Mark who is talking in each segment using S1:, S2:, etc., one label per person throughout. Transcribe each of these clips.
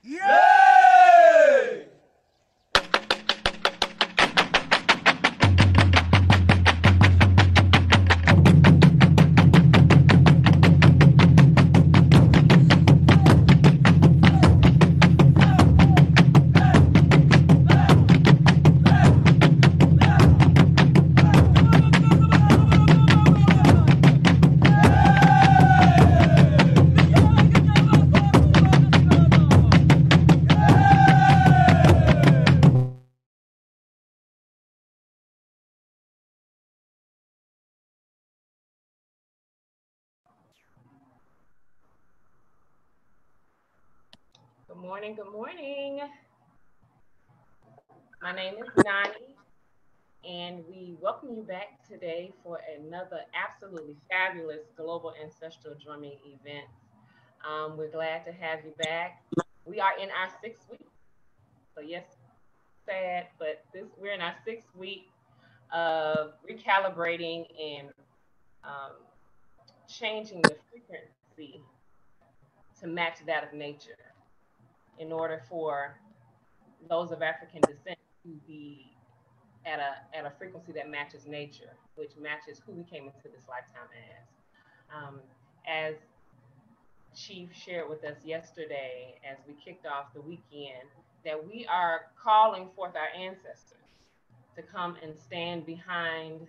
S1: Yay!
S2: Good morning, good morning. My name is Nani, and we welcome you back today for another absolutely fabulous Global Ancestral Drumming event. We're glad to have you back. We are in our 6th week, so yes, sad, but we're in our 6th week of recalibrating and um, changing the frequency to match that of nature in order for those of African descent to be at a frequency that matches nature, which matches who we came into this lifetime as. As Chief shared with us yesterday, as we kicked off the weekend, that we are calling forth our ancestors to come and stand behind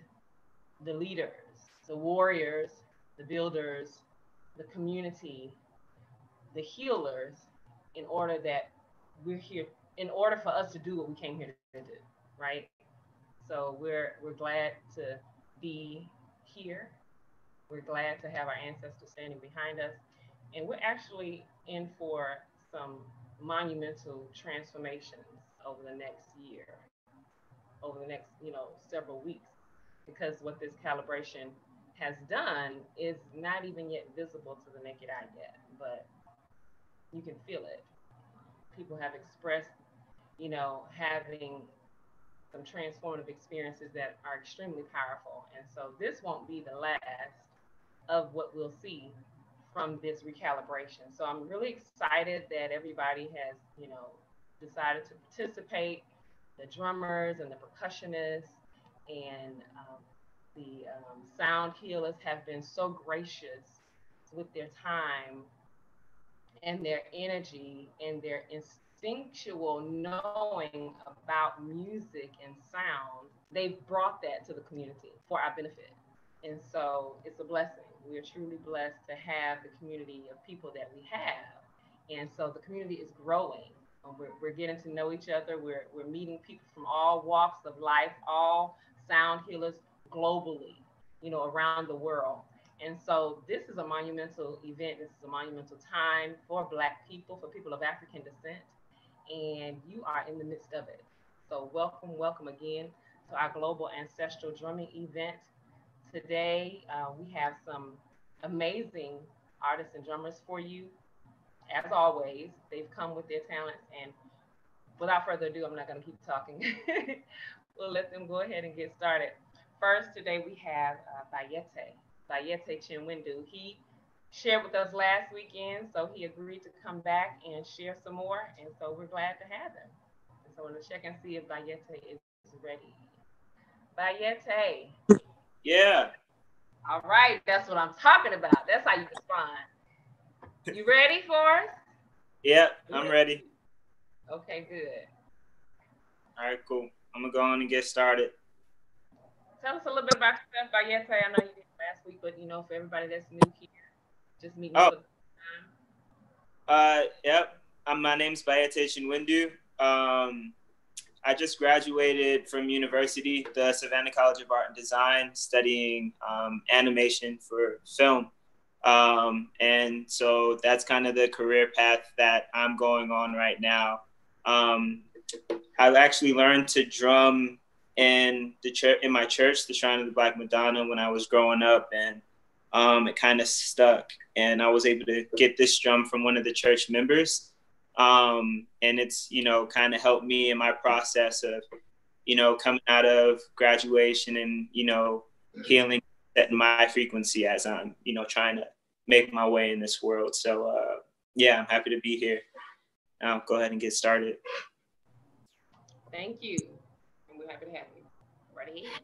S2: the leaders, the warriors, the builders, the community, the healers, in order that we're here, in order for us to do what we came here to do, right? So we're glad to be here. We're glad to have our ancestors standing behind us. And we're actually in for some monumental transformations over the next year, over the next, several weeks, because what this calibration has done is not even yet visible to the naked eye yet, but you can feel it. People have expressed, having some transformative experiences that are extremely powerful. And so this won't be the last of what we'll see from this recalibration. So I'm really excited that everybody has, decided to participate, the drummers and the percussionists and the sound healers have been so gracious with their time and their energy and their instinctual knowing about music and sound. They've brought that to the community for our benefit. And so it's a blessing. We are truly blessed to have the community of people that we have. And so the community is growing. We're getting to know each other. We're meeting people from all walks of life, all sound healers globally, around the world. And so this is a monumental event. This is a monumental time for Black people, for people of African descent, and you are in the midst of it. So welcome again to our Global Ancestral Drumming event. Today, we have some amazing artists and drummers for you. As always, they've come with their talents, and without further ado, I'm not going to keep talking. We'll let them go ahead and get started. First, today we have Bayete Chinwindu. He shared with us last weekend, so he agreed to come back and share some more, and so we're glad to have him. And so I'm going to check and see if Bayete is ready. Bayete.
S3: Yeah.
S2: All right, that's what I'm talking about. That's how you respond. You ready for us?
S3: Yeah, I'm ready.
S2: Okay, good.
S3: All right, cool. I'm going to go on and get started.
S2: Tell us a little bit about yourself, Bayete. I know you did last week, but for everybody that's new here, just meeting you for the first
S3: time. Yep. My name's Bayete Chinwindu. I just graduated from university, the Savannah College of Art and Design, studying animation for film. And so that's kind of the career path that I'm going on right now. I've actually learned to drum in my church, the Shrine of the Black Madonna, when I was growing up, and it kind of stuck. And I was able to get this drum from one of the church members. And it's, kind of helped me in my process of, coming out of graduation and, healing, setting my frequency as I'm, trying to make my way in this world. So yeah, I'm happy to be here. I'll go ahead and get started.
S2: Thank you. And we're happy to have you. Right ahead.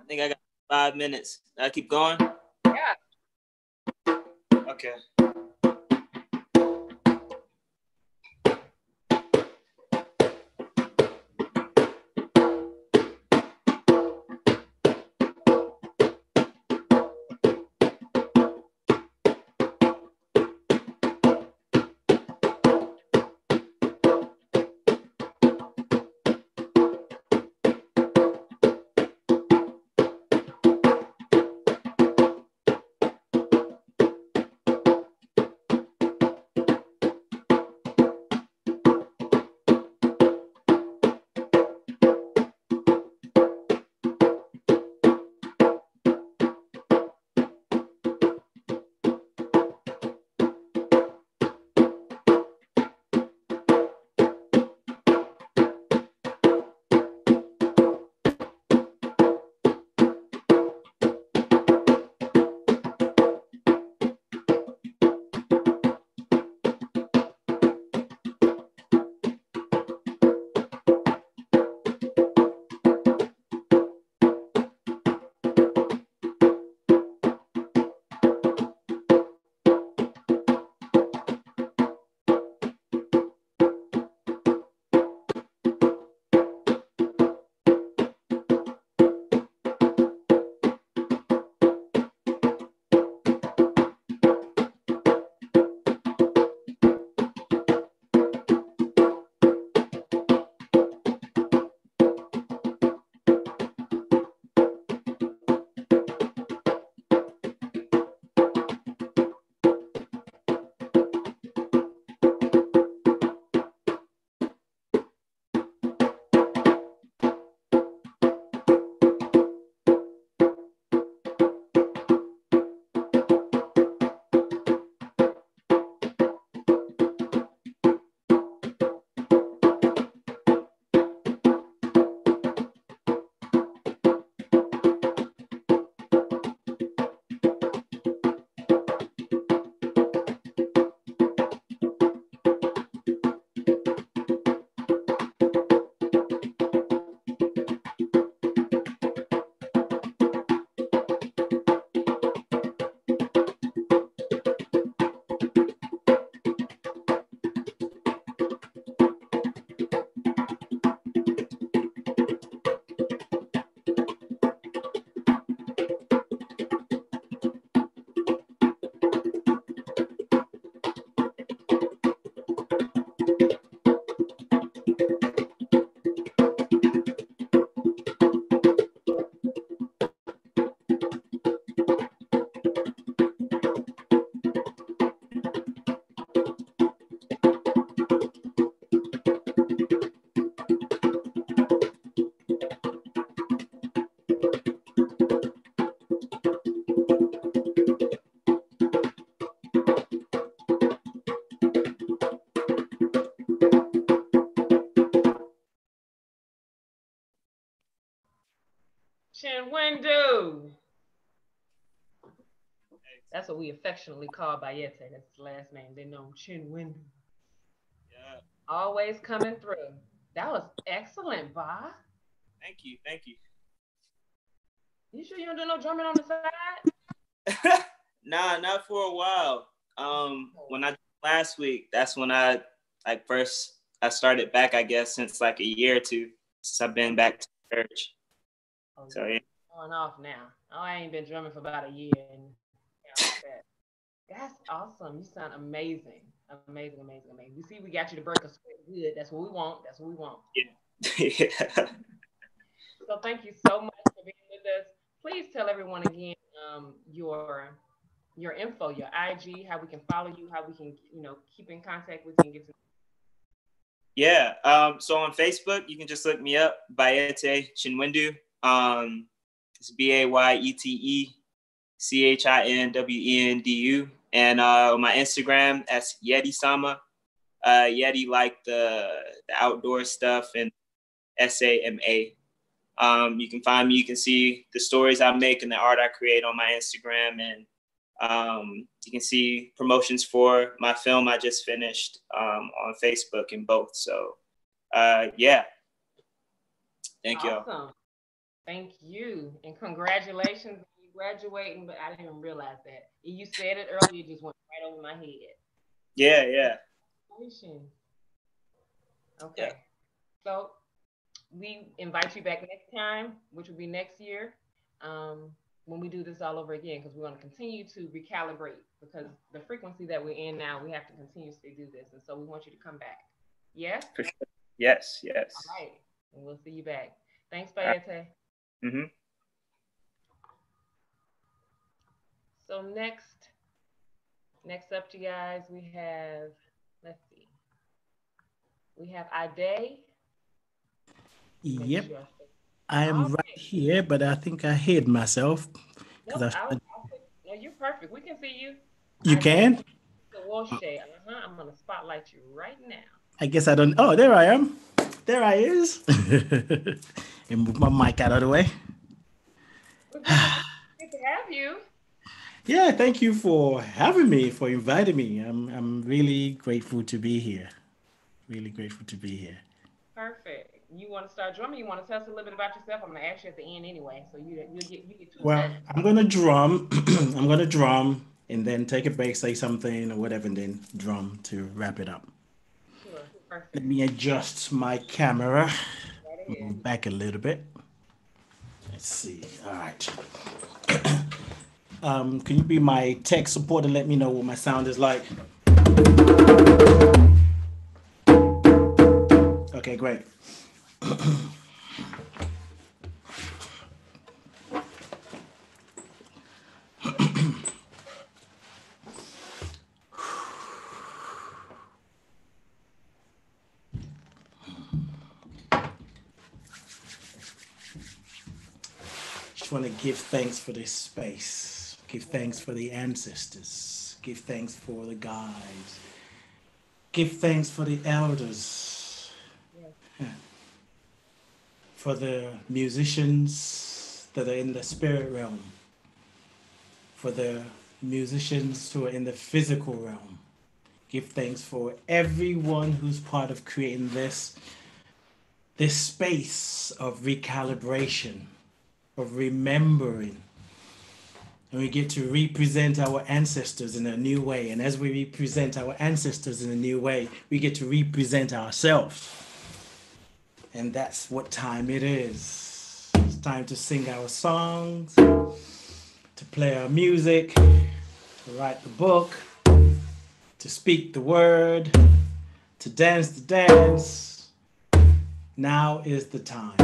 S3: I think I got 5 minutes. I keep going?
S2: Yeah.
S3: Okay.
S2: Chinwindu. That's what we affectionately call Bayete. That's his last name. They know him Chinwindu.
S3: Yeah.
S2: Always coming through. That was excellent, Ba.
S3: Thank you. Thank you.
S2: You sure you don't do no drumming on the side?
S3: Nah, not for a while. When I last week, that's when I like first I started back, I guess, since like a year or two since I've been back to church.
S2: Oh,
S3: So
S2: you're
S3: yeah.
S2: going off now. Oh, I ain't been drumming for about a year and yeah, like that. That's awesome. You sound amazing. Amazing, amazing, amazing. We see we got you to break a sweat. Good. That's what we want. That's what we want.
S3: Yeah. Yeah.
S2: So thank you so much for being with us. Please tell everyone again your info, your IG, how we can follow you, how we can keep in contact with you and get to.
S3: Yeah. So on Facebook, you can just look me up, Bayete Chinwindu. It's BAYETECHINWENDU. And on my Instagram, that's Yeti Sama. Yeti like the outdoor stuff, and SAMA. You can find me. You can see the stories I make and the art I create on my Instagram, and you can see promotions for my film I just finished on Facebook and both. So, yeah. Thank you all.
S2: Awesome. Thank you. And congratulations on you graduating, but I didn't even realize that. You said it earlier, it just went right over my head.
S3: Yeah, yeah,
S2: Congratulations.
S3: yeah,
S2: Okay. So we invite you back next time, which will be next year, um, when we do this all over again, because we want to continue to recalibrate because the frequency that we're in now, we have to continuously do this. And so we want you to come back. Yes?
S3: for sure. Yes,
S2: All
S3: yes.
S2: right. And we'll see you back. Thanks,
S3: All right.
S2: Bayete.
S3: Mm-hmm.
S2: So next up, you guys, we have, let's see, we have Ade. Make
S1: Yep,
S2: sure I say,
S1: I'm
S2: all
S1: right
S2: right.
S1: here, but I think I hid myself because
S2: Nope, I'll put, no, you're perfect. We can see you.
S1: You
S2: Ade
S1: can?
S2: Sawoshe. I'm going to spotlight you right now.
S1: I guess I don't. Oh, there I am. There I is. And move my mic out of the way.
S2: We're good to see you. Good to have you.
S1: Yeah, thank you for having me, for inviting me. I'm really grateful to be here. Really grateful to be here.
S2: Perfect. You want to start drumming? You want to tell us a little bit about yourself? I'm going to ask you at the end anyway, so you get two
S1: Well,
S2: turns.
S1: I'm gonna drum. I'm gonna drum and then take a break, say something or whatever, and then drum to wrap it up.
S2: Sure.
S1: Let
S2: Perfect.
S1: me adjust my camera.
S2: Right ahead.
S1: Move back a little bit. Let's see. All right. Can you be my tech support and let me know what my sound is like? Okay, great. Just want to give thanks for this space. Give thanks for the ancestors. Give thanks for the guides. Give thanks for the elders.
S2: Yes.
S1: For the musicians that are in the spirit realm. For the musicians who are in the physical realm. Give thanks for everyone who's part of creating this space of recalibration, of remembering. And we get to represent our ancestors in a new way. And as we represent our ancestors in a new way, we get to represent ourselves. And that's what time it is. It's time to sing our songs, to play our music, to write the book, to speak the word, to dance the dance. Now is the time.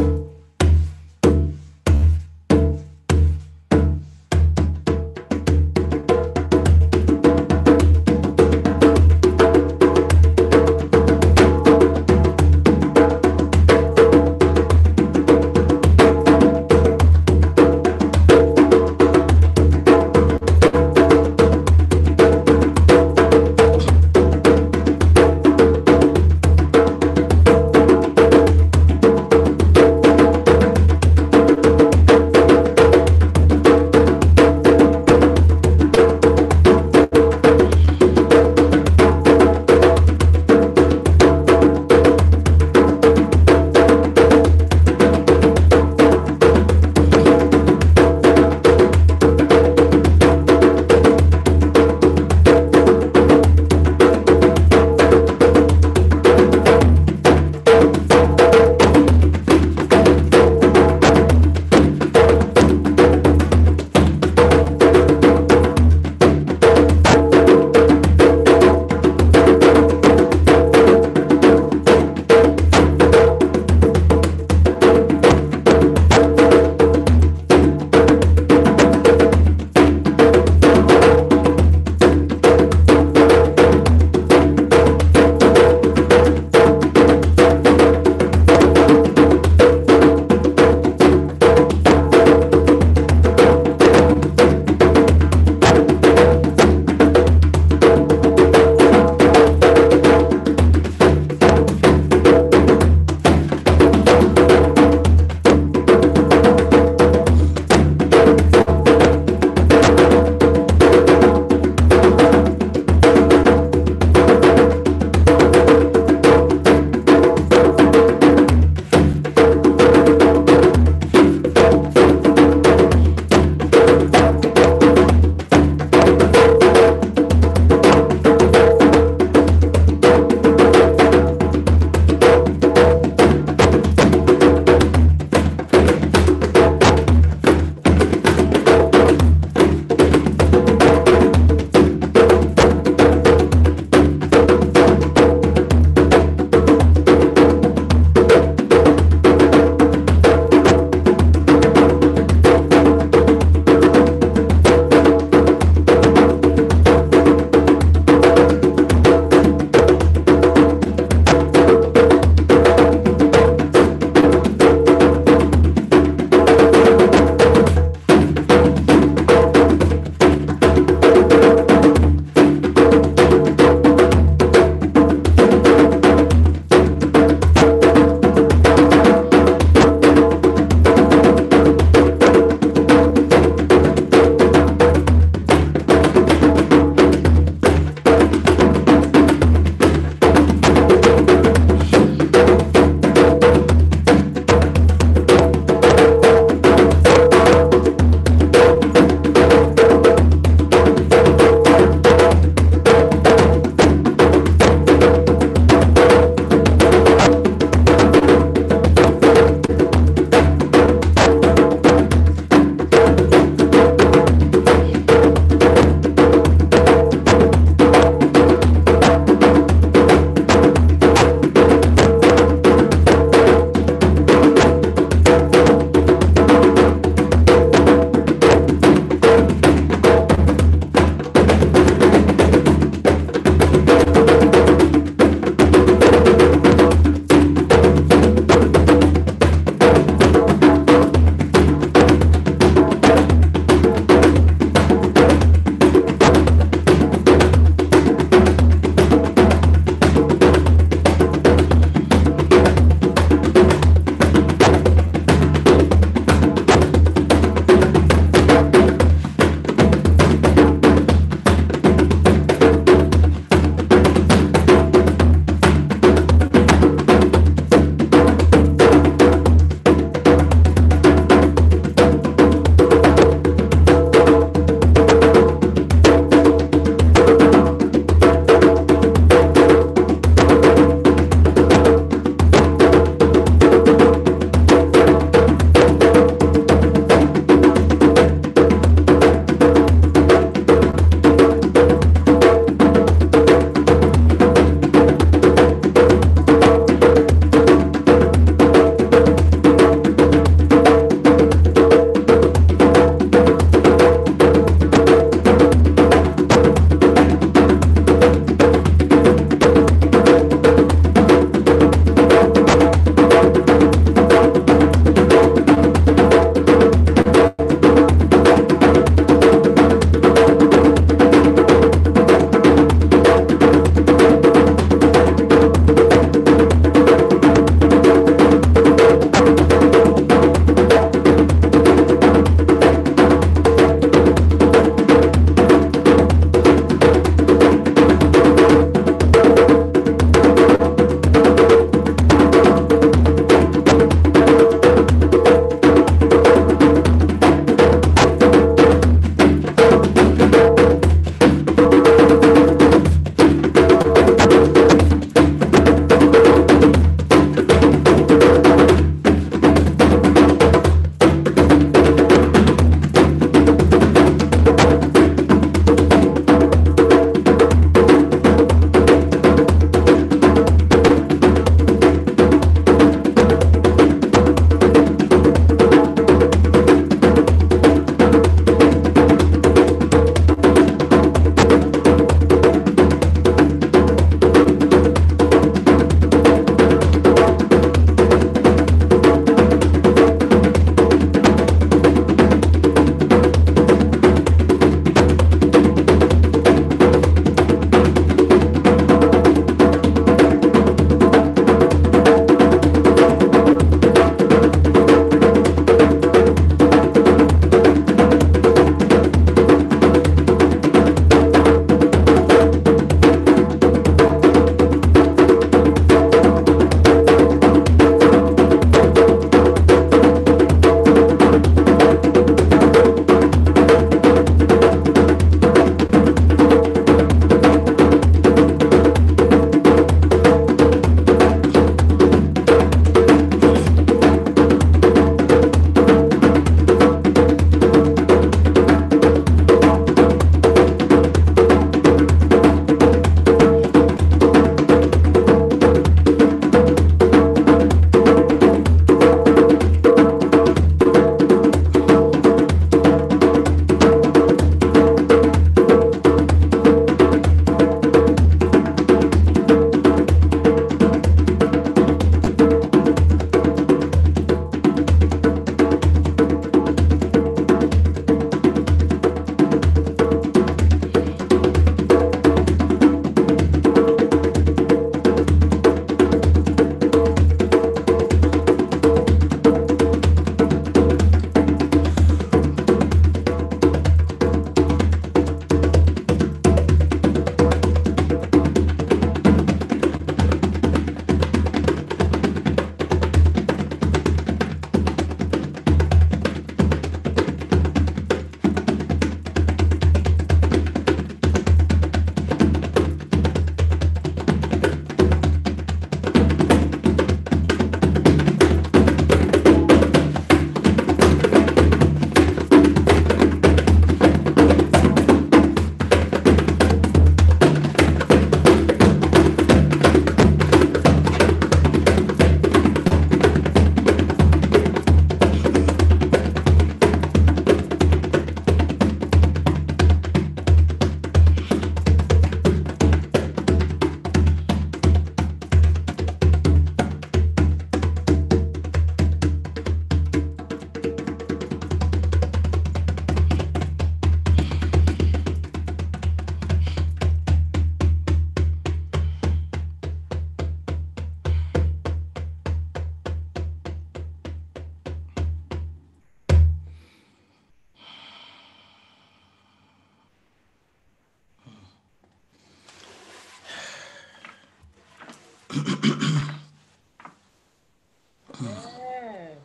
S2: Yes.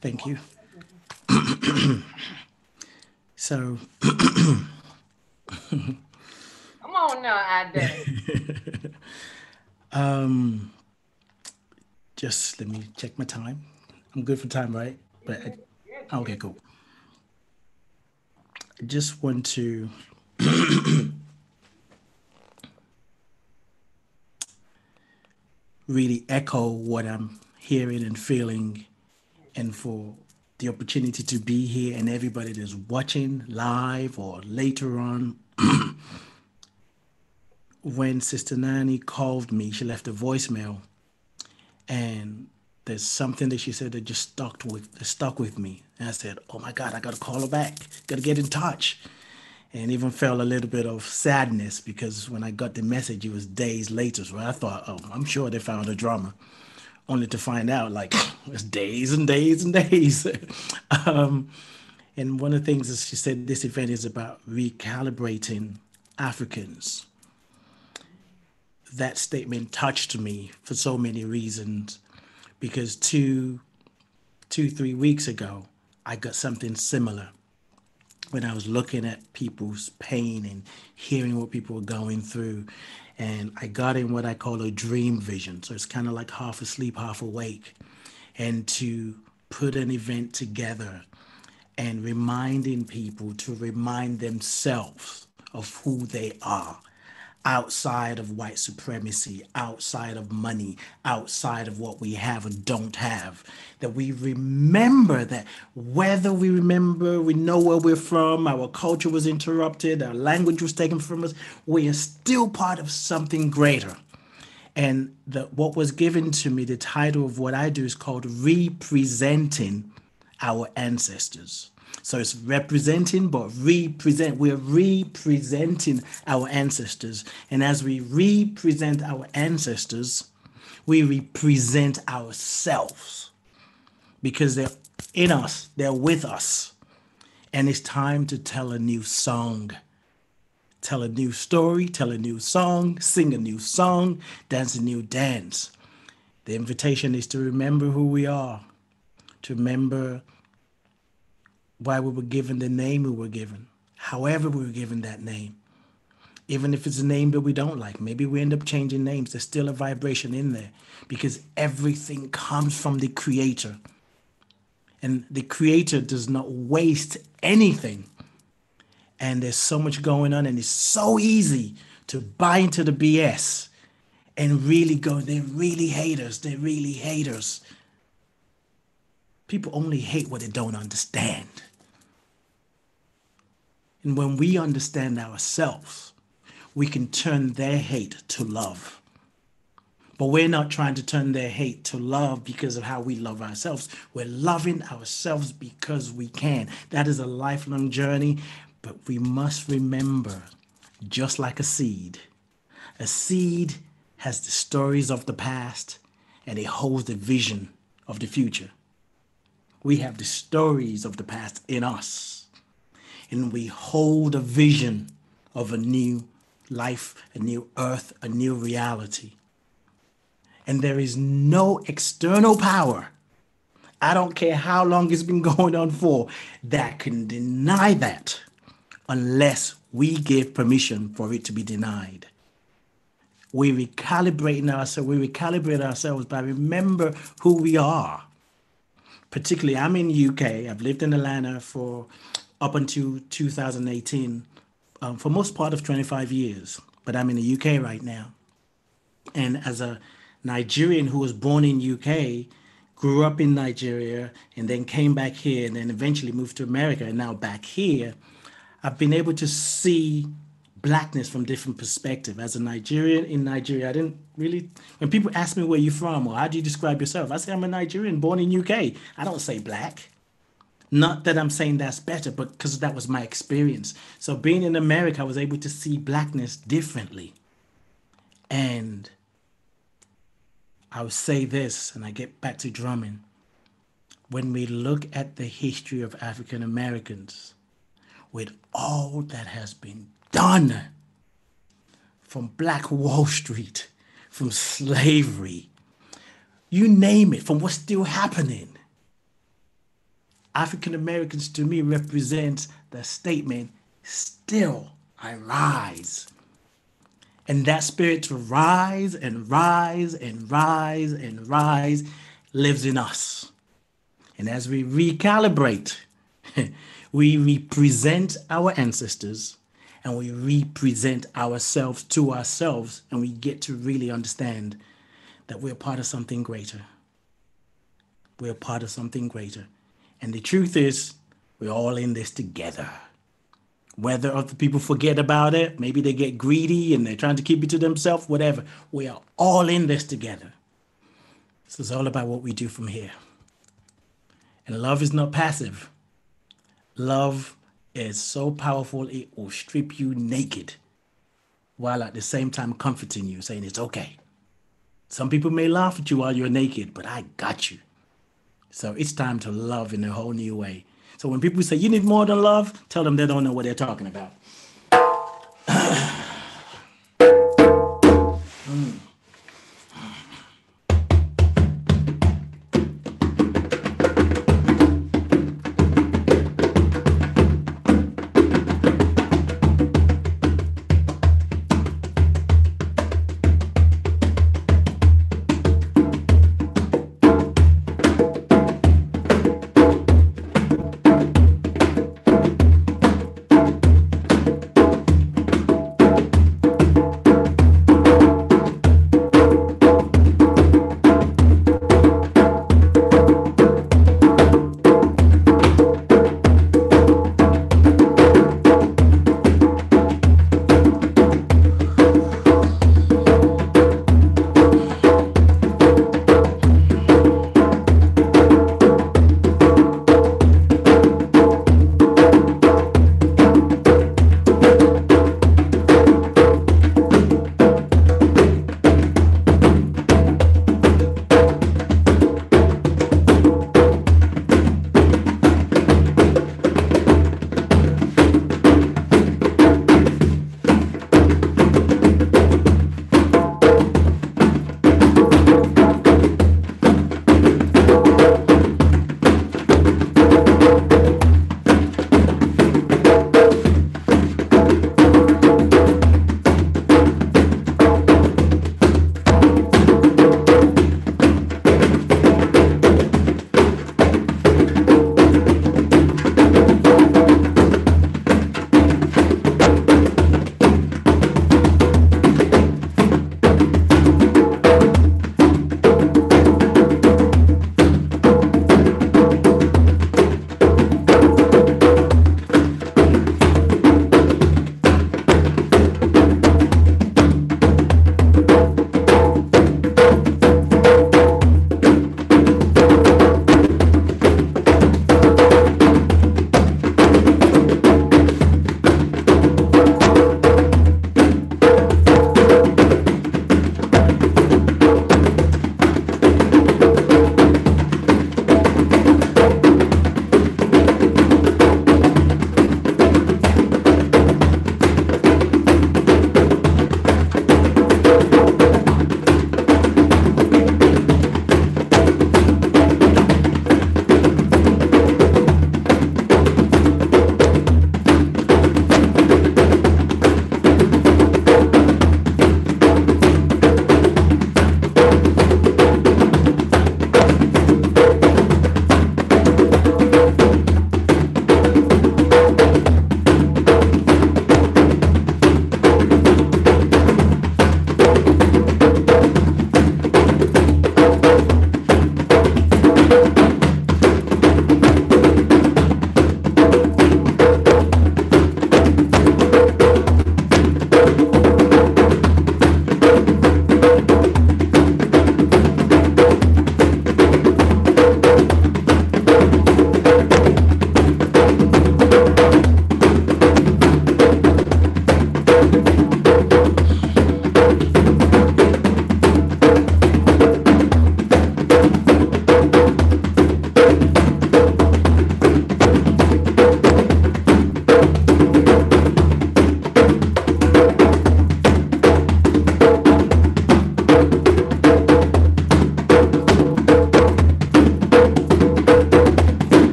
S1: Thank you. So,
S2: Come on now, Ida.
S1: just let me check my time. I'm good for time, right? But
S2: Yes, yes,
S1: okay,
S2: yes.
S1: cool. I just want to really echo what I'm hearing and feeling, and for the opportunity to be here and everybody that's watching live or later on. When Sister Nani called me, she left a voicemail, and there's something that she said that stuck with me. And I said, "Oh my God, I gotta call her back. Gotta get in touch." And even felt a little bit of sadness because when I got the message, it was days later. So I thought, "Oh, I'm sure they found a drama," only to find out like it's days and days and days. And one of the things is she said this event is about recalibrating Africans. That statement touched me for so many reasons because 3 weeks ago, I got something similar when I was looking at people's pain and hearing what people were going through. And I got in what I call a dream vision. So it's kind of like half asleep, half awake. And to put an event together and reminding people to remind themselves of who they are outside of white supremacy, outside of money, outside of what we have and don't have. That we remember that whether we remember, we know where we're from, our culture was interrupted, our language was taken from us, we are still part of something greater. And what was given to me, the title of what I do is called Representing Our Ancestors. So it's representing, but represent. We're representing our ancestors. And as we represent our ancestors, we represent ourselves because they're in us, they're with us. And it's time to tell a new song, tell a new story, tell a new song, sing a new song, dance a new dance. The invitation is to remember who we are, to remember why we were given the name we were given, however we were given that name. Even if it's a name that we don't like, maybe we end up changing names. There's still a vibration in there because everything comes from the Creator. And the Creator does not waste anything. And there's so much going on, and it's so easy to buy into the BS and really go, they're really haters. They're really haters. People only hate what they don't understand. And when we understand ourselves, we can turn their hate to love. But we're not trying to turn their hate to love because of how we love ourselves. We're loving ourselves because we can. That is a lifelong journey, but we must remember, just like a seed has the stories of the past and it holds the vision of the future. We have the stories of the past in us, and we hold a vision of a new life, a new earth, a new reality. And there is no external power, I don't care how long it's been going on for, that can deny that unless we give permission for it to be denied. We recalibrate ourselves by remember who we are. Particularly, I'm in UK. I've lived in Atlanta for up until 2018, for most part of 25 years. But I'm in the UK right now. And as a Nigerian who was born in UK, grew up in Nigeria, and then came back here, and then eventually moved to America, and now back here, I've been able to see blackness from different perspective. As a Nigerian in Nigeria, I didn't really. When people ask me where you're from or how do you describe yourself, I say I'm a Nigerian born in UK. I don't say black. Not that I'm saying that's better, but because that was my experience. So being in America, I was able to see blackness differently. And I would say this, and I get back to drumming. When we look at the history of African Americans, with all that has been done from Black Wall Street, from slavery, you name it, from what's still happening. African Americans to me represent the statement, still I rise. And that spirit to rise and rise and rise and rise lives in us. And as we recalibrate, we represent our ancestors and we represent ourselves to ourselves, and we get to really understand that we're part of something greater. We're part of something greater. And the truth is, we're all in this together. Whether other people forget about it, maybe they get greedy and they're trying to keep it to themselves, whatever. We are all in this together. This is all about what we do from here. And love is not passive. Love is so powerful, it will strip you naked while at the same time comforting you, saying it's okay. Some people may laugh at you while you're naked, but I got you. So it's time to love in a whole new way. So when people say you need more than love, tell them they don't know what they're talking about.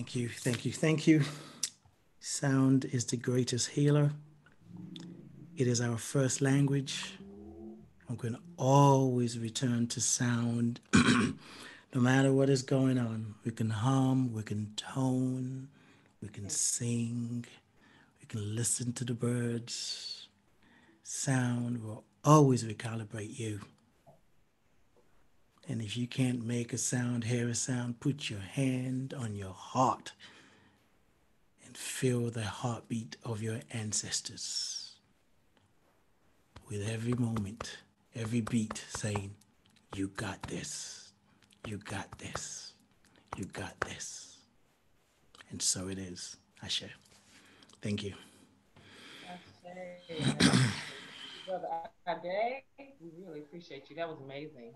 S1: Thank you. Thank you. Thank you. Sound is the greatest healer. It is our first language. I'm going to always return to sound no matter what is going on. We can hum, we can tone, we can sing, we can listen to the birds. Sound will always recalibrate you. And if you can't make a sound, hear a sound, put your hand on your heart and feel the heartbeat of your ancestors with every moment, every beat saying, you got this, you got this, you got this. And so it is. Ashe. Thank you.
S2: I say, I brother Ade, we really appreciate you. That was amazing.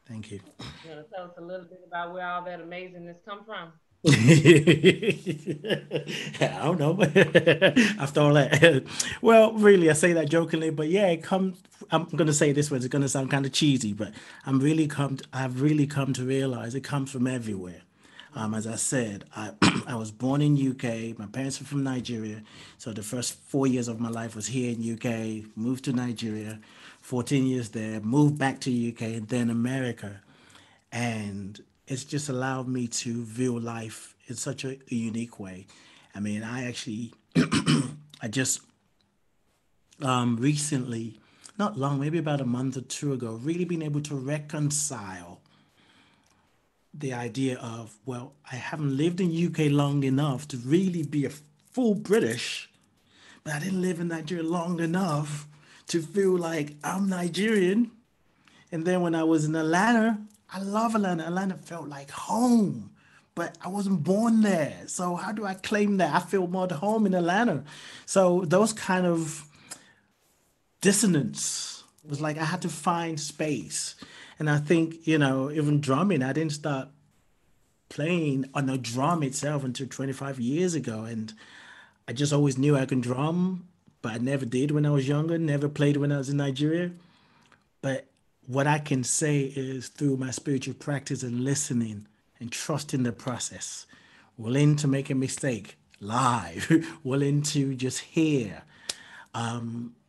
S1: Thank you.
S2: You want to tell us a little bit about where all that amazingness come from?
S1: I don't know. After all that, well, really, I say that jokingly, but yeah, it comes. I'm gonna say it this way. It's gonna sound kind of cheesy, but I've really come to realize it comes from everywhere. As I said, I I was born in UK. My parents were from Nigeria, so the first 4 years of my life was here in UK. Moved to Nigeria, 14 years there. Moved back to UK and then America, and it's just allowed me to view life in such a unique way. I mean, I actually, I just recently, not long, maybe about a month or two ago, really been able to reconcile the idea of, well, I haven't lived in UK long enough to really be a full British, but I didn't live in Nigeria long enough to feel like I'm Nigerian. And then when I was in Atlanta, I love Atlanta. Atlanta felt like home, but I wasn't born there. So how do I claim that I feel more at home in Atlanta? So those kind of dissonance was like I had to find space. And I think, even drumming, I didn't start playing on the drum itself until 25 years ago. And I just always knew I could drum, but I never did when I was younger, never played when I was in Nigeria. But what I can say is through my spiritual practice and listening and trusting the process, willing to make a mistake live, willing to just hear.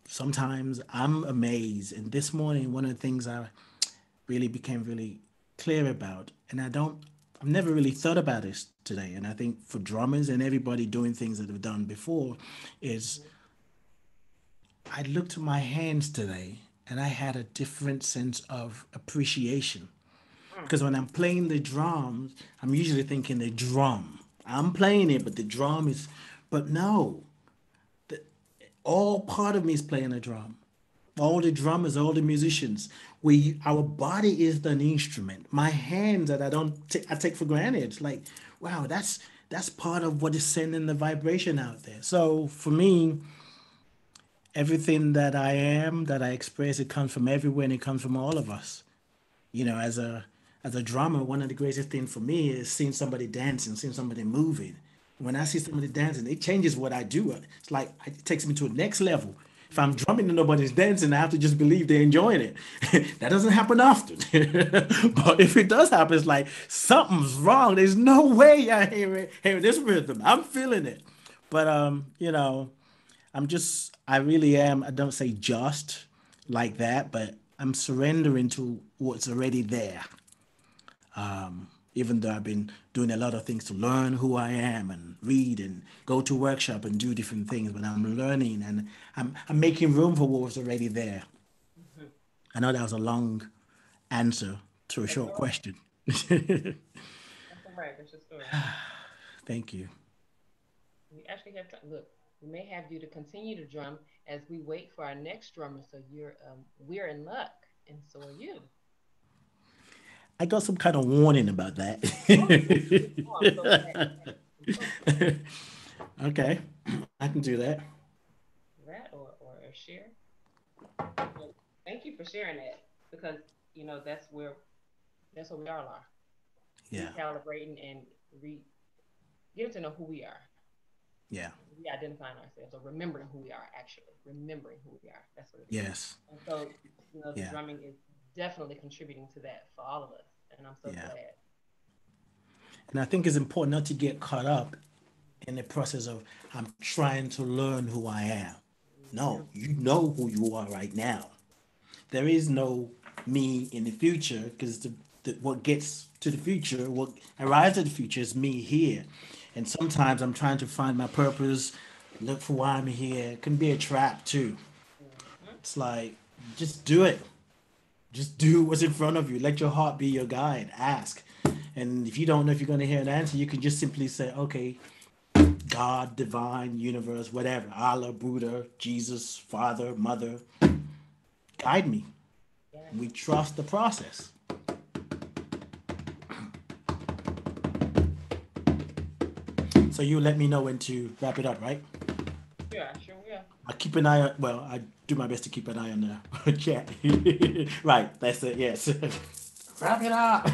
S1: Sometimes I'm amazed. And this morning, one of the things I really became really clear about, and I've never really thought about this today. And I think for drummers and everybody doing things that have done before, is
S2: Mm-hmm.
S1: I looked at my hands today and I had a different sense of appreciation.
S2: Mm.
S1: Because when I'm playing the drums, I'm usually thinking the drum. I'm playing it, but the drum is, but no, all part of me is playing the drum. All the drummers, all the musicians, our body is the instrument. My hands that I take for granted. It's like, wow, that's part of what is sending the vibration out there. So for me, everything that I am, that I express, it comes from everywhere and it comes from all of us. As a drummer, one of the greatest things for me is seeing somebody dancing, seeing somebody moving. When I see somebody dancing, it changes what I do. It's like it takes me to a next level. If I'm drumming and nobody's dancing, I have to just believe they're enjoying it. That doesn't happen often. But if it does happen, it's like something's wrong. There's no way I hear this rhythm. I'm feeling it. But I really am, I don't say just like that, but I'm surrendering to what's already there. Even though I've been doing a lot of things to learn who I am and read and go to workshop and do different things, but I'm learning and I'm making room for what was already there.
S2: Mm-hmm.
S1: I know that was a long answer to a
S2: That's
S1: short
S2: all right.
S1: question.
S2: That's all right. That's your story.
S1: Thank you.
S2: We actually have time. Look, we may have you to continue to drum as we wait for our next drummer. So we're in luck, and so are you.
S1: I got some kind of warning about that.
S2: Oh, please. Oh, I'm so glad. I'm so glad.
S1: Okay, I can do that.
S2: That or a share. Well, thank you for sharing that because that's where we all are,
S1: Yeah,
S2: recalibrating and re getting to know who we are,
S1: yeah,
S2: re-identifying ourselves or remembering who we are. Actually, remembering who we are. That's what it is.
S1: yes,
S2: And so, the
S1: yeah,
S2: drumming is definitely contributing to that for all of us, and I'm so
S1: yeah.
S2: glad.
S1: And I think it's important not to get caught up in the process of I'm trying to learn who I am.
S2: Yeah.
S1: No, you know who you are right now. There is no me in the future because what gets to the future, what arrives to the future is me here. And sometimes I'm trying to find my purpose, look for why I'm here. It can be a trap too.
S2: Mhm.
S1: It's like, just do it. Just do what's in front of you. Let your heart be your guide. Ask. And if you don't know if you're going to hear an answer, you can just simply say, okay, God, divine, universe, whatever, Allah, Buddha, Jesus, Father, Mother, guide me.
S2: Yeah.
S1: We trust the process. So you let me know when to wrap it up, right?
S2: Sure, I sure will.
S1: I keep an eye on, well, I do my best to keep an eye on the chat. Right, that's it, yes. Wrap it up.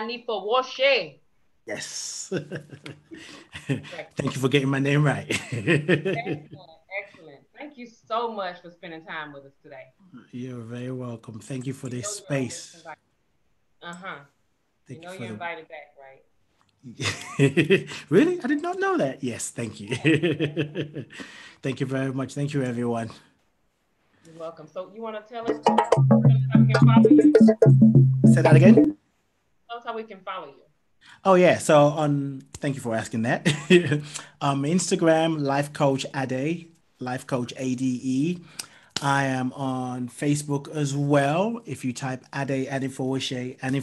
S2: for Washe.
S1: Yes.
S2: Correct.
S1: Thank you for getting my name right.
S2: Excellent, excellent. Thank you so much for spending time with us today.
S1: You're very welcome. Thank you for
S2: You
S1: this
S2: know you're always
S1: space.
S2: invited. Uh-huh. You
S1: Thank you
S2: know
S1: for
S2: you're
S1: the.
S2: invited back, right?
S1: Really? I did not know that. Yes, thank you.
S2: Yeah, yeah.
S1: Thank you very much. Thank you, everyone.
S2: You're welcome. So you want to tell us how we can follow you?
S1: Say that again.
S2: Tell us how we can follow you.
S1: Oh yeah. So on. Thank you for asking that. Instagram, Life Coach Ade, Life Coach ADE. I am on Facebook as well. If you type Ade Anifowoshe, I'm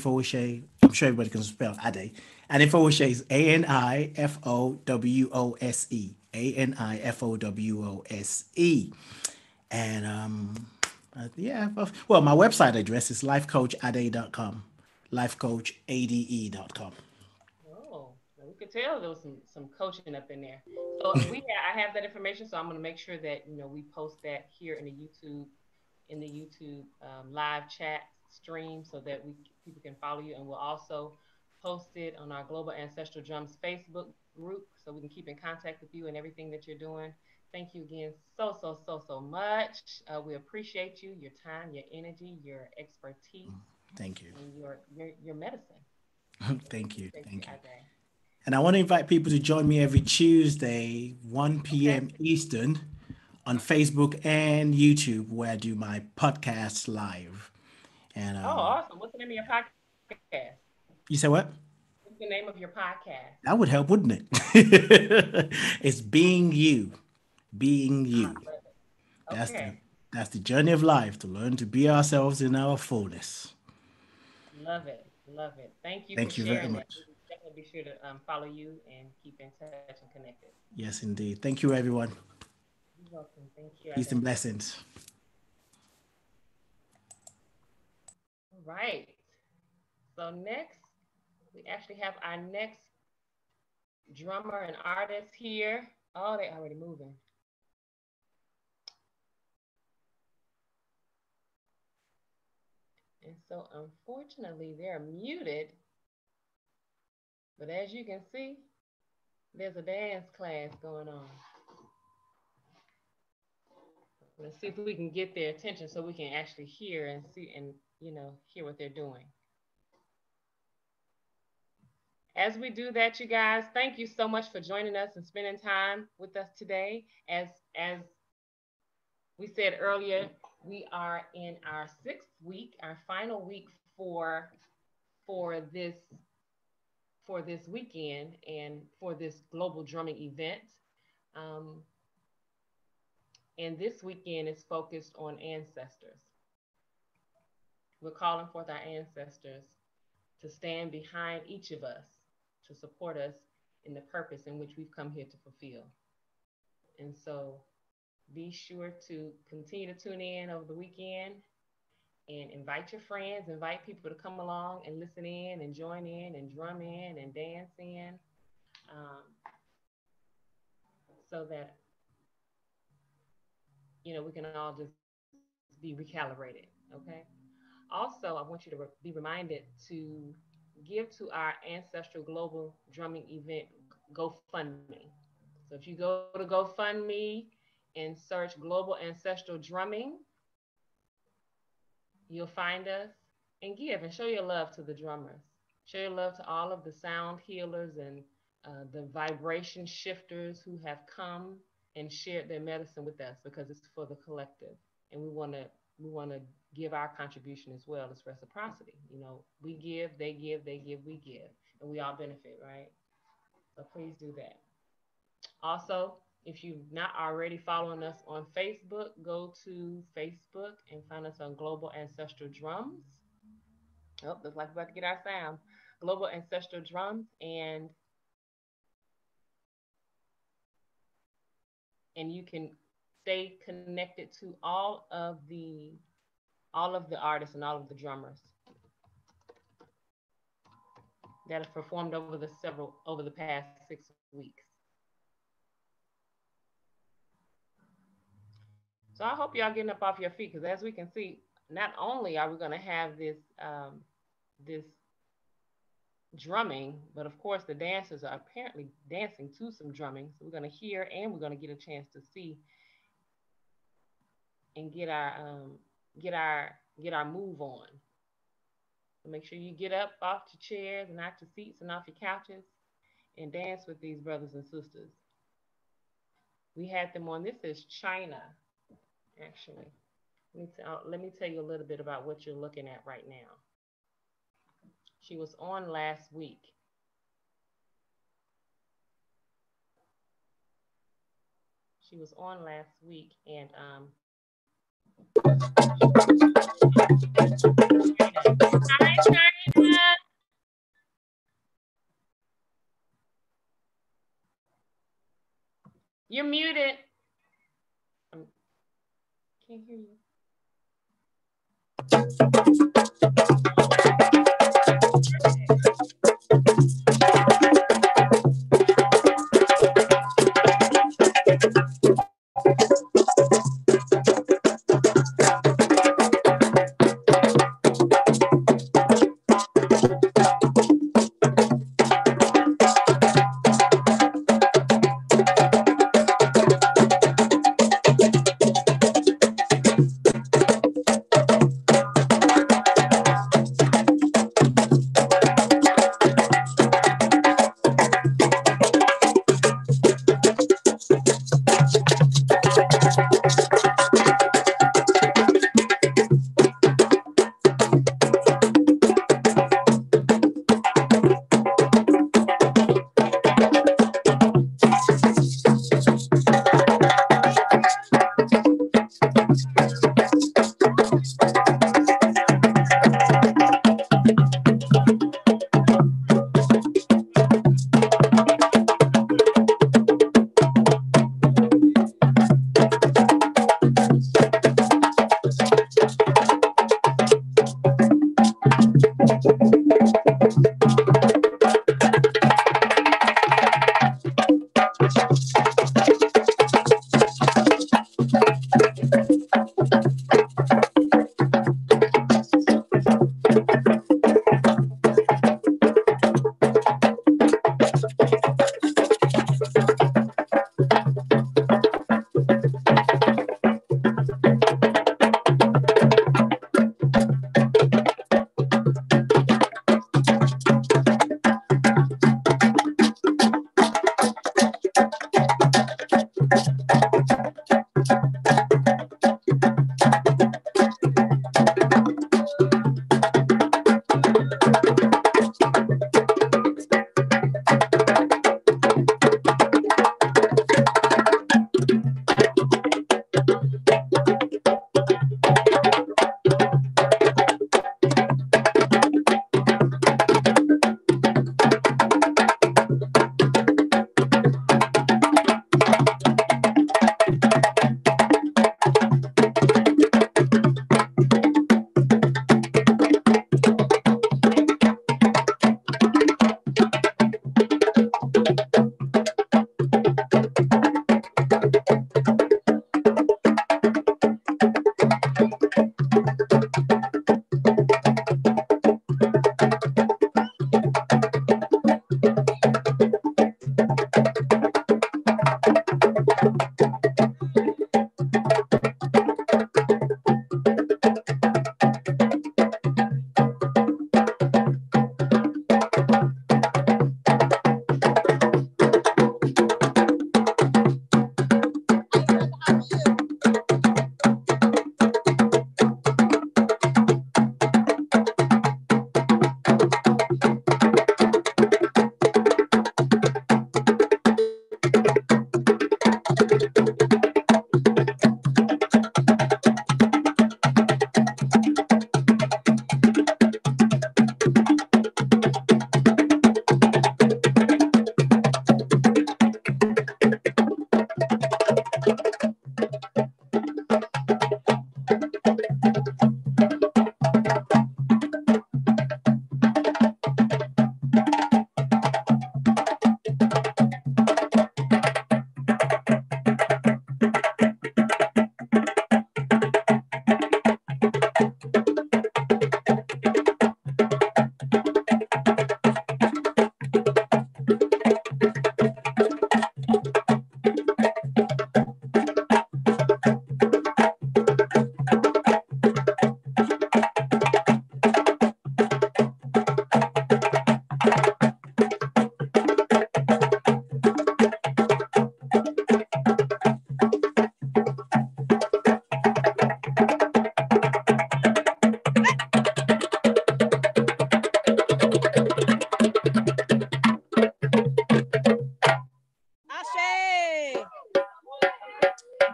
S1: sure everybody can spell Ade. Anifowoshe is ANIFOWOSE. ANIFOWOSE. And yeah, well, my website address is lifecoachade.com. Lifecoachade.com.
S2: Oh, well, we could tell there was some coaching up in there. So I have that information, so I'm going to make sure that we post that here in the YouTube live chat stream so that people can follow you, and we'll also post it on our Global Ancestral Drums Facebook group so we can keep in contact with you and everything that you're doing. Thank you again so much. We appreciate you, your time, your energy, your expertise,
S1: Thank you.
S2: and your medicine. So we
S1: Thank you.
S2: appreciate you,
S1: Thank you.
S2: Ade.
S1: And I want to invite people to join me every Tuesday, 1
S2: Okay.
S1: p.m. Eastern, on Facebook and YouTube, where I do my podcasts live. And
S2: Oh, awesome. What's the name of your podcast?
S1: you say what?
S2: What's the name of your podcast?
S1: That would help, wouldn't it? It's being you, being
S2: I
S1: you.
S2: love it.
S1: That's the
S2: Okay.
S1: that's the journey of life to learn to be ourselves in our fullness.
S2: Love it. Love it. Thank you for
S1: Thank you very
S2: sharing that.
S1: much.
S2: We will definitely be sure to follow you and keep in touch and connected.
S1: Yes, indeed. Thank you, everyone.
S2: You're welcome. Thank you,
S1: Peace
S2: Ade.
S1: and blessings.
S2: All right. So next, we actually have our next drummer and artist here. Oh, they already moving. And so unfortunately, they're muted. But as you can see, there's a dance class going on. Let's see if we can get their attention so we can actually hear and see and hear what they're doing. As we do that, you guys, thank you so much for joining us and spending time with us today. As we said earlier, we are in our 6th week, our final week for this for this weekend and for this global drumming event. Um, and this weekend is focused on ancestors. We're calling forth our ancestors to stand behind each of us, to support us in the purpose in which we've come here to fulfill. And so be sure to continue to tune in over the weekend and invite your friends, invite people to come along and listen in and join in and drum in and dance in um, so that, we can all just be recalibrated. Okay. Also, I want you to be reminded to give to our Ancestral Global Drumming event GoFundMe. So if you go to GoFundMe and search Global Ancestral Drumming, you'll find us and give and show your love to the drummers. Show your love to all of the sound healers and the vibration shifters who have come and shared their medicine with us because it's for the collective. And we want to give our contribution as well as reciprocity. We give, they give, we give, and we all benefit, right? So please do that. Also, if you're not already following us on Facebook, go to Facebook and find us on Global Ancestral Drums. Oh, looks like we're about to get our sound. Global Ancestral Drums, and you can stay connected to all of the artists and all of the drummers that have performed over the past 6 weeks. So I hope y'all getting up off your feet because as we can see, not only are we going to have this drumming, but of course the dancers are apparently dancing to some drumming. So we're going to hear and we're going to get a chance to see and get our get our move on. So make sure you get up off your chairs and out your seats and off your couches and dance with these brothers and sisters. We had them on. This is China, actually. Let me tell you a little bit about what you're looking at right now. She was on last week. She was on last week, and hi China. You're muted. I can't hear you.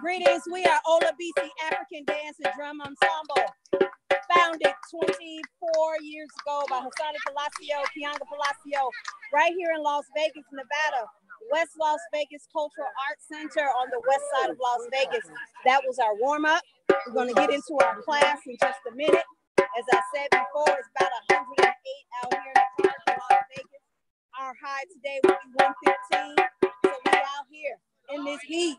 S4: Greetings, we are Ola BC African Dance and Drum Ensemble, founded 24 years ago by Hassani Palacio, Kianga Palacio, right here in Las Vegas, Nevada, West Las Vegas Cultural Arts Center on the west side of Las Vegas. That was our warm-up. We're going to get into our class in just a minute. As I said before, it's about 108 out here in the park in Las Vegas. Our high today will be 115, so we out here in this heat,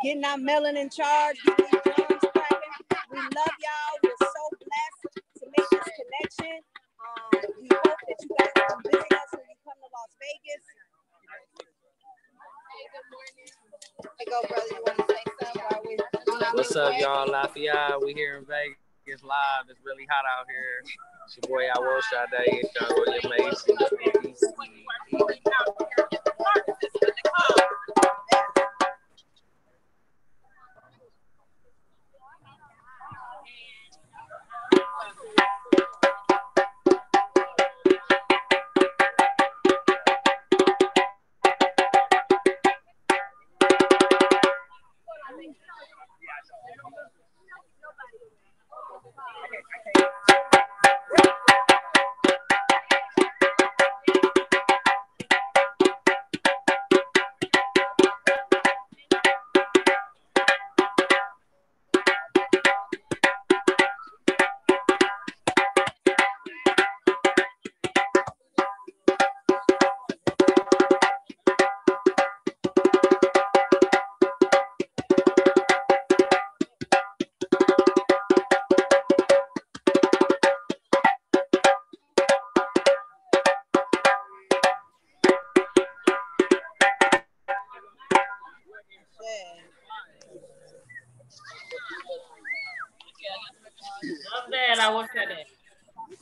S4: getting our melanin charged, getting these drums cracking. We love y'all. We're so blessed to make this connection. We hope that you guys come visit us when you come to Las Vegas. Hey, go, brother. You want to say something while we're
S5: What's up, y'all? Lafayette. We here in Vegas live. It's really hot out here. It's your boy, I will Sade. It's y'all go your Mason.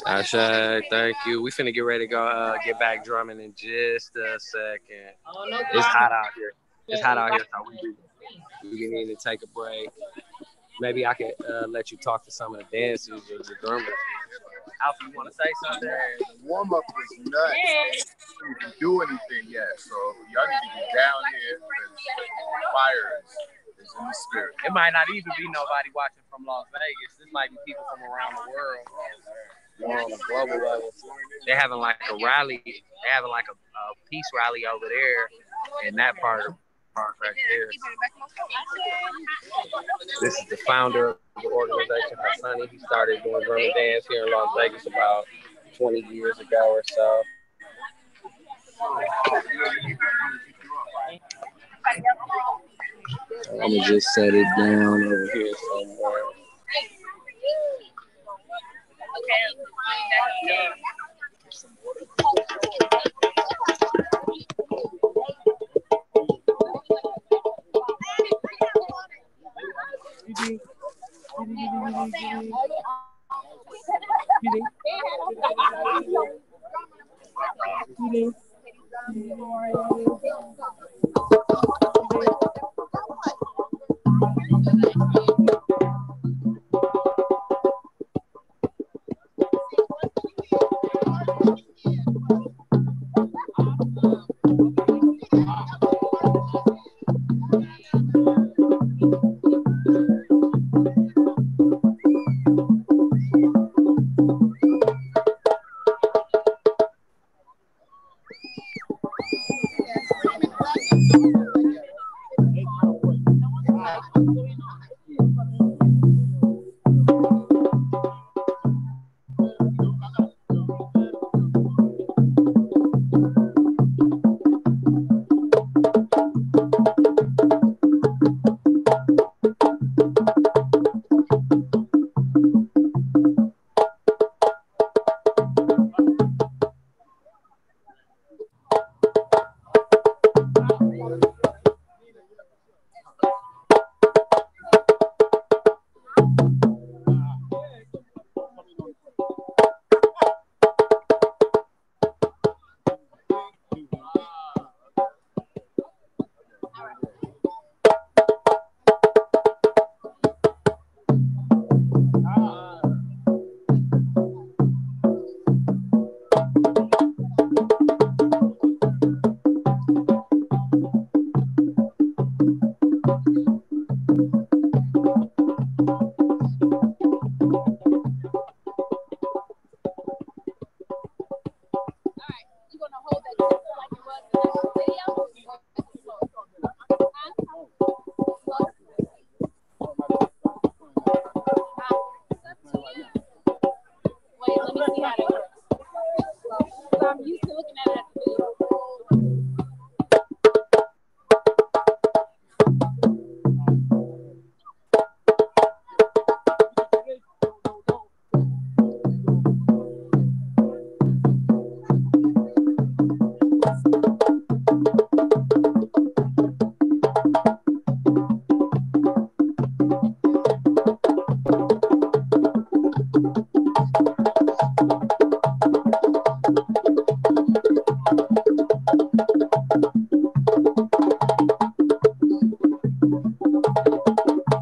S5: Asha, thank you. We finna get ready to go get back drumming in just a second.
S2: Oh, no
S5: it's hot out here. It's hot out here, so we need to take a break. Maybe I could let you talk to some of the dancers or the drummers. Alpha, you want to say something?
S6: The warm up was nuts. We didn't do anything yet, so y'all need to get down here because fire is in the spirit.
S5: It might not even be nobody watching from Las Vegas. This might be people from around the world. More on a global level. They're having like a rally. They're having like a peace rally over there in that part of the park right there. This is the founder of the organization, Hassani. He started doing drum and dance here in Las Vegas about 20 years ago or so. I'm gonna just set it down over here somewhere.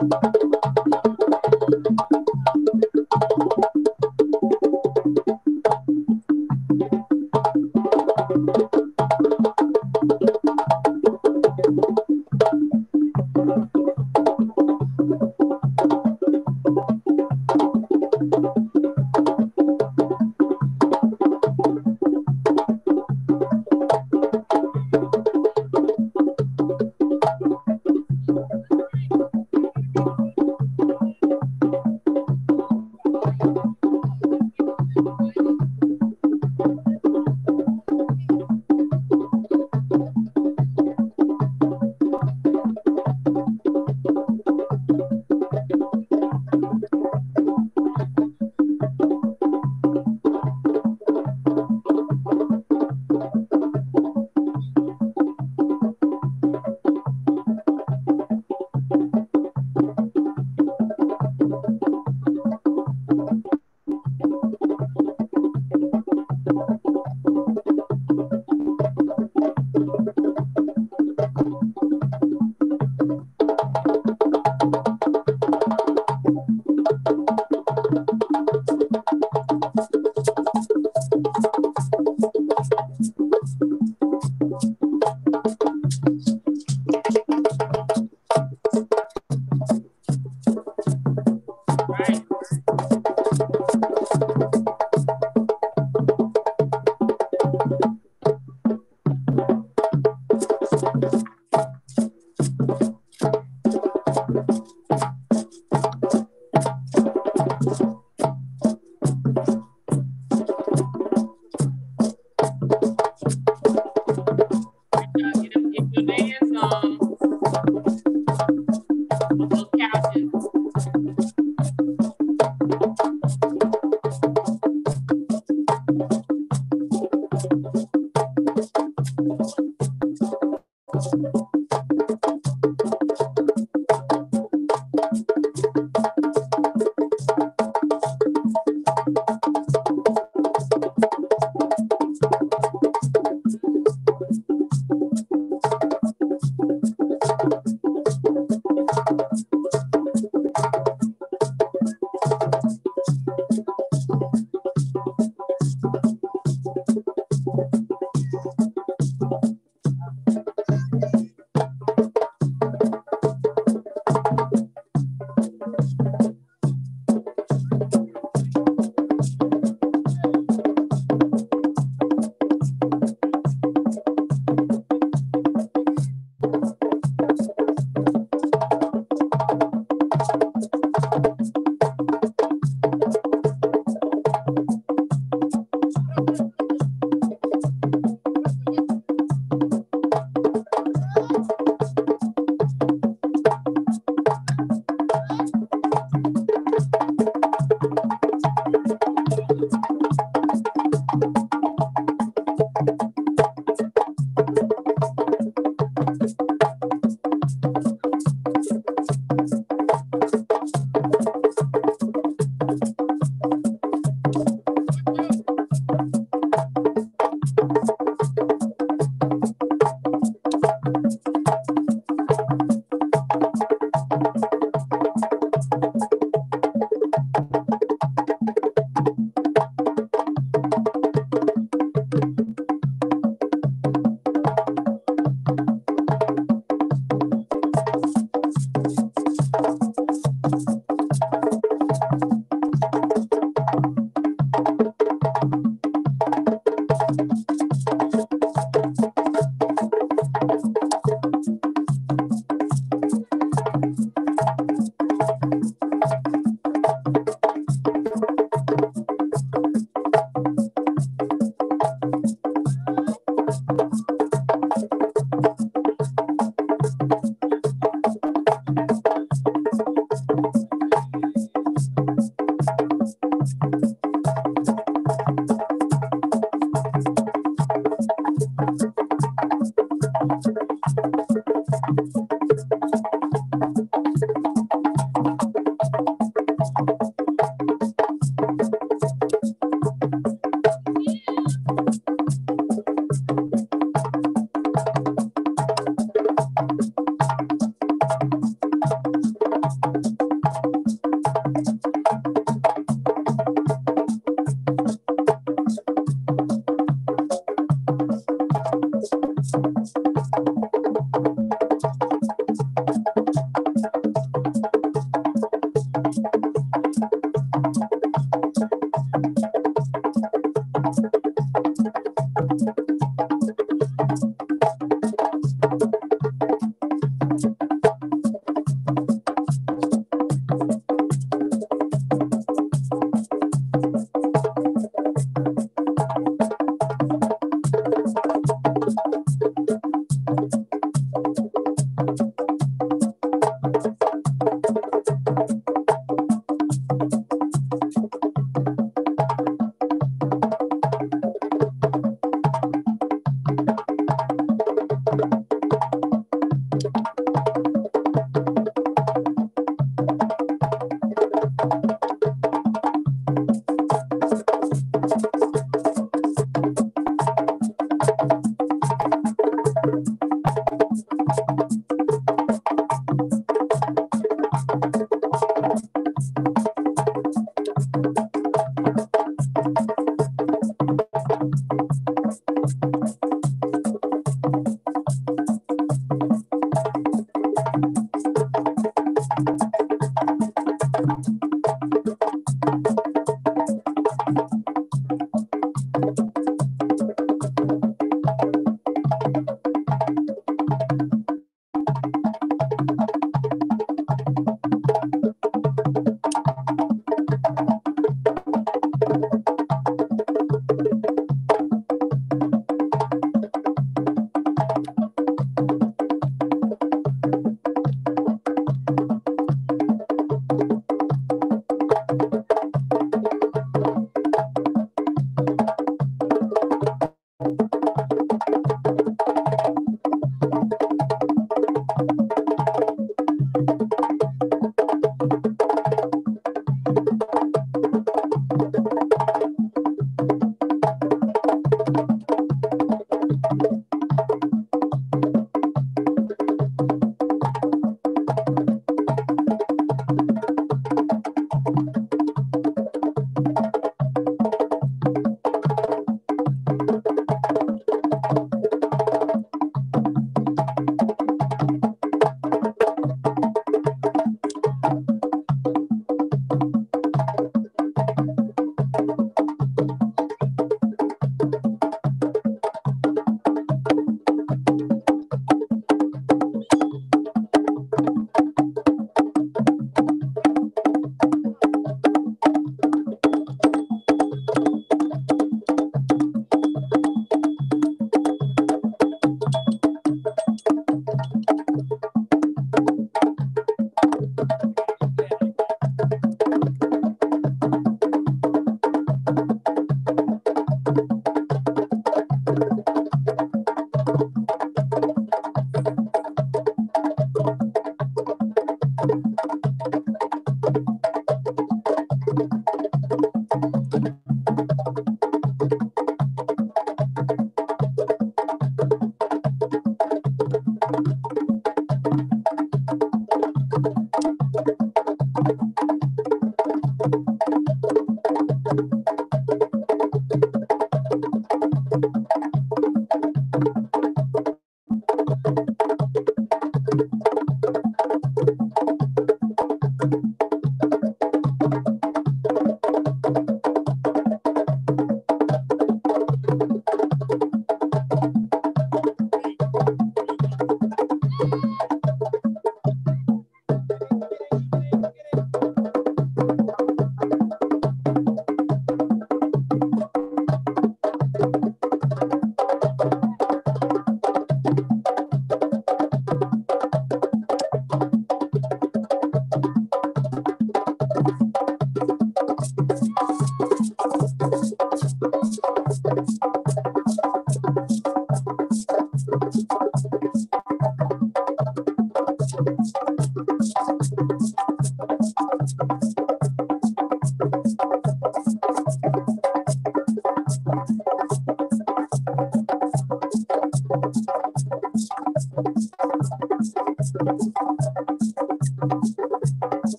S2: Right. Get your dance on those couches.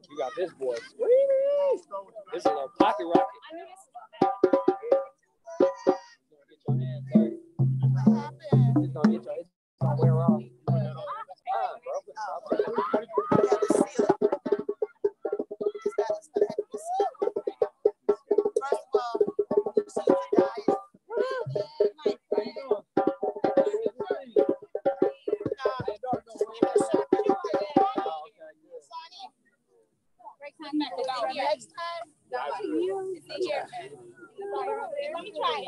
S5: You got this boy. This is a little pocket rocket. Get your hands dirty. It's gonna get your, it's gonna wear off.
S4: Next time, let me try it.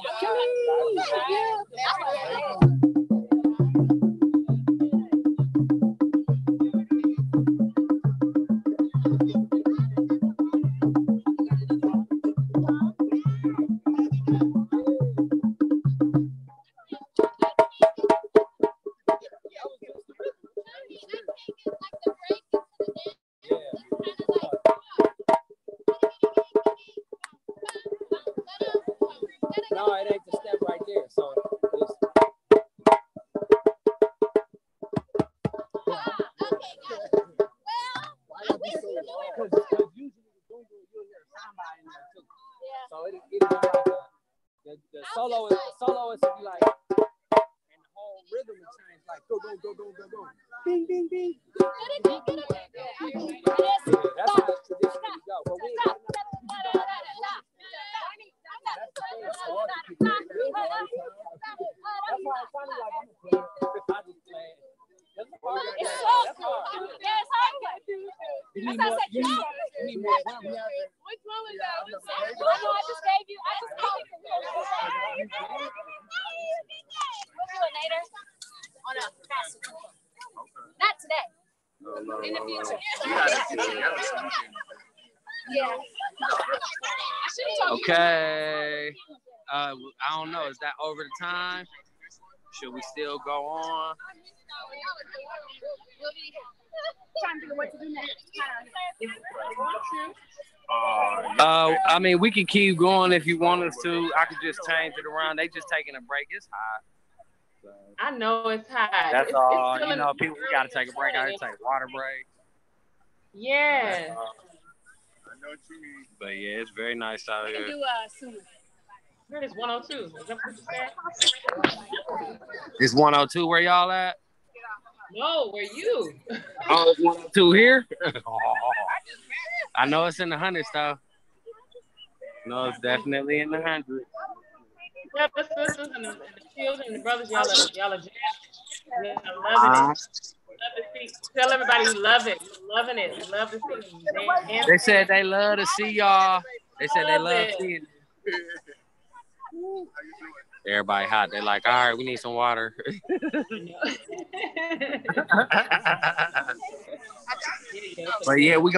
S5: No, it ain't the step right there. So it's... Because usually you'll hear somebody in there too. Yeah. So it'll be like the solo is to be like, and the whole rhythm will change like go. Ding ding ding. That's how it traditionally go. But we ain't
S4: Not today. In the future. Yeah.
S5: okay. I don't know. Is that over the time? Should we still go on?
S4: Trying to figure what to do next.
S5: I mean, we can keep going if you want us to. I could just change it around. They just taking a break. It's hot. So.
S2: I know it's hot.
S5: That's
S2: it's
S5: all.
S2: It's
S5: you know, people, we got to take a break. I got to take a water break.
S2: Yeah.
S6: I know what you mean.
S5: But yeah, it's very nice out
S4: We can
S5: here.
S4: do soon.
S2: Here it is 102. Is that what you said?
S5: It's 102 where y'all at?
S2: No, where you?
S5: Oh, it's 102 here? I know it's in the hundreds though. No, it's definitely in the hundreds.
S2: Yeah, the sisters and the children and the brothers, y'all are jamming. Y'all loving it. Love to see. Tell everybody you love it. You're loving it. You love to see them.
S5: They said they love to see y'all. They said they love seeing it. Everybody hot. They like, all right, we need some water. But yeah, we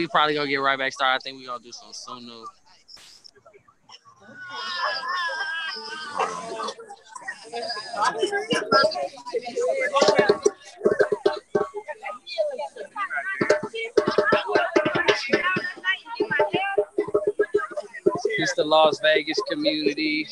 S5: probably gonna get right back started. I think we gonna do some sunu. It's the Las Vegas community.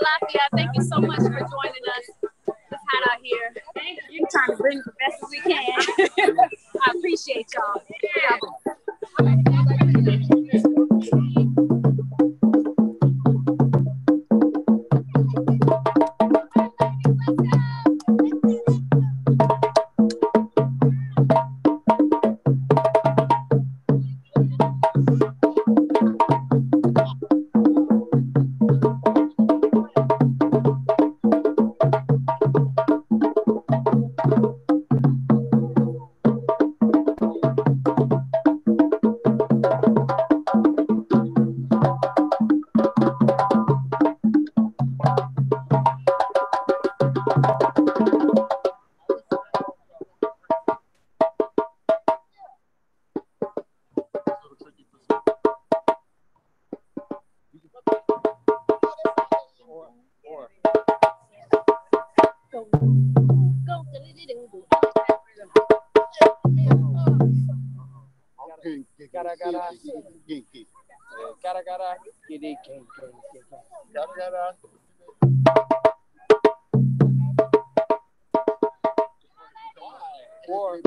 S4: Lafayette, thank you so much for joining us. It's hot out here. Thank you. Trying to bring the best as we can. I appreciate y'all.
S5: Gara, giddy, king.
S6: Gara.
S5: War.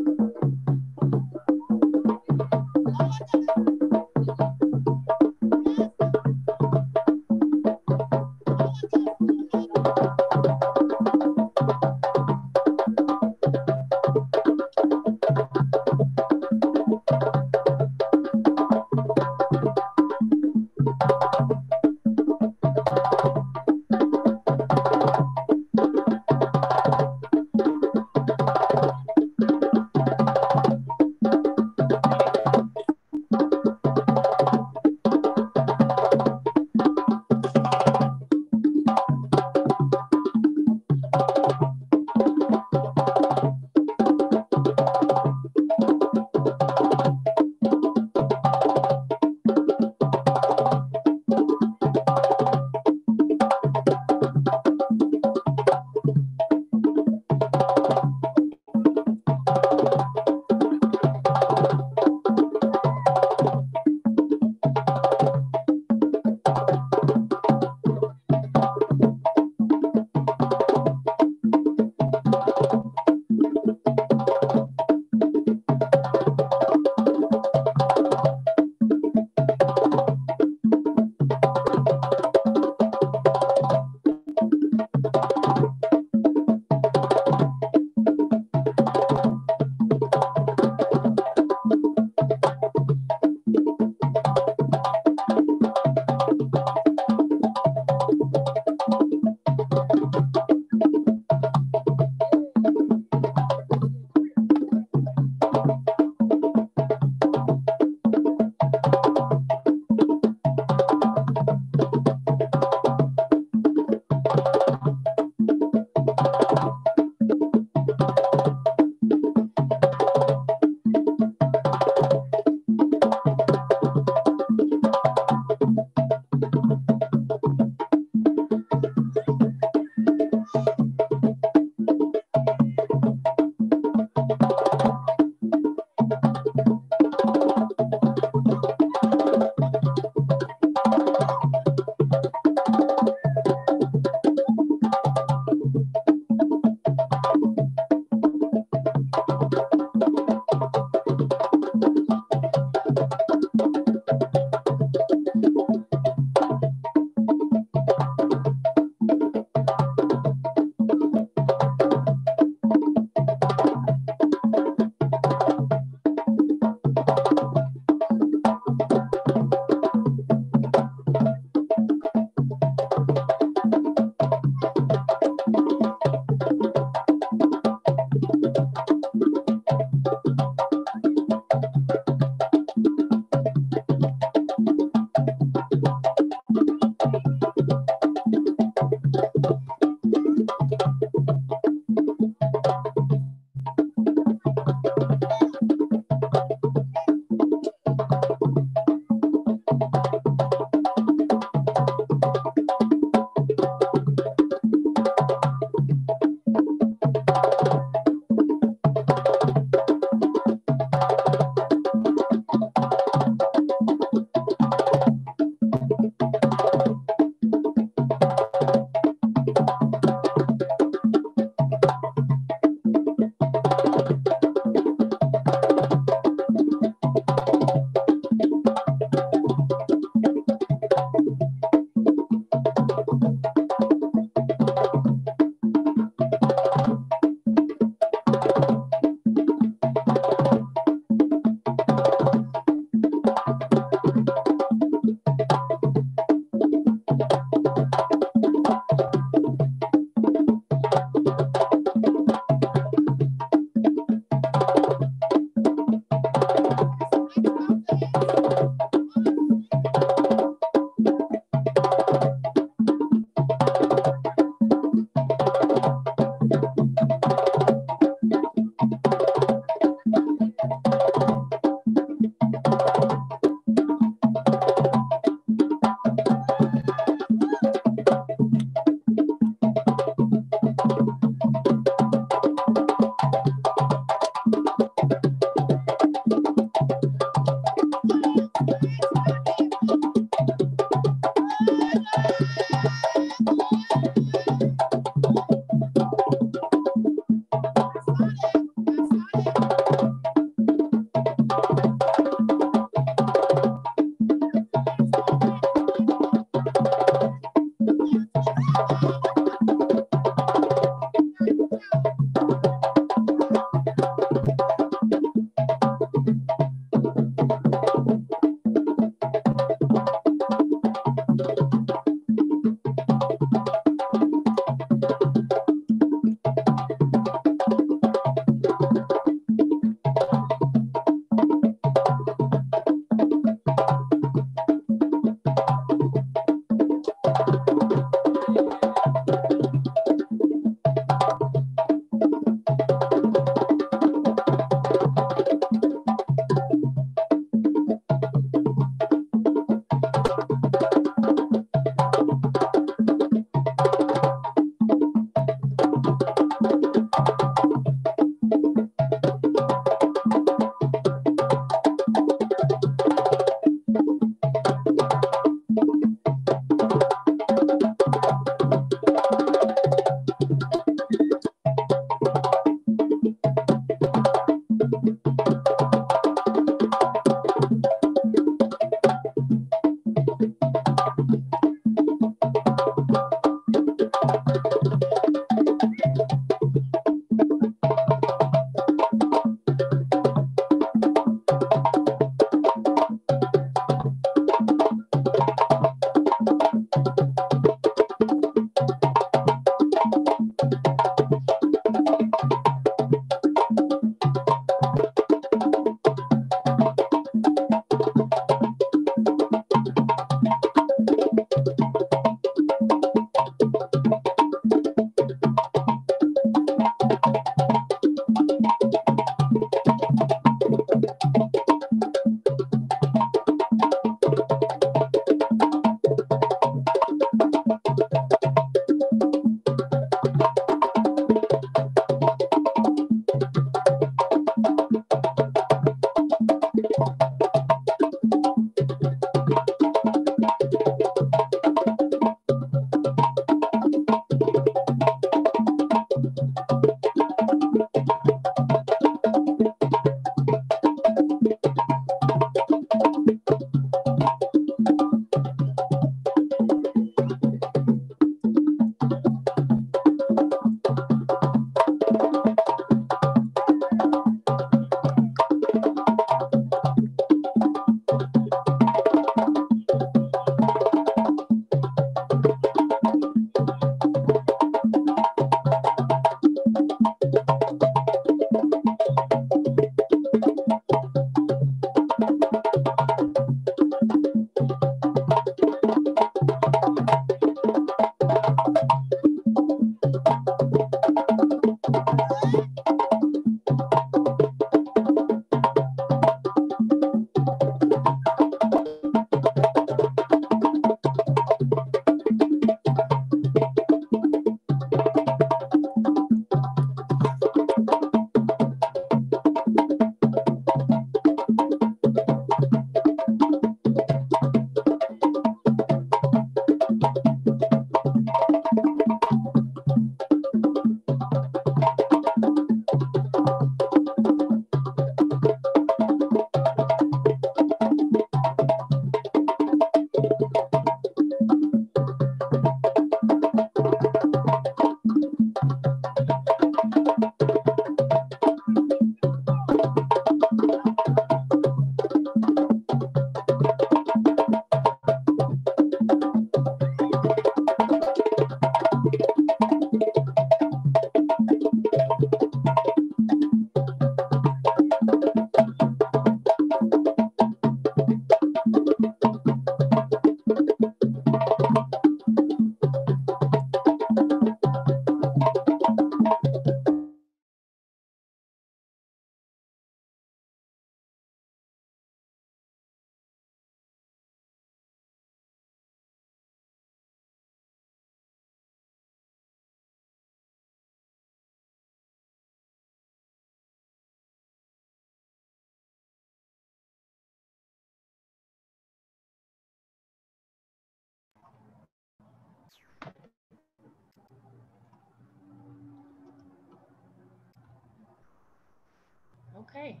S2: Okay,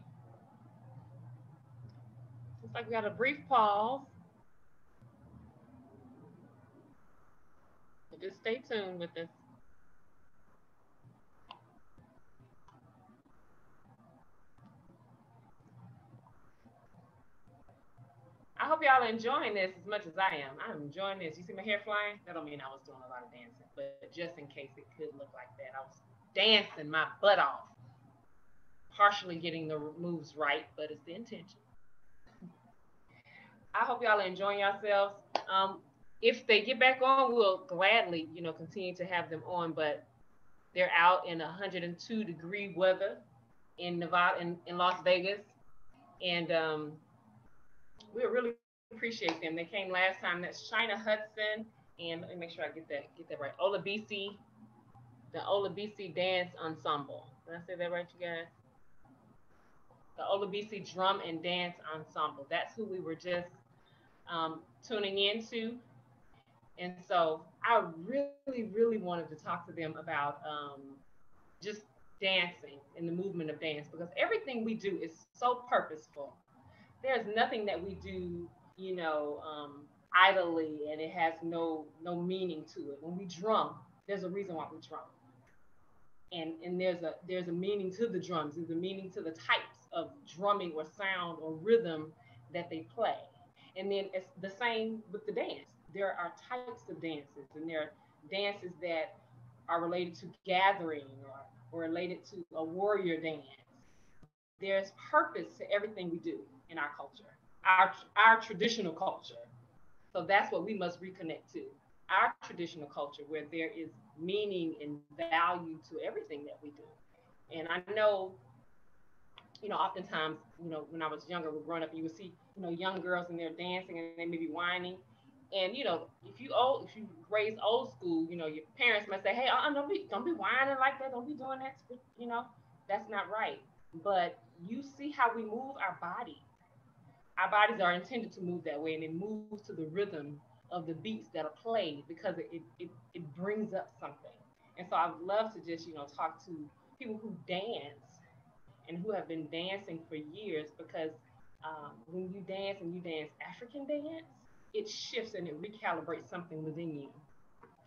S2: looks like we got a brief pause. So just stay tuned with us. I hope y'all are enjoying this as much as I am. I'm enjoying this. You see my hair flying? That don't mean I was doing a lot of dancing, but just in case it could look like that, I was dancing my butt off, partially getting the moves right, but it's the intention. I hope y'all are enjoying yourselves. If they get back on, we'll gladly, continue to have them on. But they're out in 102-degree weather in Nevada, in Las Vegas, and we really appreciate them. They came last time. That's China Hudson, and let me make sure I get that right. The Olabisi Dance Ensemble. Did I say that right, you guys? The Olabisi Drum and Dance Ensemble. That's who we were just tuning into. And so I really, really wanted to talk to them about just dancing and the movement of dance because everything we do is so purposeful. There's nothing that we do, idly and it has no meaning to it. When we drum, there's a reason why we drum. And there's a meaning to the drums. There's a meaning to the types of drumming or sound or rhythm that they play. And then it's the same with the dance. There are types of dances, and there are dances that are related to gathering or related to a warrior dance. There's purpose to everything we do in our culture, our traditional culture. So that's what we must reconnect to, our traditional culture, where there is meaning and value to everything that we do. And I know, oftentimes, when I was younger, we growing up, you would see, young girls and they're dancing and they may be whining. And if you raise old school, your parents might say, "Hey, don't be whining like that. Don't be doing that." That's not right. But you see how we move our body. Our bodies are intended to move that way, and it moves to the rhythm of the beats that are played because it brings up something. And so I would love to just talk to people who dance and who have been dancing for years because when you dance and you dance African dance, it shifts and it recalibrates something within you.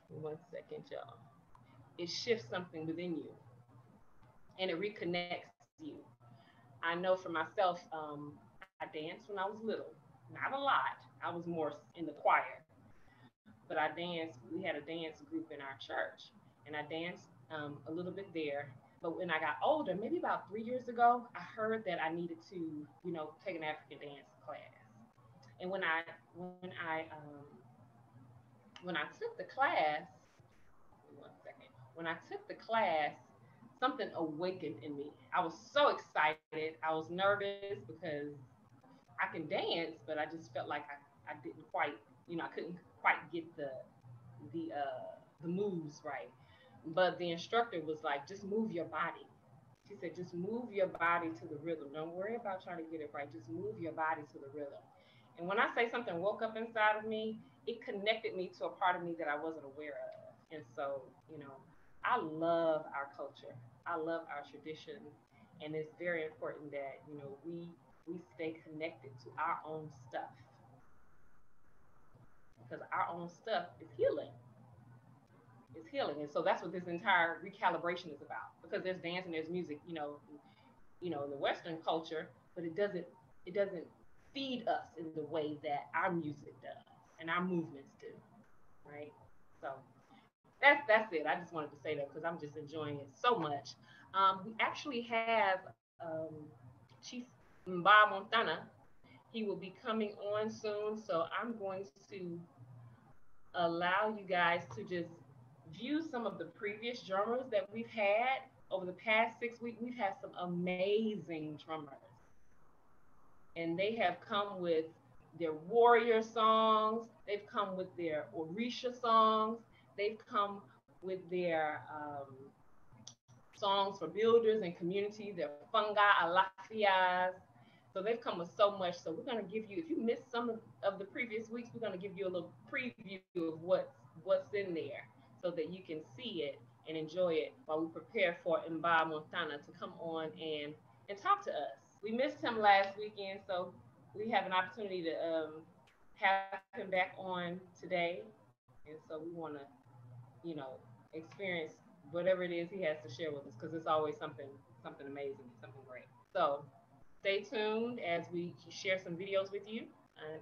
S2: 1 second, y'all. It shifts something within you and it reconnects you. I know for myself, I danced when I was little, not a lot. I was more in the choir, but we had a dance group in our church, and I danced a little bit there. But when I got older, maybe about 3 years ago, I heard that I needed to, take an African dance class. And when I took the class, 1 second, when I took the class, something awakened in me. I was so excited. I was nervous because I can dance, but I just felt like I didn't quite, I couldn't quite get the moves right. But the instructor was like, just move your body. She said, just move your body to the rhythm. Don't worry about trying to get it right. Just move your body to the rhythm. And when I say something woke up inside of me, it connected me to a part of me that I wasn't aware of. And so, I love our culture. I love our traditions. And it's very important that, we stay connected to our own stuff because our own stuff is healing. It's healing. And so that's what this entire recalibration is about because there's dance and there's music, in the Western culture, but it doesn't feed us in the way that our music does and our movements do, right? So that's it. I just wanted to say that because I'm just enjoying it so much. We actually have Chief Mba Montana. He will be coming on soon, so I'm going to allow you guys to just view some of the previous drummers that we've had over the past 6 weeks. We've had some amazing drummers, and they have come with their warrior songs, they've come with their Orisha songs, they've come with their songs for builders and communities, their fungi, alafias. So they've come with so much. So we're going to give you, if you missed some of the previous weeks, we're going to give you a little preview of what's in there so that you can see it and enjoy it while we prepare for Mba Montana to come on and and talk to us. We missed him last weekend, so we have an opportunity to have him back on today, and so we want to, you know, experience whatever it is he has to share with us because it's always something amazing, something great. So stay tuned as we share some videos with you,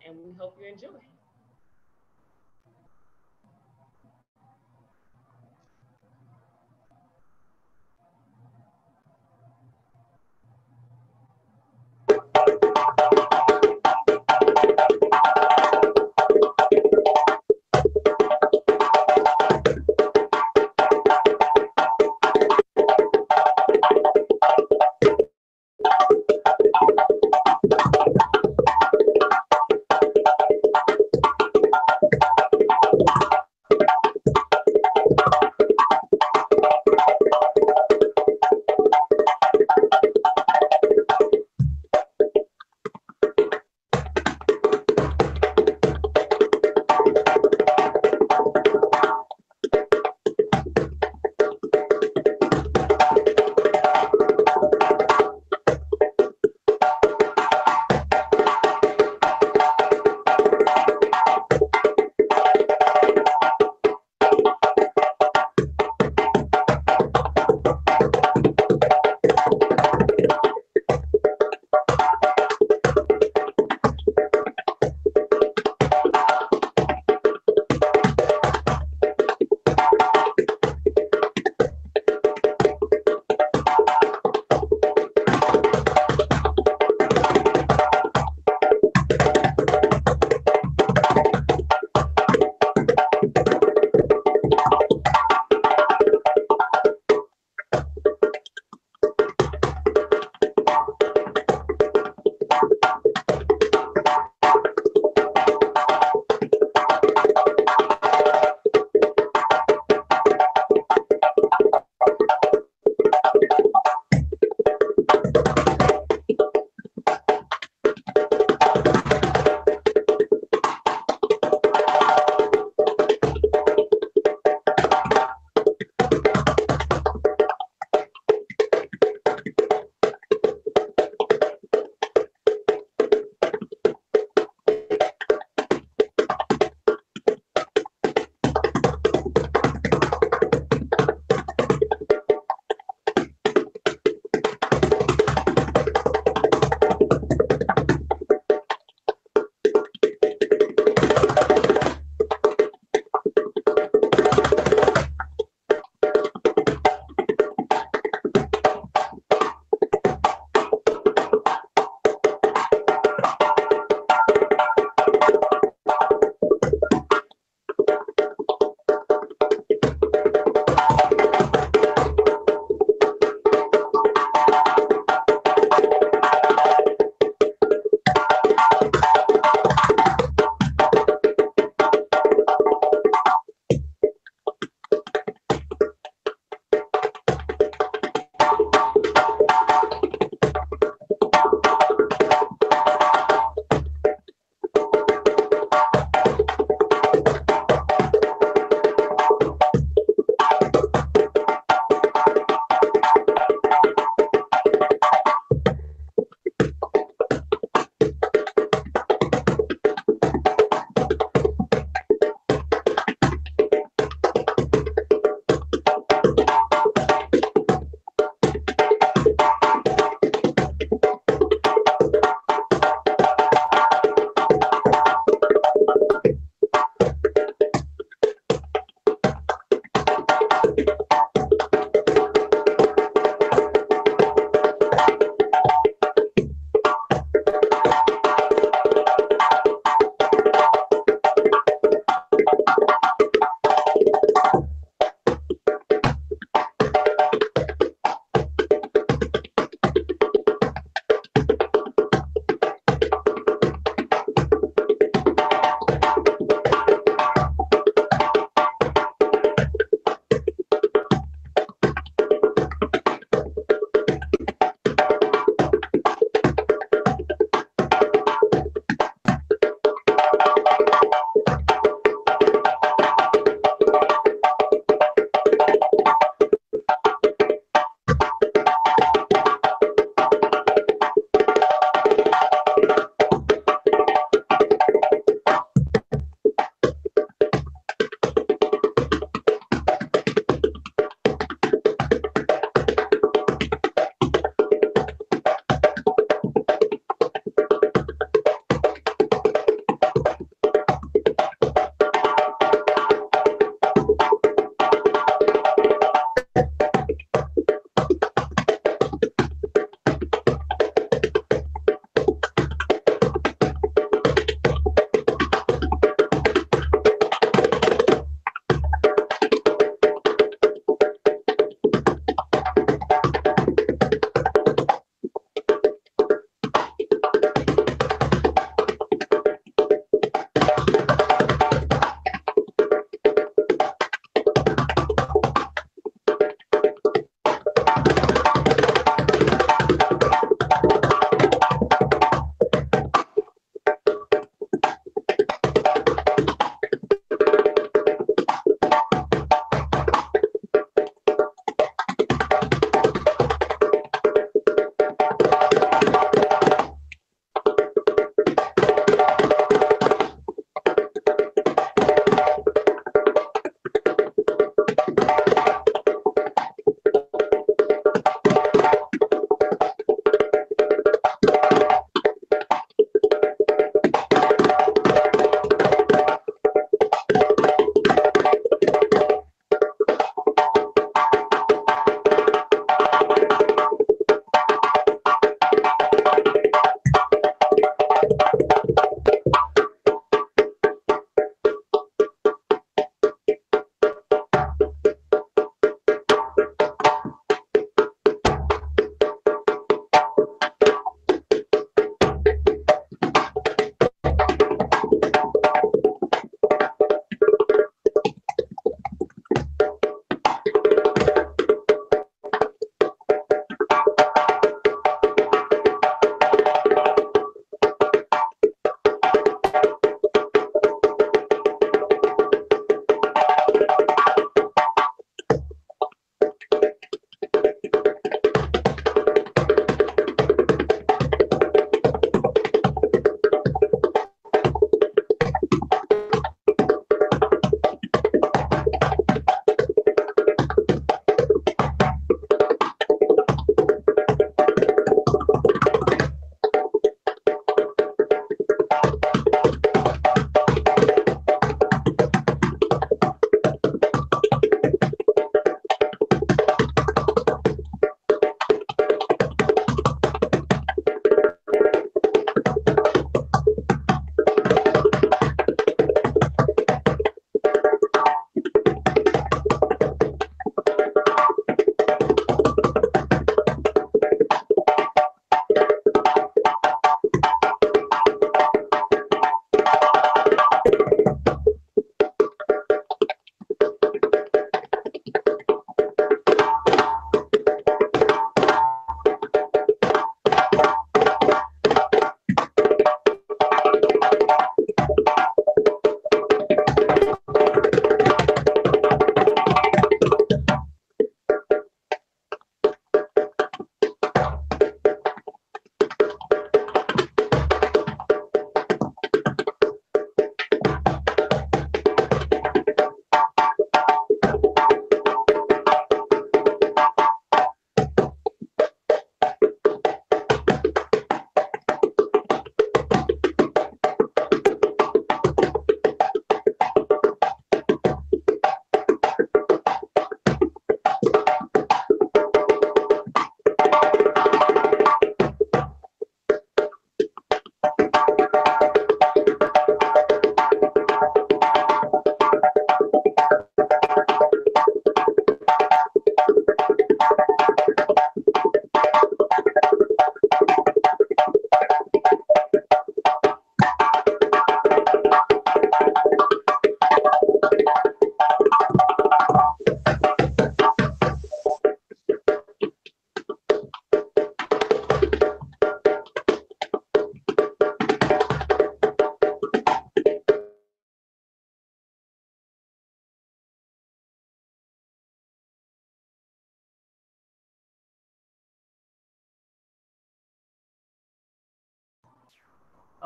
S2: and we hope you enjoy.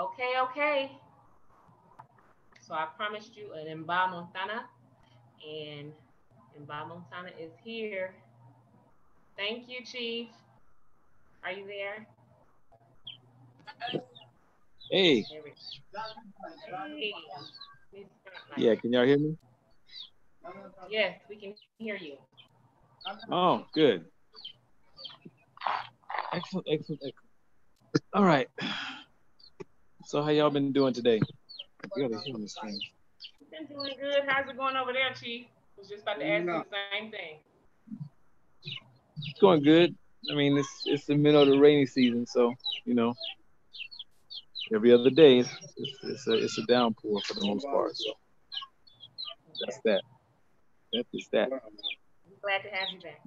S2: Okay, okay. So I promised you an Mba Montana, and Mba Montana is here. Thank you, Chief. Are you there?
S7: Hey,
S2: There we go. Hey.
S7: yeah, can y'all hear me?
S2: Yes, we can hear you.
S7: Oh, good. Excellent, excellent, excellent. All right. So how y'all been doing today? You gotta hear this thing.
S2: Been doing good. How's it going over there, Chief? I was just about to ask you the same thing.
S7: It's going good. I mean, it's the middle of the rainy season, so you know, every other day it's a downpour for the most part. So that's that. That is that.
S2: Glad to have you back.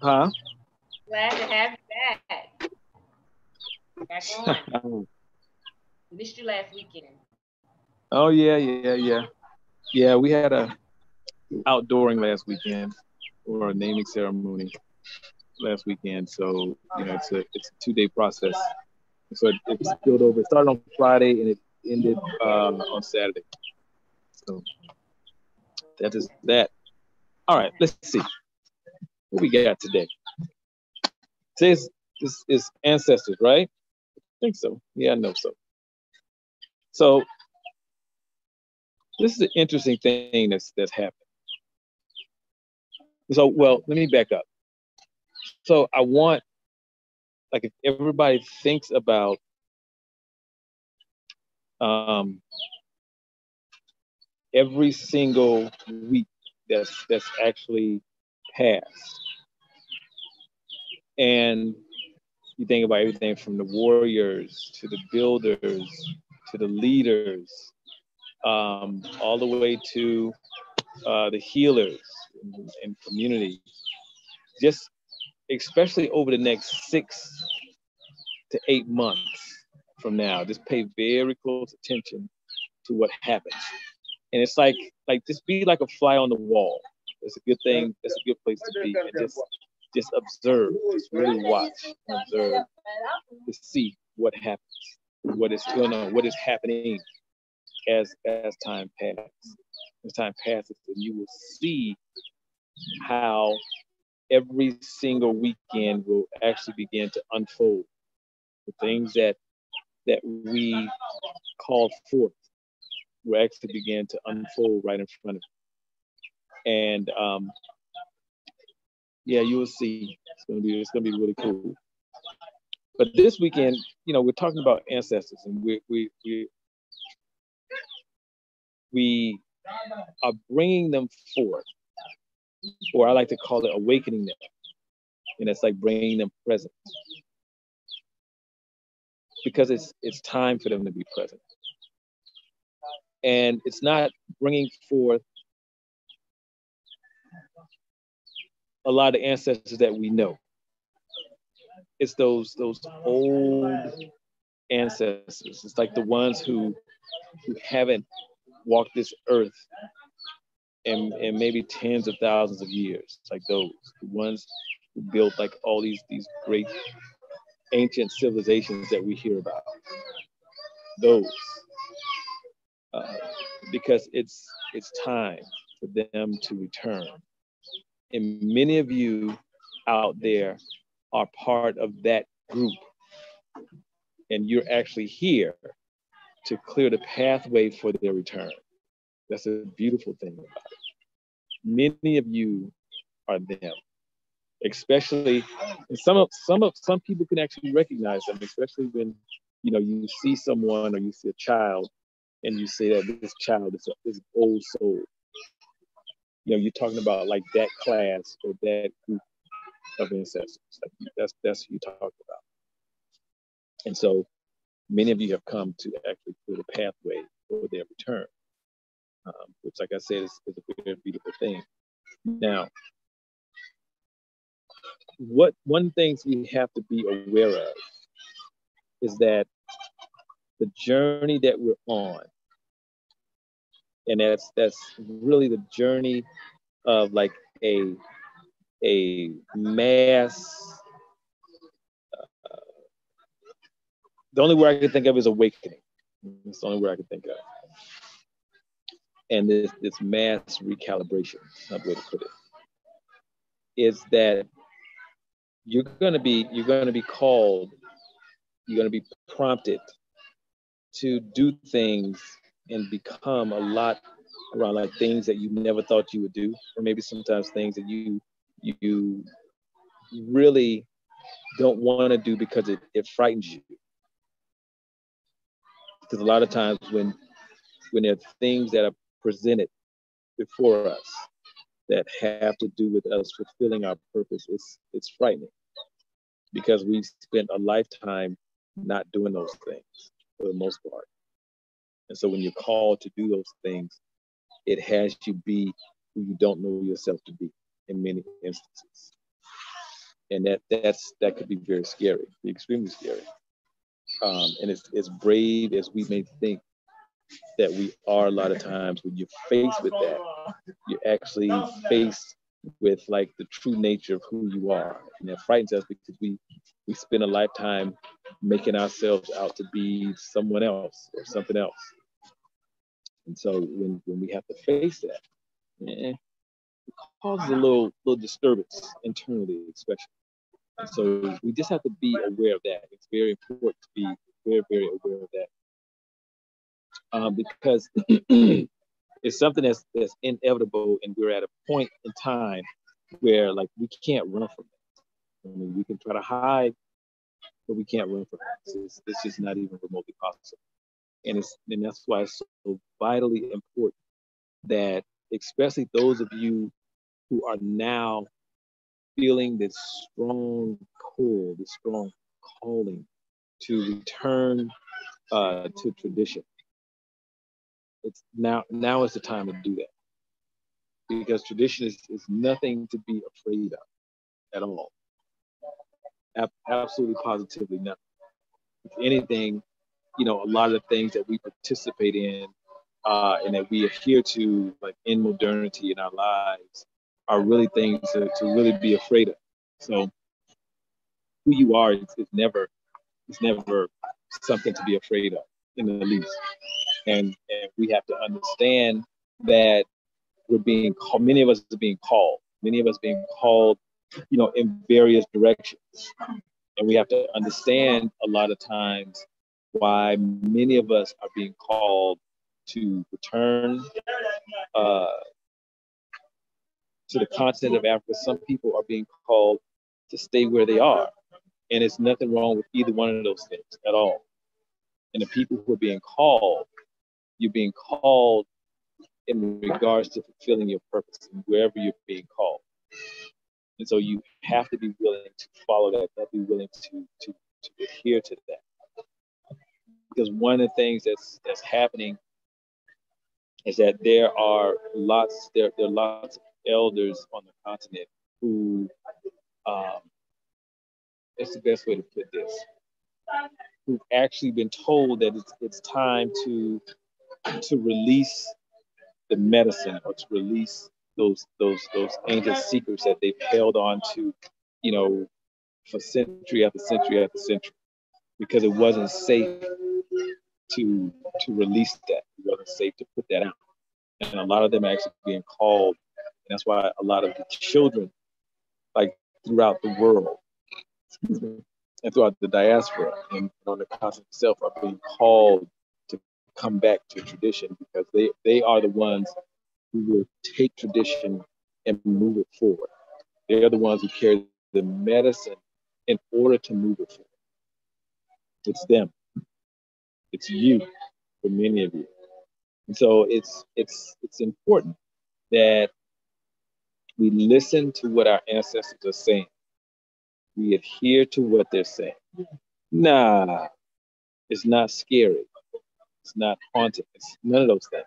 S7: Huh?
S2: Glad to have you back. Back on. Missed you last weekend.
S7: Oh yeah. We had a outdooring last weekend or a naming ceremony last weekend. So you know, it's a 2-day process. So it spilled over. It started on Friday and it ended on Saturday. So that is that. All right, let's see what we got today. Today's is ancestors, right? I think so. Yeah, I know so. So this is an interesting thing that's happened. So well, let me back up. So I want, like, if everybody thinks about um, every single week that's actually passed, and you think about everything from the warriors to the builders to the leaders, all the way to the healers and community. Just especially over the next 6 to 8 months from now, just pay very close attention to what happens. And it's like just be like a fly on the wall. It's a good thing. It's a good place to be, and just observe, just really watch and observe to see what happens, what is going on, what is happening as time passes. As time passes, and you will see how every single weekend will actually begin to unfold. The things that we called forth will actually begin to unfold right in front of you. And yeah, you will see. It's gonna be really cool. But this weekend, you know, we're talking about ancestors, and we are bringing them forth, or I like to call it awakening them, and it's like bringing them present, because it's time for them to be present, and it's not bringing forth a lot of ancestors that we know. It's those old ancestors. It's like the ones who haven't walked this earth in maybe tens of thousands of years. Like those, the ones who built like all these great ancient civilizations that we hear about. Those, because it's time for them to return. And many of you out there are part of that group, and you're actually here to clear the pathway for their return. That's a beautiful thing about it. Many of you are them, especially, and some people can actually recognize them, especially when you see someone or you see a child, and you say that this child is this old soul. You're talking about like that class or that group of ancestors. Like that's who you're talking about. And so many of you have come to actually clear the pathway for their return, which, like I said, is a very beautiful thing. Now, one things we have to be aware of is that the journey that we're on, and that's really the journey of like a mass the only word I can think of is awakening. It's the only word I can think of. And this mass recalibration, another way to put it, is that you're going to be called, you're going to be prompted to do things and become a lot around like things that you never thought you would do, or maybe sometimes things that you really don't want to do because it frightens you. Because a lot of times when there are things that are presented before us that have to do with us fulfilling our purpose, it's frightening, because we've spent a lifetime not doing those things for the most part. And so when you're called to do those things, it has you be who you don't know yourself to be in many instances. And that could be very scary, be extremely scary. And it's as brave as we may think that we are, a lot of times when you're faced with that, you're actually faced with like the true nature of who you are. And that frightens us because we spend a lifetime making ourselves out to be someone else or something else. And so when we have to face that, it causes a little disturbance internally, especially. And so we just have to be aware of that. It's very important to be very, very aware of that, because it's something that's inevitable, and we're at a point in time where like we can't run from it. I mean, we can try to hide, but we can't run from it. It's just not even remotely possible. And that's why it's so vitally important that, especially those of you who are now feeling this strong pull, this strong calling to return to tradition. It's now is the time to do that, because tradition is nothing to be afraid of at all. Absolutely, positively nothing. If anything, a lot of the things that we participate in and that we adhere to, like in modernity in our lives, are really things to really be afraid of. So who you are is never something to be afraid of in the least. And we have to understand that we're being called, many of us being called, in various directions. And we have to understand a lot of times why many of us are being called to return to the continent of Africa. Some people are being called to stay where they are. And it's nothing wrong with either one of those things at all. And the people who are being called, you're being called in regards to fulfilling your purpose and wherever you're being called. And so you have to be willing to follow that, have to be willing to adhere to that. Because one of the things that's happening is that there are lots of elders on the continent who, that's the best way to put this, who've actually been told that it's time to release the medicine, or to release those ancient secrets that they've held on to, for century after century after century, because it wasn't safe to release that. It wasn't safe to put that out. And a lot of them are actually being called. And that's why a lot of the children, like throughout the world, and throughout the diaspora and on the continent itself, are being called to come back to tradition, because they are the ones who will take tradition and move it forward. They are the ones who carry the medicine in order to move it forward. It's them. It's you, for many of you. And so it's important that we listen to what our ancestors are saying. We adhere to what they're saying. Nah, it's not scary. It's not haunting. It's none of those things.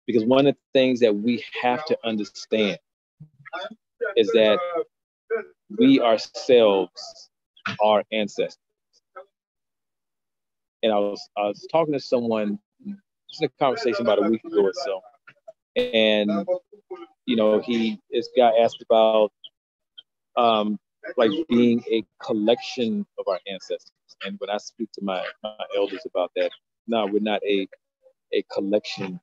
S7: Because one of the things that we have to understand is that we ourselves are ancestors. And I was talking to someone, just in a conversation about a week ago or so, and this guy asked about like being a collection of our ancestors. And when I speak to my elders about that, no, we're not a collection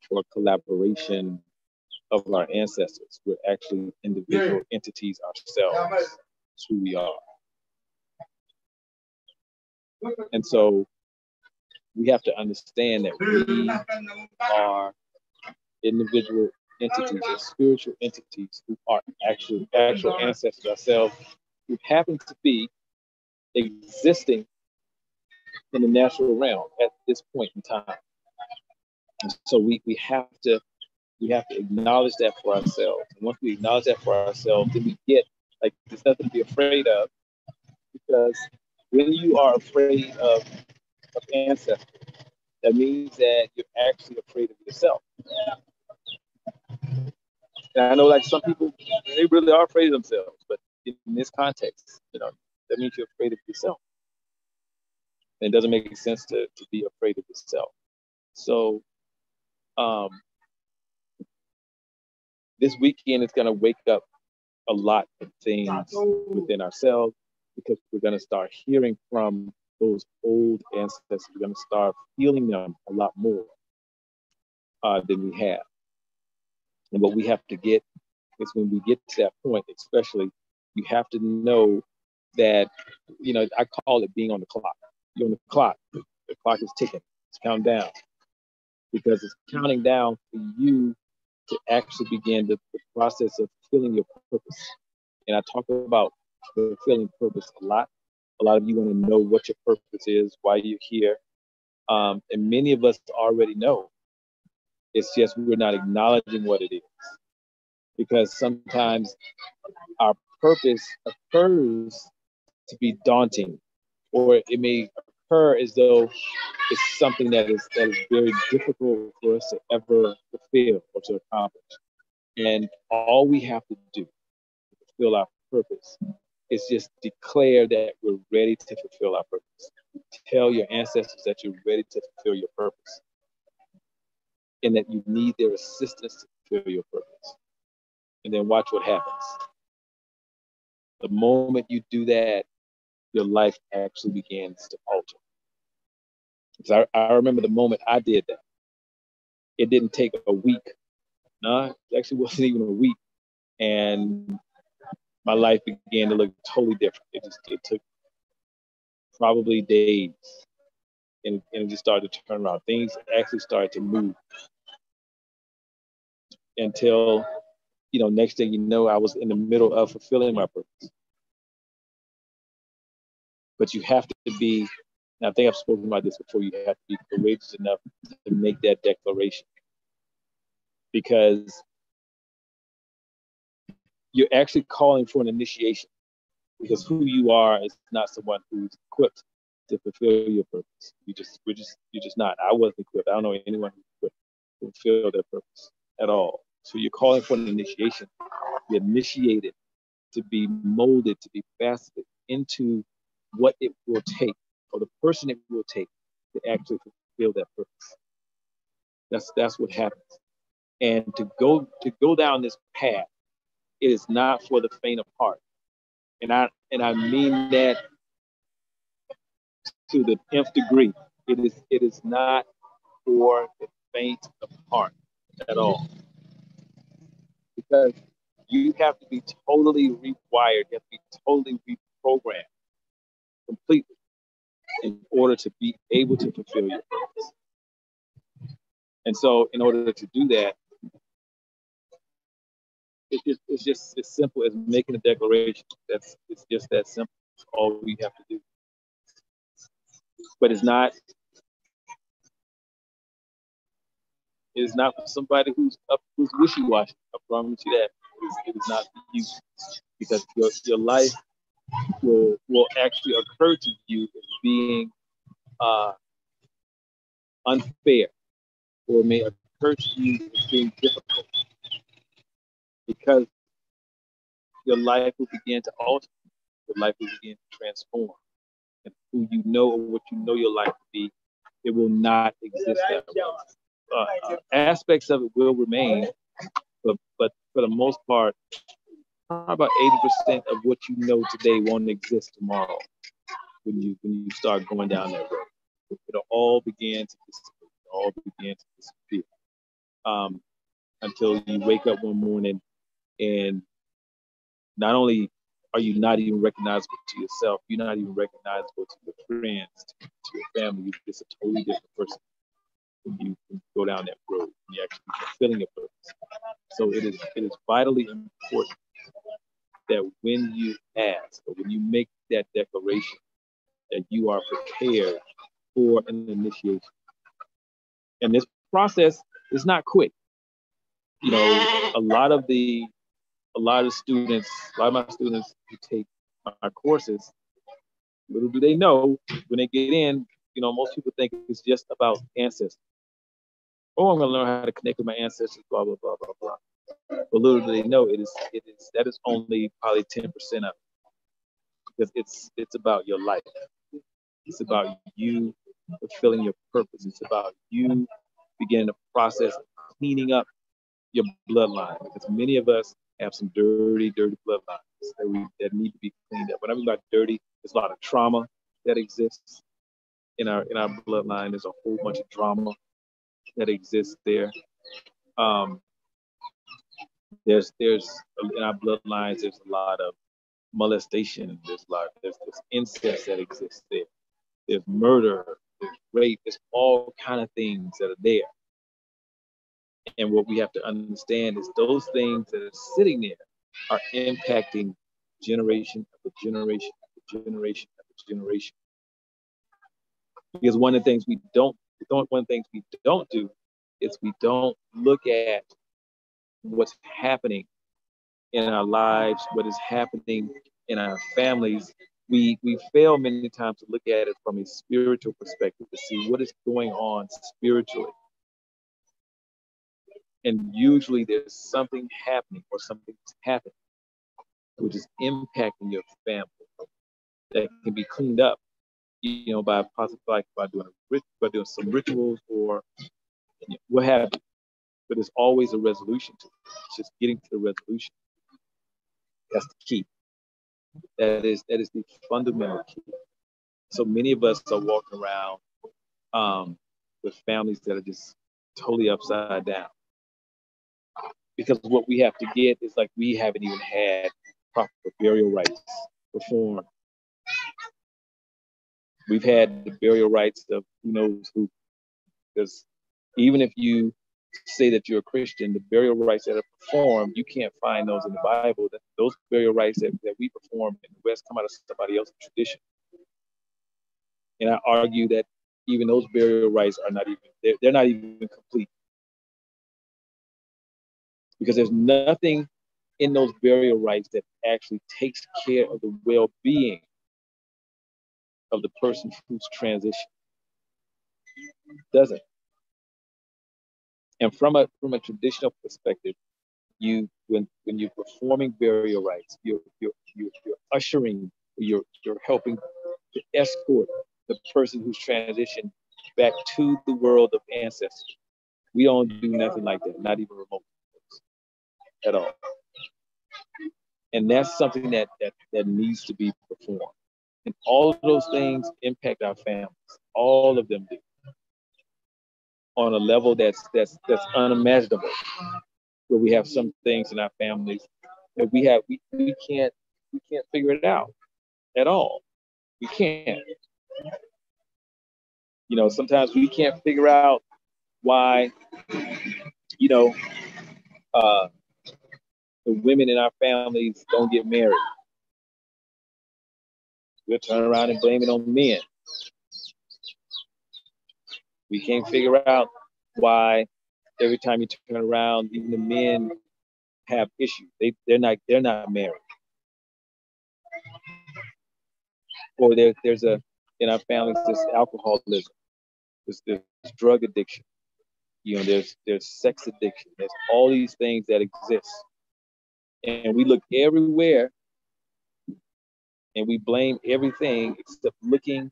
S7: or collaboration of our ancestors. We're actually individual entities ourselves. That's who we are. And so we have to understand that we are individual entities or spiritual entities who are actual ancestors ourselves, who happen to be existing in the natural realm at this point in time. And so we have to acknowledge that for ourselves. And once we acknowledge that for ourselves, then we get, like, there's nothing to be afraid of, because when you are afraid of ancestors, that means that you're actually afraid of yourself. And I know, like, some people, they really are afraid of themselves, but in this context, that means you're afraid of yourself. And it doesn't make sense to be afraid of yourself. So this weekend is going to wake up a lot of things within ourselves, because we're going to start hearing from those old ancestors. We're going to start feeling them a lot more than we have. And what we have to get is, when we get to that point, especially, you have to know that, I call it being on the clock. You're on the clock. The clock is ticking. It's counting down, because it's counting down for you to actually begin the process of fulfilling your purpose. And I talk about fulfilling purpose a lot. A lot of you want to know what your purpose is, why you're here. And many of us already know. It's just we're not acknowledging what it is. Because sometimes our purpose occurs to be daunting, or it may occur as though it's something that is very difficult for us to ever fulfill or to accomplish. And all we have to do to fulfill our purpose is just declare that we're ready to fulfill our purpose. Tell your ancestors that you're ready to fulfill your purpose, and that you need their assistance to fulfill your purpose. And then watch what happens. The moment you do that, your life actually begins to alter. Because I remember the moment I did that. It didn't take a week. No, it actually wasn't even a week. And my life began to look totally different. It took probably days. And it just started to turn around. Things actually started to move. Until, next thing you know, I was in the middle of fulfilling my purpose. But you have to be, and I think I've spoken about this before, you have to be courageous enough to make that declaration. Because you're actually calling for an initiation. Because who you are is not someone who's equipped to fulfill your purpose. You're just not. I wasn't equipped. I don't know anyone who's equipped to fulfill their purpose at all. So you're calling for an initiation. You're initiated to be molded, to be faceted into what it will take, or the person it will take, to actually fulfill that purpose. That's what happens. And to go down this path, it is not for the faint of heart. And I mean that to the nth degree. It is not for the faint of heart at all. Because you have to be totally rewired, you have to be totally reprogrammed completely in order to be able to fulfill your purpose. And so in order to do that, it's just as simple as making a declaration. It's just that simple. That's all we have to do. But it's not for somebody who's wishy-washy. I promise you that. It is not for you. Because your life will actually occur to you as being unfair, or may occur to you as being difficult, because your life will begin to alter. Your life will begin to transform. And who you know, or what you know your life to be, it will not exist that way. Aspects of it will remain, but for the most part, about 80% of what you know today won't exist tomorrow. when you start going down that road. It'll all begin to disappear. It'll all begin to disappear until you wake up one morning and not only are you not even recognizable to yourself, you're not even recognizable to your friends, to your family. You're just a totally different person when you go down that road. And you're actually fulfilling your purpose. So it is vitally important that when you ask or when you make that declaration, that you are prepared for an initiation. And this process is not quick. You know, a lot of students, a lot of my students who take my courses, little do they know when they get in, you know, most people think it's just about ancestors. Oh, I'm gonna learn how to connect with my ancestors, blah, blah, blah, blah, blah. But little do they know that is only probably 10% of it. Because it's about your life. It's about you fulfilling your purpose. It's about you beginning the process of cleaning up your bloodline. Because many of us have some dirty, dirty bloodlines that need to be cleaned up. When I mean by dirty, there's a lot of trauma that exists in our bloodline. There's a whole bunch of drama that exists there. There's in our bloodlines, there's a lot of molestation. There's incest that exists there. There's murder, there's rape, there's all kind of things that are there. And what we have to understand is those things that are sitting there are impacting generation after generation after generation after generation. Because one of the things we don't do is we don't look at what's happening in our lives, what is happening in our families. We fail many times to look at it from a spiritual perspective, to see what is going on spiritually. And usually there's something happening or something's happening which is impacting your family that can be cleaned up, you know, by possibly like by doing some rituals or what have you. But there's always a resolution to it. It's just getting to the resolution. That's the key. That is the fundamental key. So many of us are walking around with families that are just totally upside down. Because what we have to get is like we haven't even had proper burial rites performed. We've had the burial rites of who knows who. Because even if you say that you're a Christian, the burial rites that are performed, you can't find those in the Bible. Those burial rites that we perform in the West come out of somebody else's tradition. And I argue that even those burial rites are not even, they're not even complete. Because there's nothing in those burial rites that actually takes care of the well-being of the person who's transitioned. It doesn't. And from a traditional perspective, when you're performing burial rites, you're ushering, you're helping to escort the person who's transitioned back to the world of ancestors. We don't do nothing like that, not even remotely at all. And that's something that needs to be performed. And all of those things impact our families. All of them do. On a level that's unimaginable. Where we have some things in our families that we can't figure it out at all. We can't. You know, sometimes we can't figure out why, you know, the women in our families don't get married. We'll turn around and blame it on men. We can't figure out why every time you turn around, even the men have issues. They're not married. Or there's in our families there's alcoholism, there's drug addiction, you know, there's sex addiction, there's all these things that exist. And we look everywhere and we blame everything except looking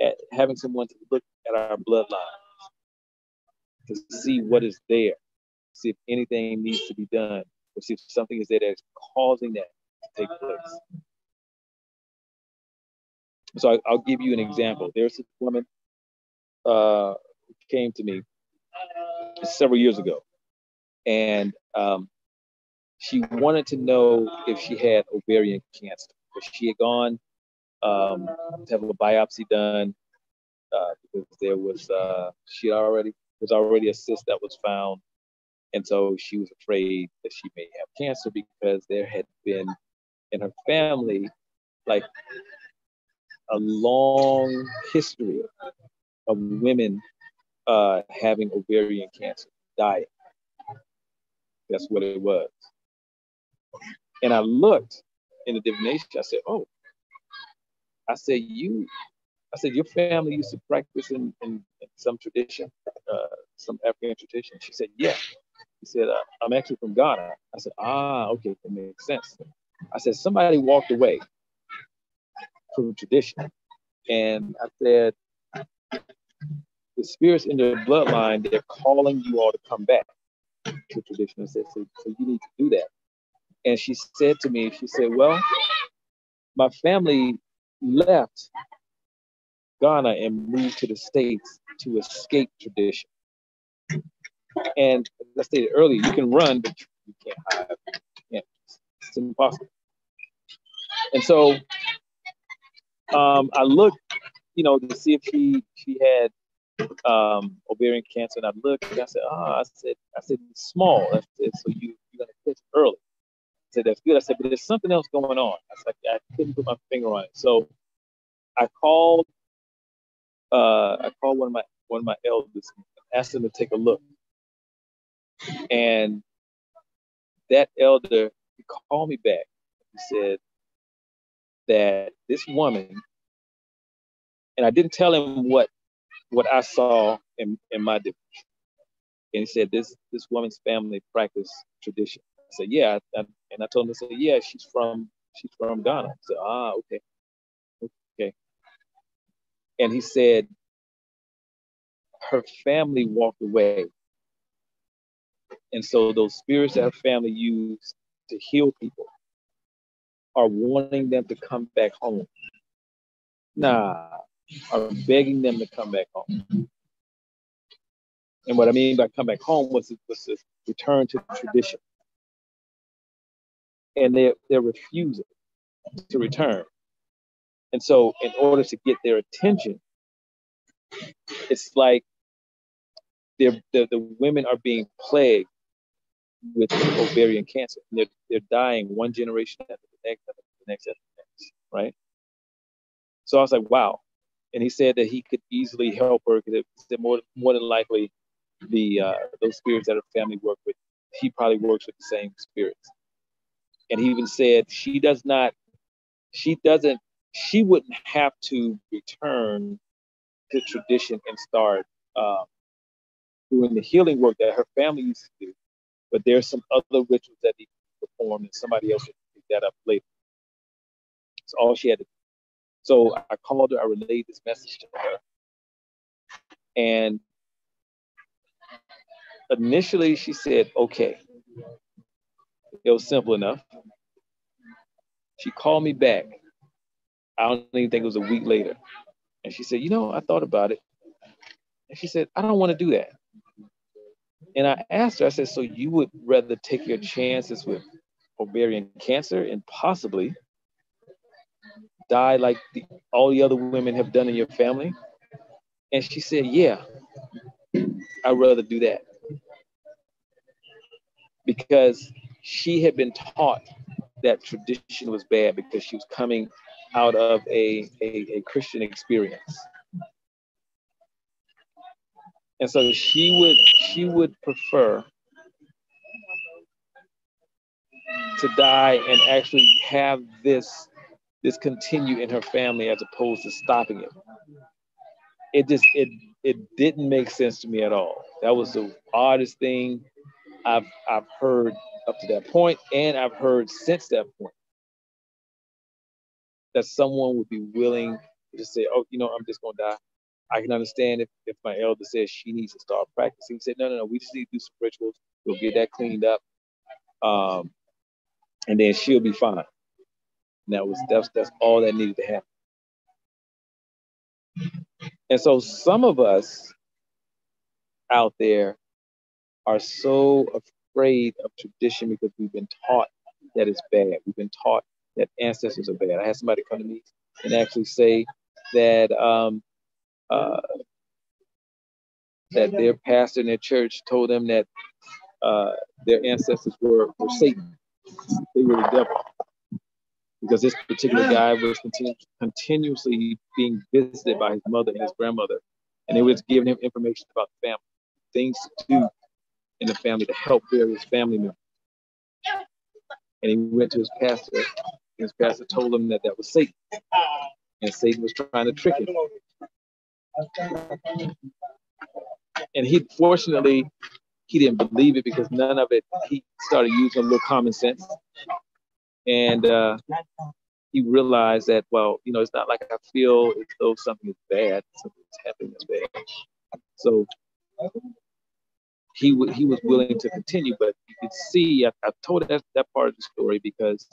S7: at having someone to look at our bloodline to see what is there, see if anything needs to be done, or see if something is there that's causing that to take place. So I'll give you an example. There's this woman who came to me several years ago, and she wanted to know if she had ovarian cancer. But she had gone to have a biopsy done because there was was already a cyst that was found, and so she was afraid that she may have cancer because there had been in her family like a long history of women having ovarian cancer, dying. That's what it was. And I looked in the divination. I said, "Oh," I said, your family used to practice in some tradition, some African tradition." She said, "Yeah." She said, "I'm actually from Ghana." I said, "Ah, okay, that makes sense." I said, "Somebody walked away from tradition," and I said, "The spirits in their bloodline, they're calling you all to come back to tradition." I said, so you need to do that." And she said to me, she said, "Well, my family left Ghana and moved to the States to escape tradition. And as I stated earlier, you can run, but you can't hide. It's impossible." And so I looked, to see if she had ovarian cancer, and I looked, and I said, I said, "It's small." I said, "So you're gonna catch it early." I said, "That's good." I said, "But there's something else going on." I said, I couldn't put my finger on it. So I called one of my elders, asked him to take a look. And that elder, he called me back. He said that this woman, and I didn't tell him what I saw in my division. And he said this woman's family practiced tradition. I said, "Yeah," and I told him, I said, "Yeah, she's from Ghana." I said, "Ah, okay." And he said her family walked away, and so those spirits that her family used to heal people are wanting them to come back home. Are begging them to come back home. And what I mean by come back home was to return to tradition. And they're refusing to return. And so in order to get their attention, it's like the women are being plagued with ovarian cancer. And they're dying one generation after the next, after the next, after the next, right? So I was like, wow. And he said that he could easily help her because more than likely those spirits that her family work with, he probably works with the same spirits. And he even said she wouldn't have to return to tradition and start doing the healing work that her family used to do. But there's some other rituals that need to be performed, and somebody else will pick that up later. That's all she had to do. So I called her, I relayed this message to her. And initially she said, okay. It was simple enough. She called me back. I don't even think it was a week later. And she said, I thought about it. And she said, I don't want to do that. And I asked her, I said, so you would rather take your chances with ovarian cancer and possibly die like all the other women have done in your family? And she said, yeah, I'd rather do that. Because she had been taught that tradition was bad because she was coming out of a Christian experience. And so she would prefer to die and actually have this continue in her family as opposed to stopping it. It didn't make sense to me at all. That was the oddest thing I've heard up to that point, and I've heard since that point, that someone would be willing to just say, oh, I'm just gonna die. I can understand if my elder says she needs to start practicing. He said, no, we just need to do some rituals. We'll get that cleaned up. And then she'll be fine. And that's all that needed to happen. And so some of us out there are so afraid of tradition because we've been taught that it's bad. We've been taught that ancestors are bad. I had somebody come to me and actually say that uh, that their pastor in their church told them that their ancestors were Satan. They were the devil because this particular guy was continuously being visited by his mother and his grandmother, and they was giving him information about the family, things to do in the family to help various family members. And he went to his pastor, and his pastor told him that that was Satan, and Satan was trying to trick him. And he, fortunately, he didn't believe it because none of it, he started using a little common sense. And he realized that, well, you know, it's not like I feel as though something is bad, something is happening that's bad. So he was willing to continue, but you could see, I've told that part of the story because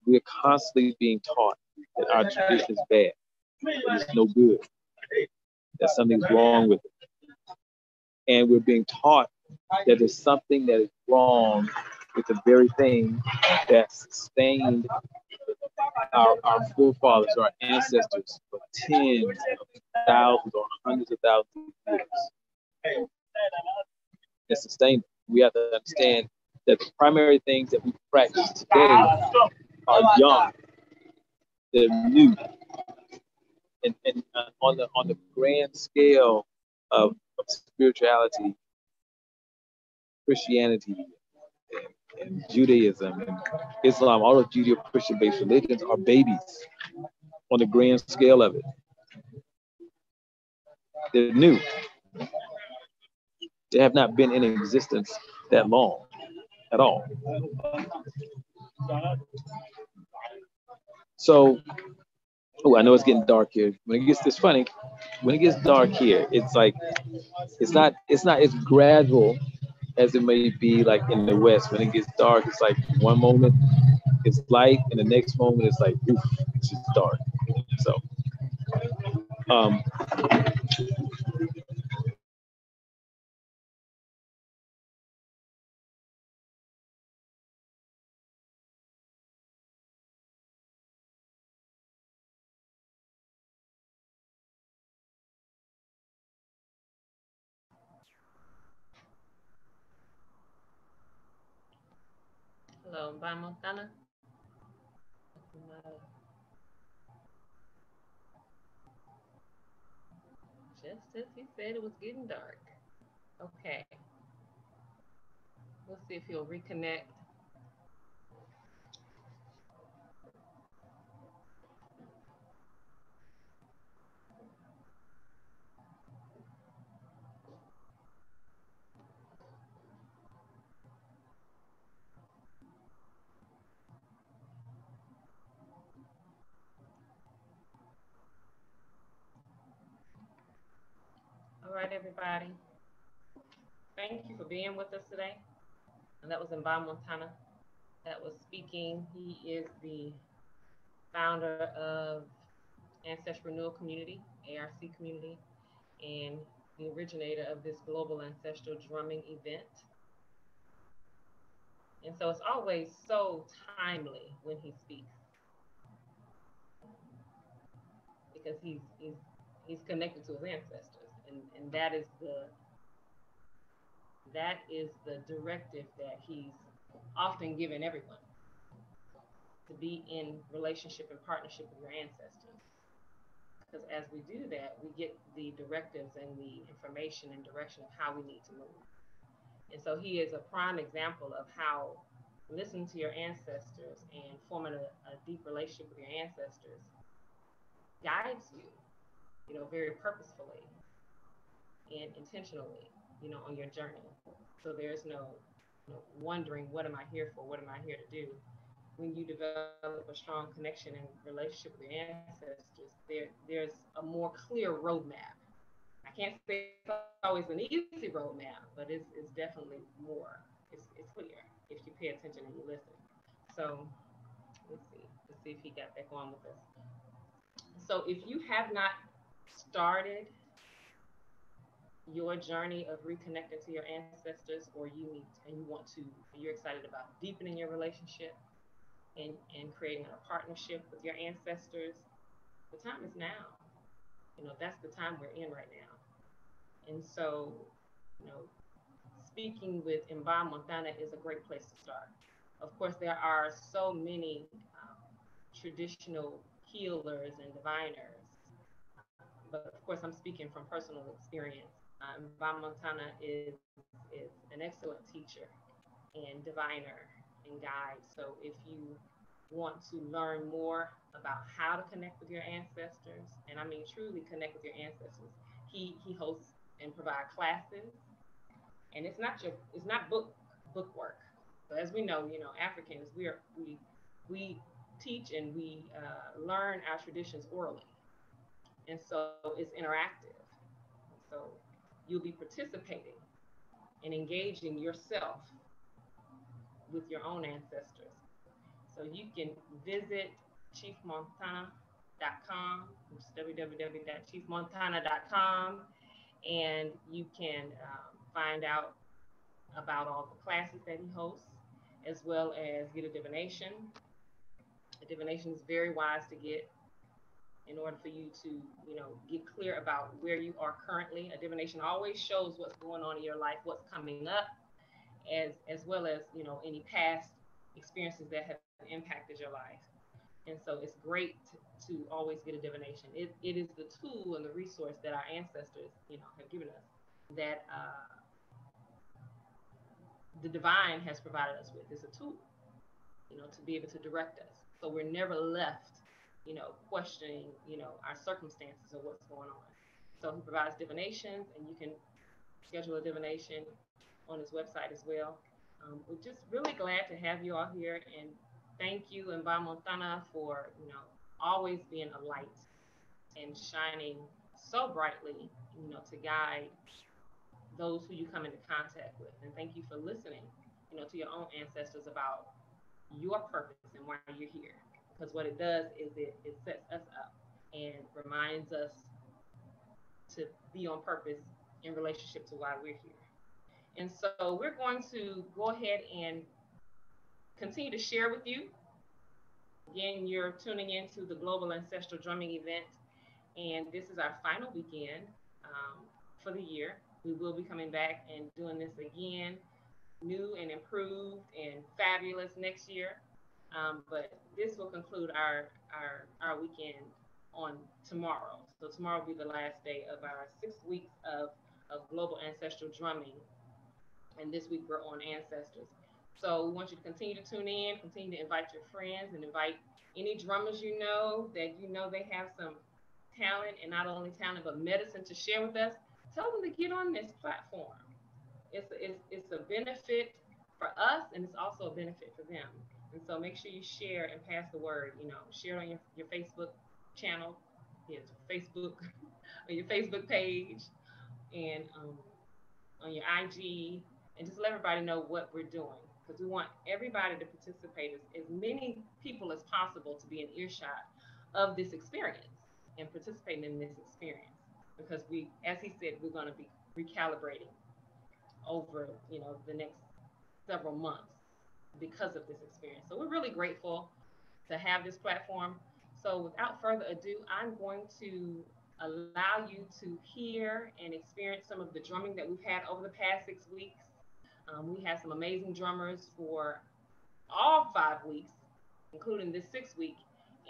S7: we're constantly being taught that our tradition is bad, that it's no good, that something's wrong with it. And we're being taught that there's something that is wrong with the very thing that sustained our forefathers, our ancestors for tens of thousands or hundreds of thousands of years. It sustained. We have to understand that the primary things that we practice today are young, they're new, and on the grand scale of spirituality, Christianity, and Judaism and Islam, all of Judeo-Christian based religions are babies on the grand scale of it. They're new. They have not been in existence that long at all. So, oh, I know it's getting dark here. When it gets this funny, when it gets dark here, it's like it's not as gradual as it may be like in the West. When it gets dark, it's like one moment it's light, and the next moment it's like, oof, it's just dark. So, um,
S2: Hello, bye, Montana. Just as he said, it was getting dark. Okay. We'll see if he'll reconnect. All right, everybody. Thank you for being with us today. And that was Mba Montana that was speaking. He is the founder of Ancestral Renewal Community, ARC community, and the originator of this global ancestral drumming event. And so it's always so timely when he speaks because he's connected to his ancestors, and that is the directive that he's often given everyone, to be in relationship and partnership with your ancestors. Because as we do that, we get the directives and the information and direction of how we need to move. And so he is a prime example of how listening to your ancestors and forming a deep relationship with your ancestors guides you, very purposefully and intentionally, on your journey. So there's no wondering, what am I here for? What am I here to do? When you develop a strong connection and relationship with your ancestors, there's a more clear roadmap. I can't say it's always an easy roadmap, but it's definitely more. It's clear if you pay attention and you listen. So let's see if he got back on with us. So if you have not started your journey of reconnecting to your ancestors, or you need and you want to, you're excited about deepening your relationship and creating a partnership with your ancestors, the time is now. You know, that's the time we're in right now. And so, you know, speaking with Mba Montana is a great place to start. Of course, there are so many traditional healers and diviners, but of course, I'm speaking from personal experience. Mba Montana is an excellent teacher and diviner and guide. So if you want to learn more about how to connect with your ancestors, and I mean truly connect with your ancestors, he hosts and provide classes, and it's not book work. So as we know, you know, Africans, we teach and we learn our traditions orally, and so it's interactive. So you'll be participating and engaging yourself with your own ancestors. So you can visit chiefmontana.com, which is www.chiefmontana.com, and you can find out about all the classes that he hosts, as well as get a divination. A divination is very wise to get in order for you to, you know, get clear about where you are currently. A divination always shows what's going on in your life, what's coming up, as well as, you know, any past experiences that have impacted your life. And so it's great to always get a divination. It is the tool and the resource that our ancestors, you know, have given us, that the divine has provided us with. It's a tool, you know, to be able to direct us. So we're never left, you know, questioning, you know, our circumstances or what's going on. So he provides divinations, and you can schedule a divination on his website as well. We're just really glad to have you all here, and thank you, Mba Montana, for, you know, always being a light and shining so brightly, you know, to guide those who you come into contact with. And thank you for listening, you know, to your own ancestors about your purpose and why you're here. Because what it does is it sets us up and reminds us to be on purpose in relationship to why we're here. And so we're going to go ahead and continue to share with you. Again, you're tuning into the Global Ancestral Drumming event, and this is our final weekend for the year. We will be coming back and doing this again, new and improved and fabulous next year. But this will conclude our weekend on tomorrow. So tomorrow will be the last day of our 6 weeks of Global Ancestral Drumming. And this week we're on ancestors. So we want you to continue to tune in, continue to invite your friends, and invite any drummers you know that you know they have some talent, and not only talent but medicine to share with us. Tell them to get on this platform. It's a benefit for us, and it's also a benefit for them. And so make sure you share and pass the word. You know, share it on your Facebook channel, yes, Facebook, on your Facebook page, and on your IG, and just let everybody know what we're doing, because we want everybody to participate, as many people as possible to be in earshot of this experience and participating in this experience, because we, as he said, we're going to be recalibrating over, you know, the next several months because of this experience. So we're really grateful to have this platform. So without further ado, I'm going to allow you to hear and experience some of the drumming that we've had over the past 6 weeks. We have some amazing drummers for all 5 weeks, including this 6th week,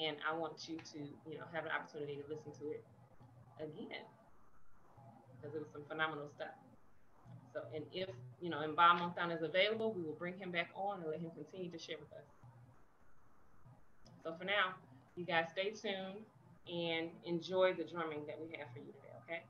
S2: and I want you to, you know, have an opportunity to listen to it again, because it was some phenomenal stuff. So, and if, you know, Mba Montana is available, we will bring him back on and let him continue to share with us. So for now, you guys stay tuned and enjoy the drumming that we have for you today, okay?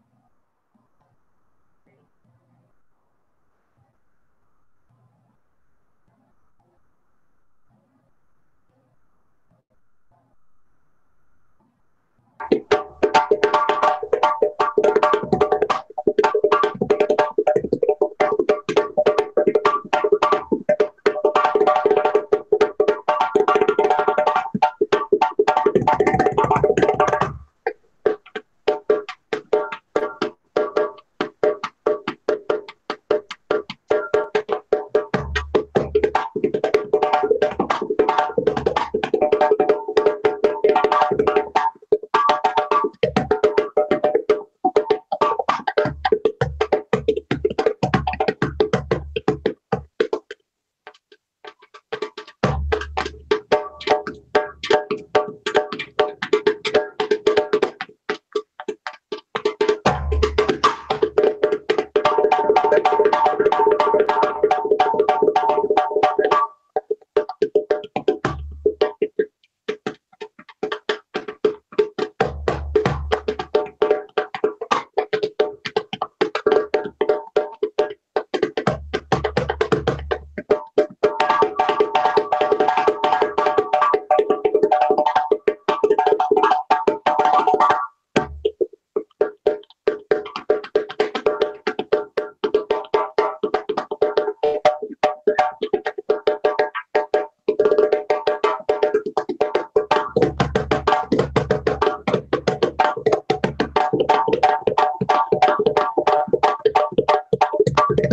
S6: Come here.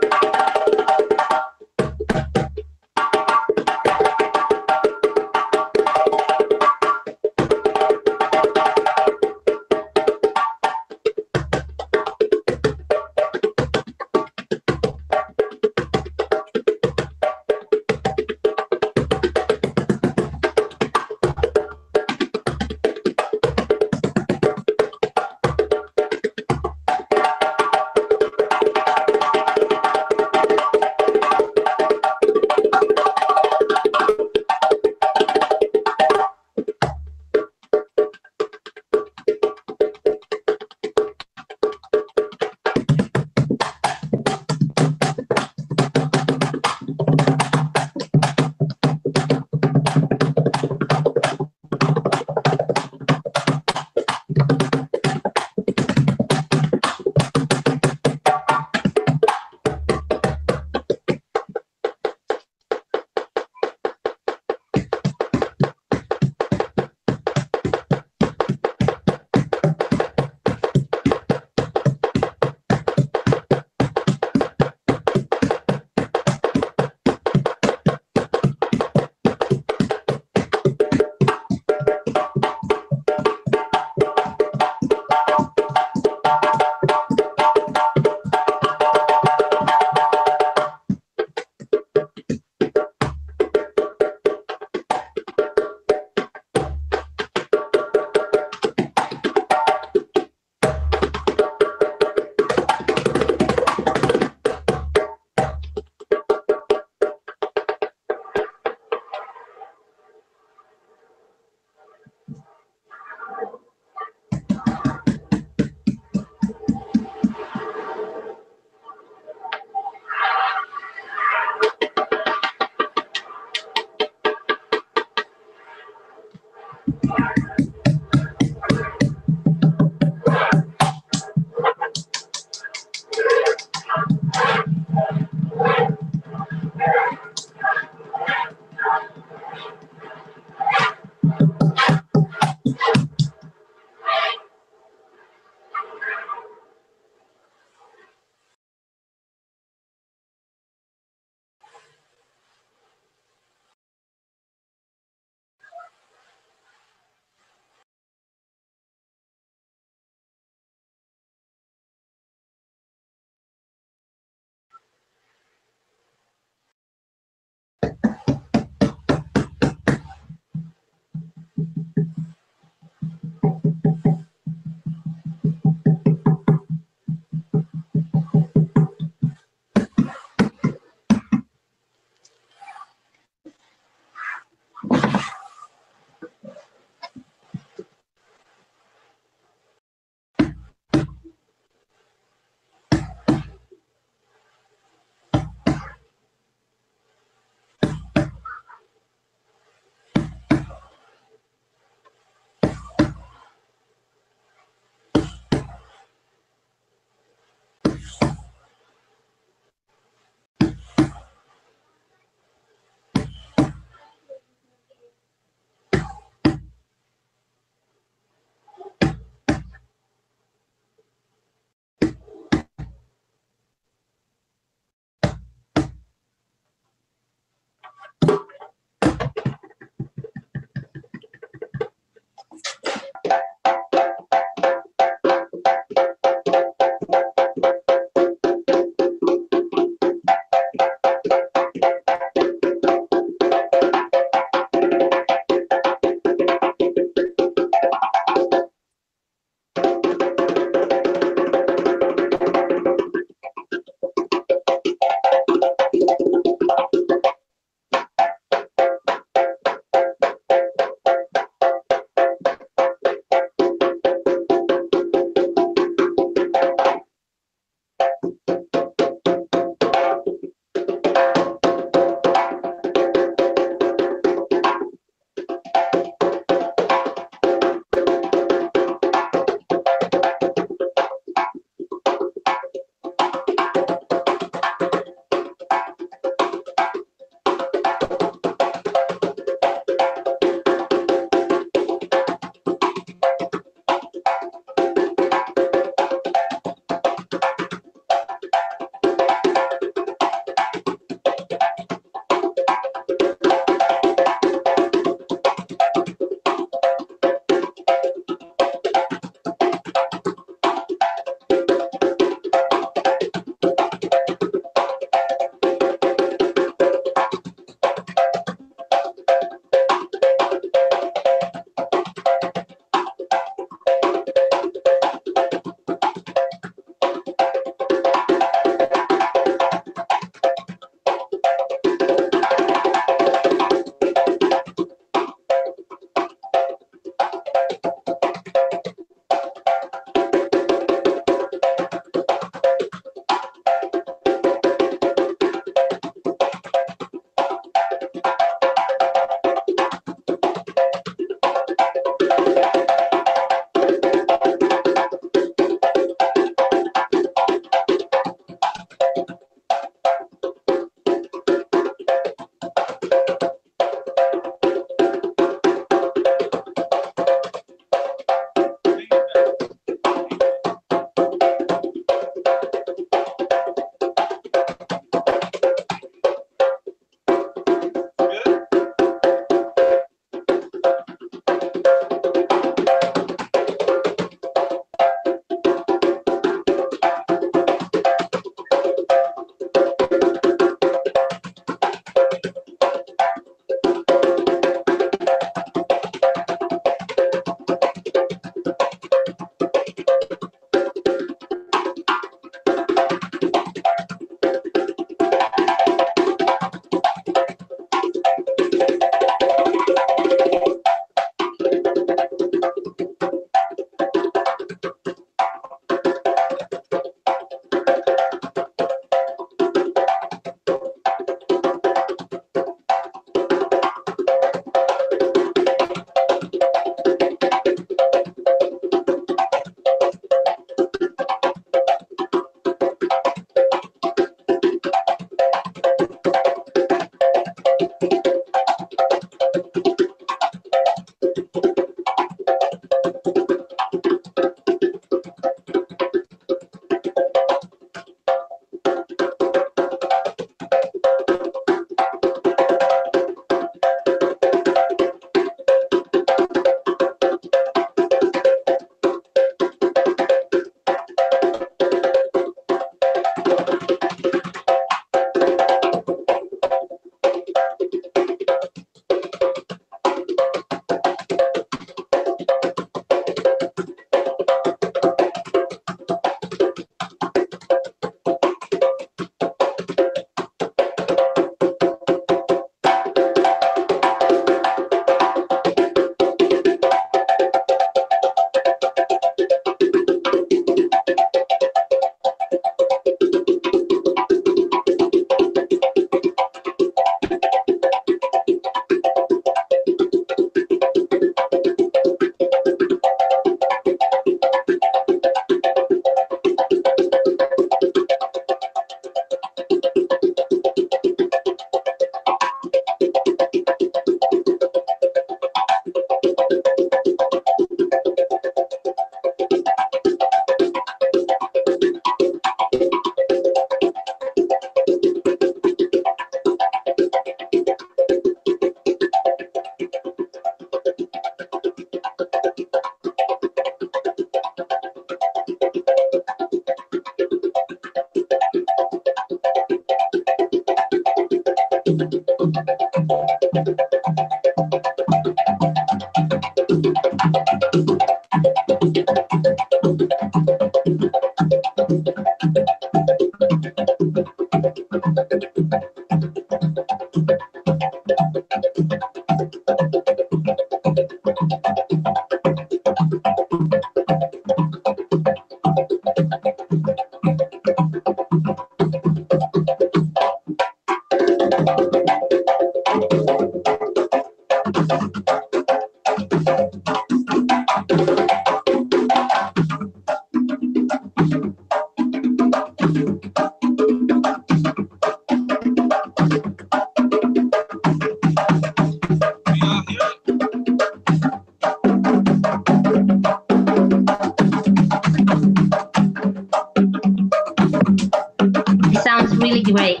S8: It sounds really great.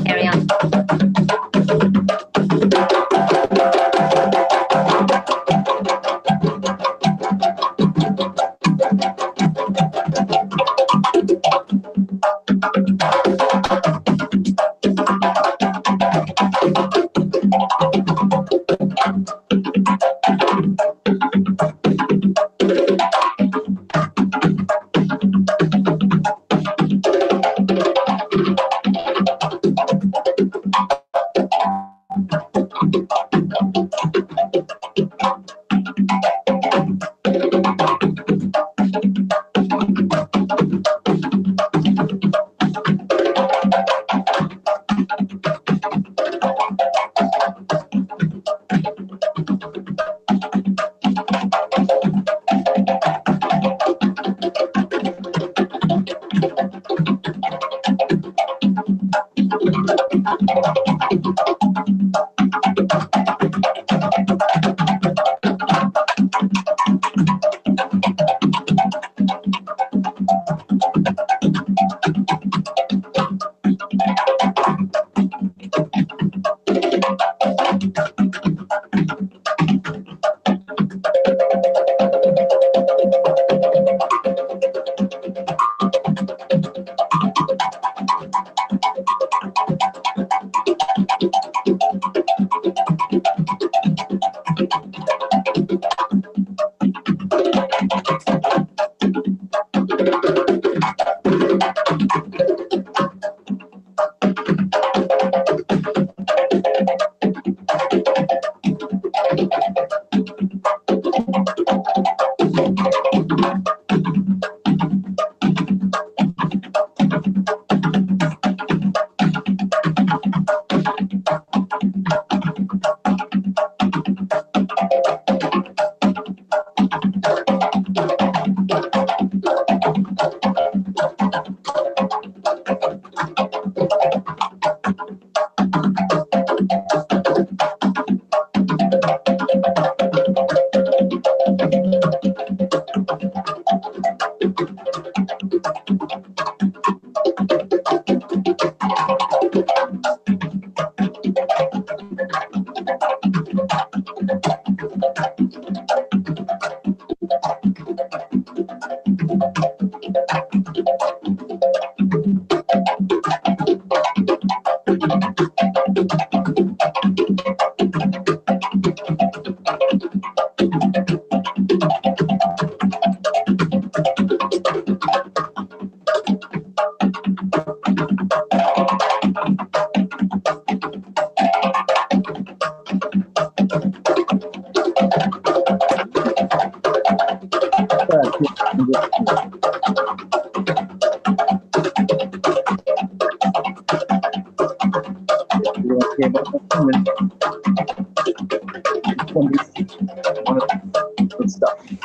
S8: Carry on.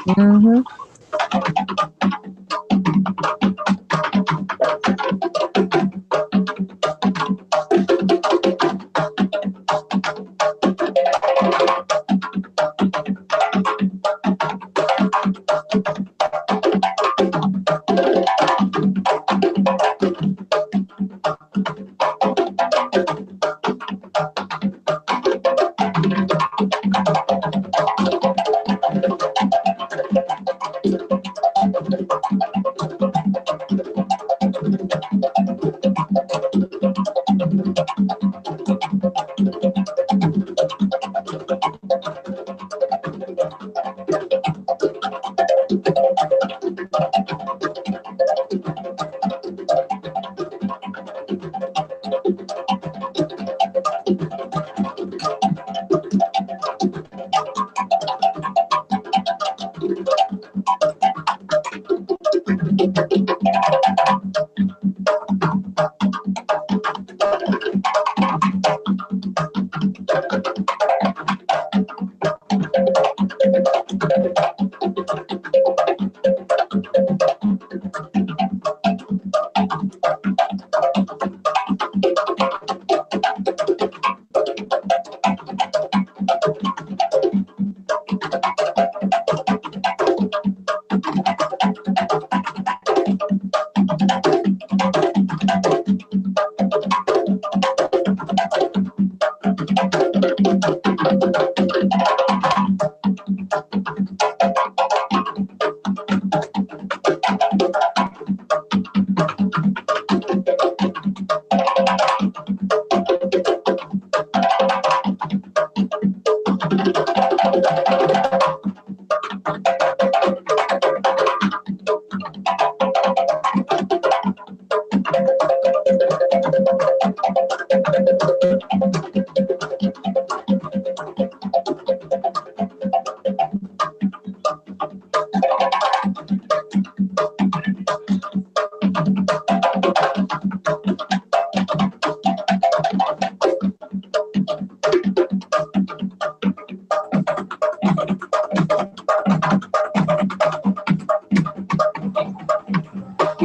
S9: Mm-hmm.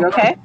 S9: You okay?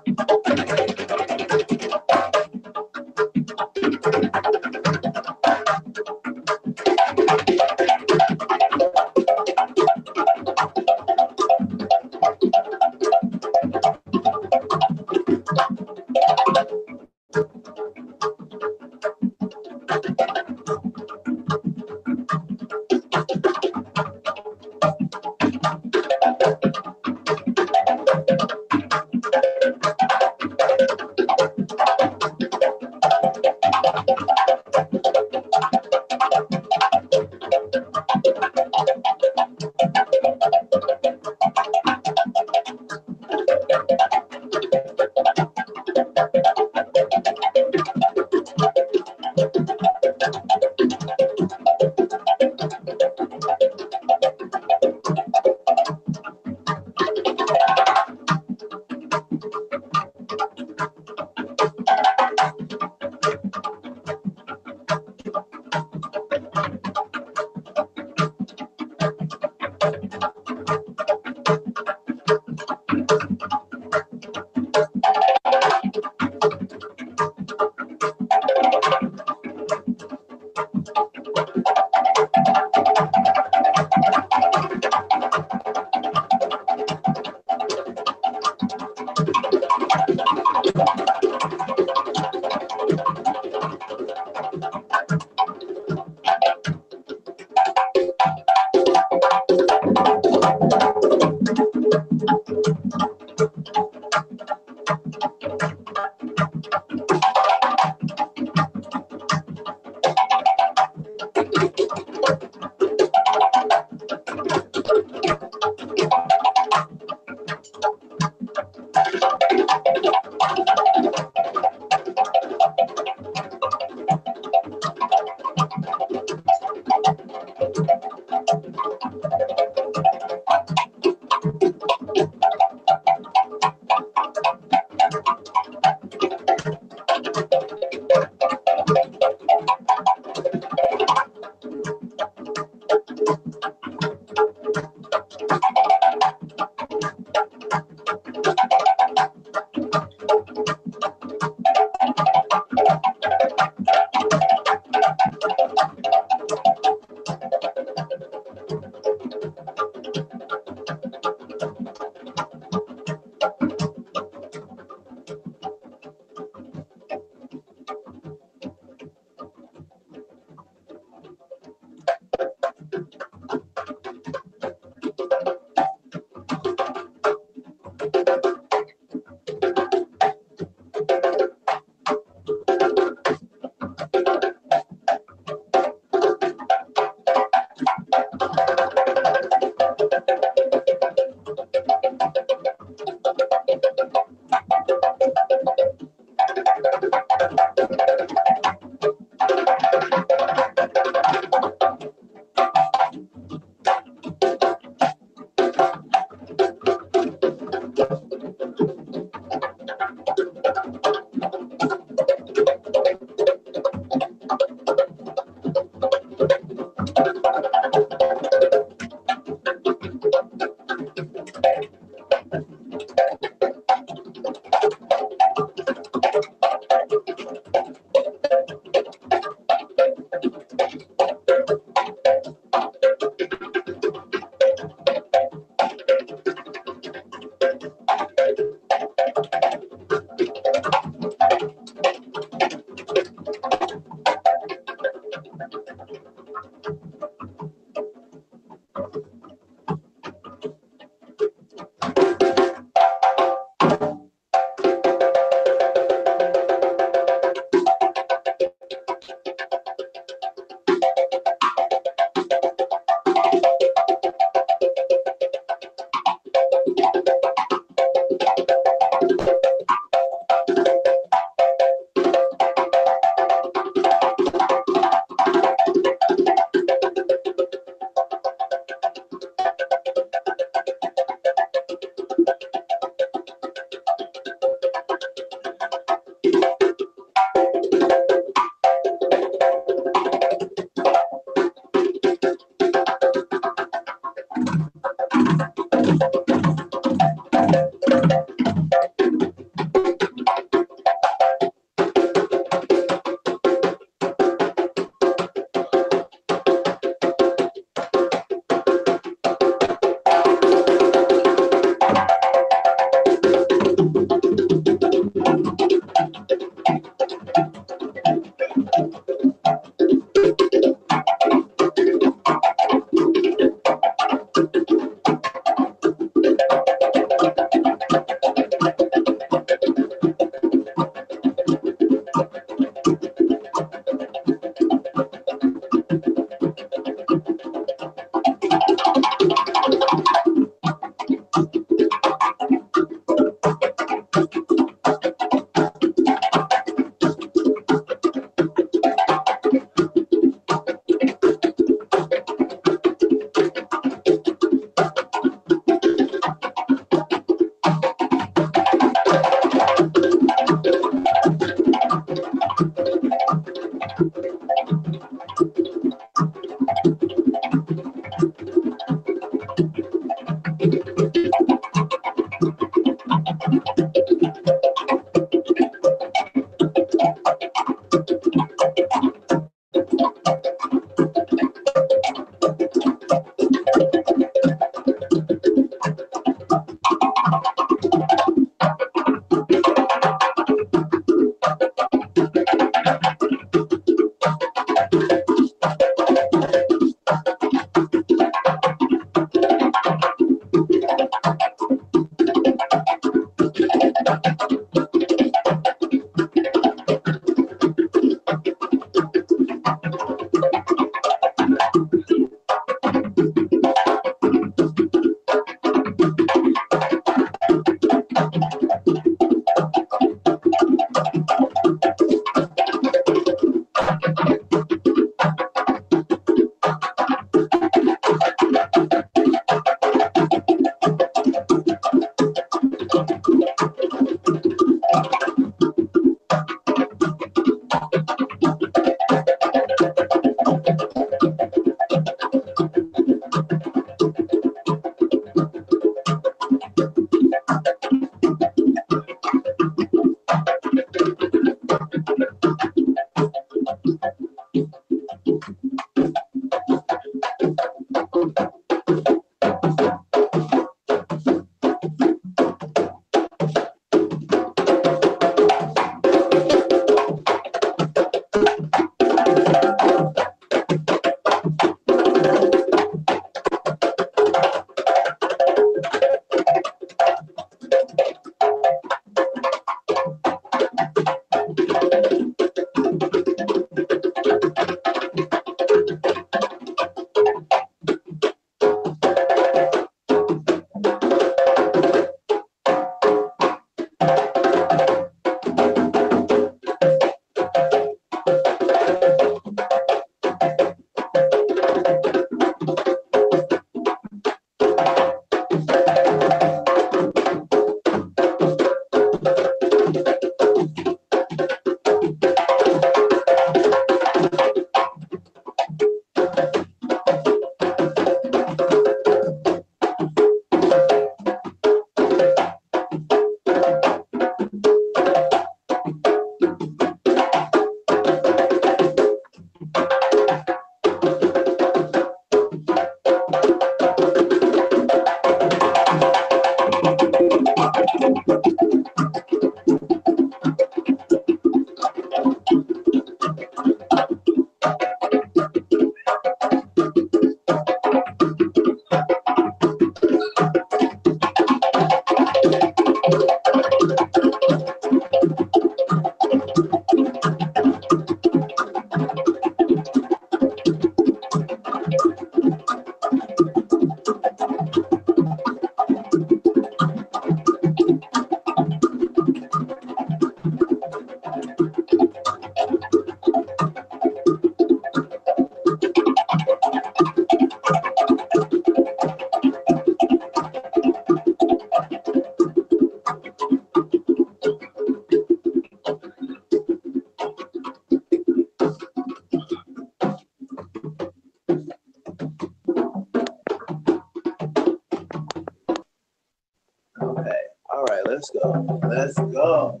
S6: let's go. Let's go.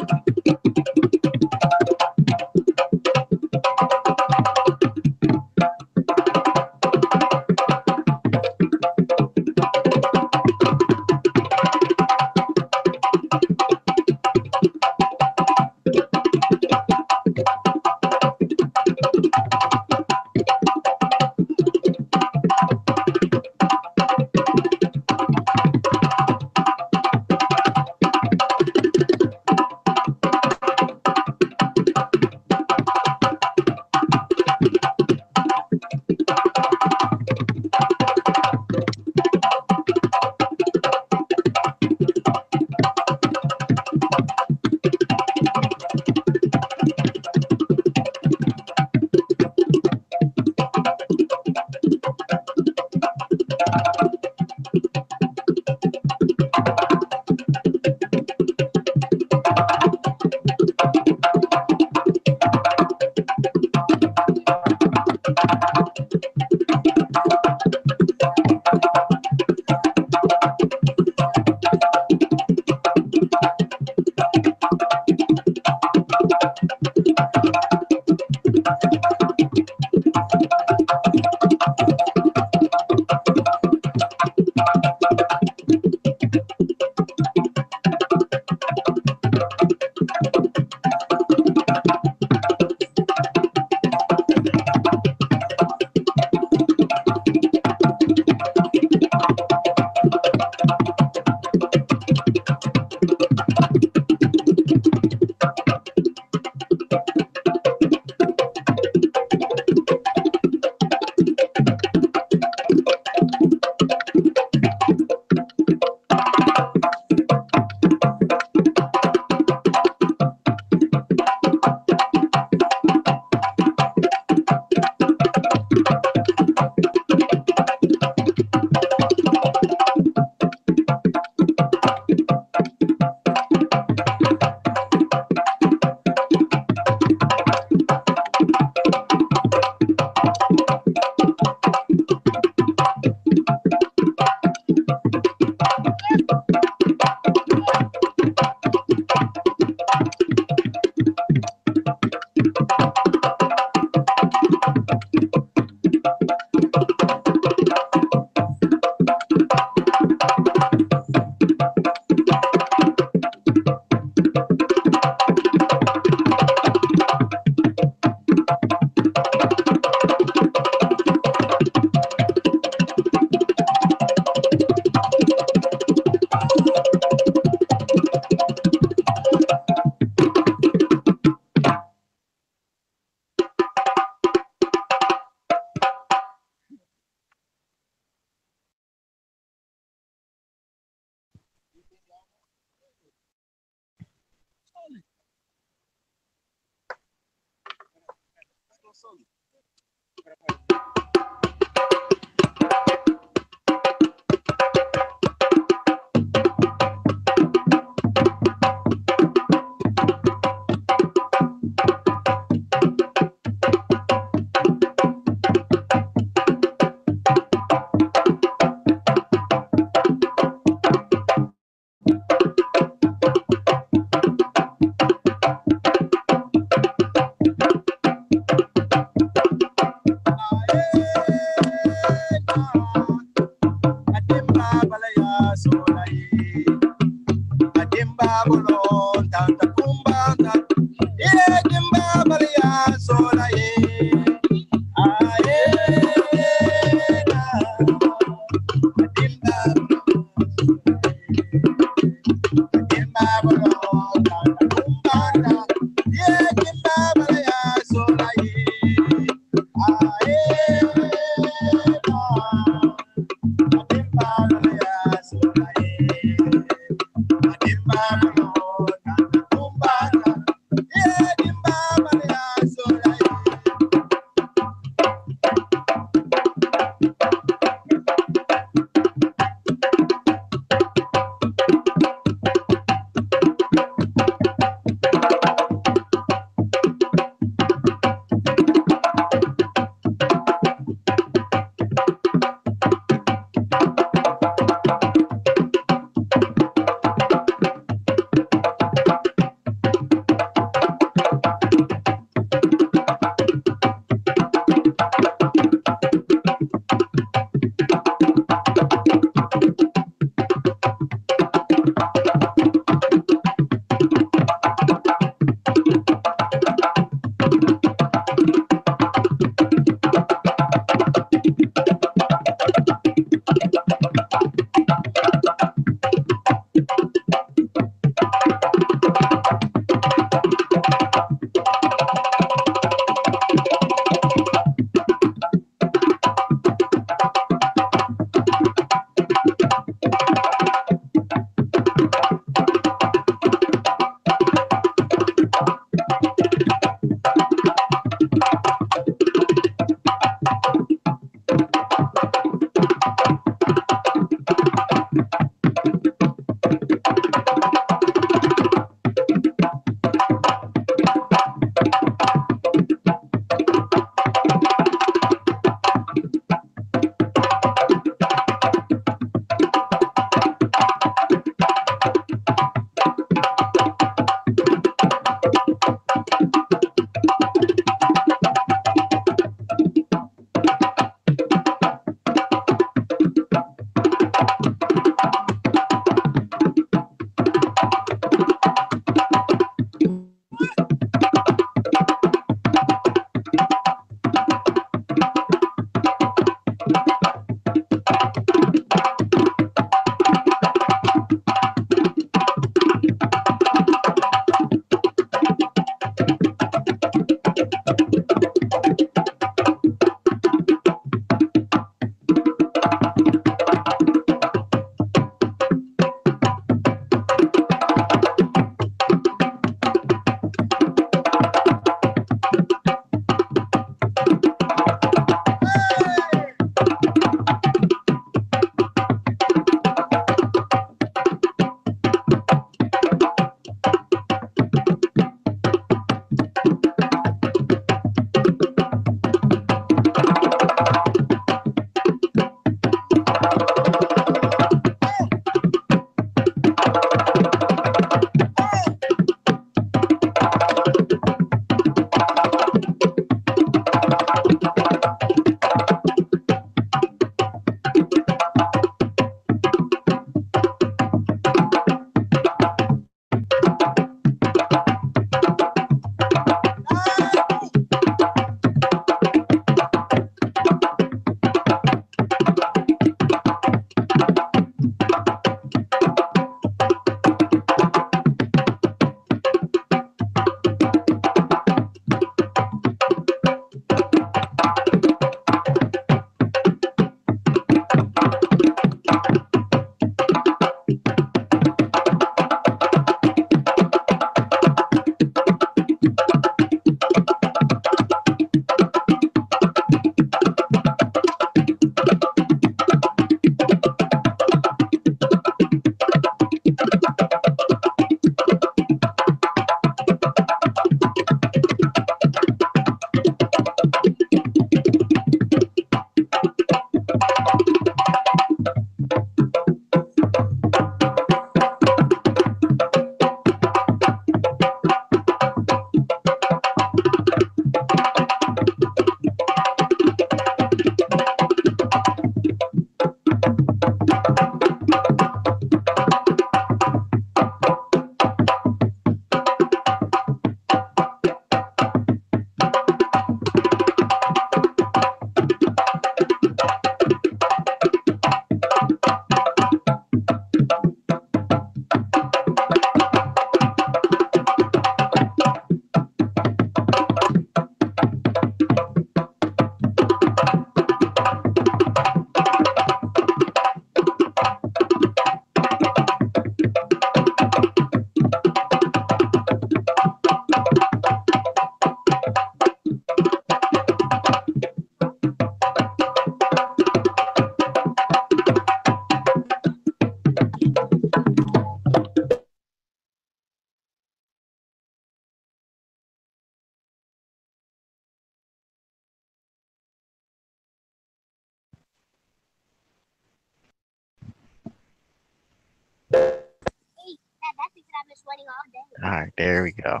S9: All right, there we go.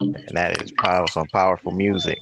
S9: And that is some powerful music.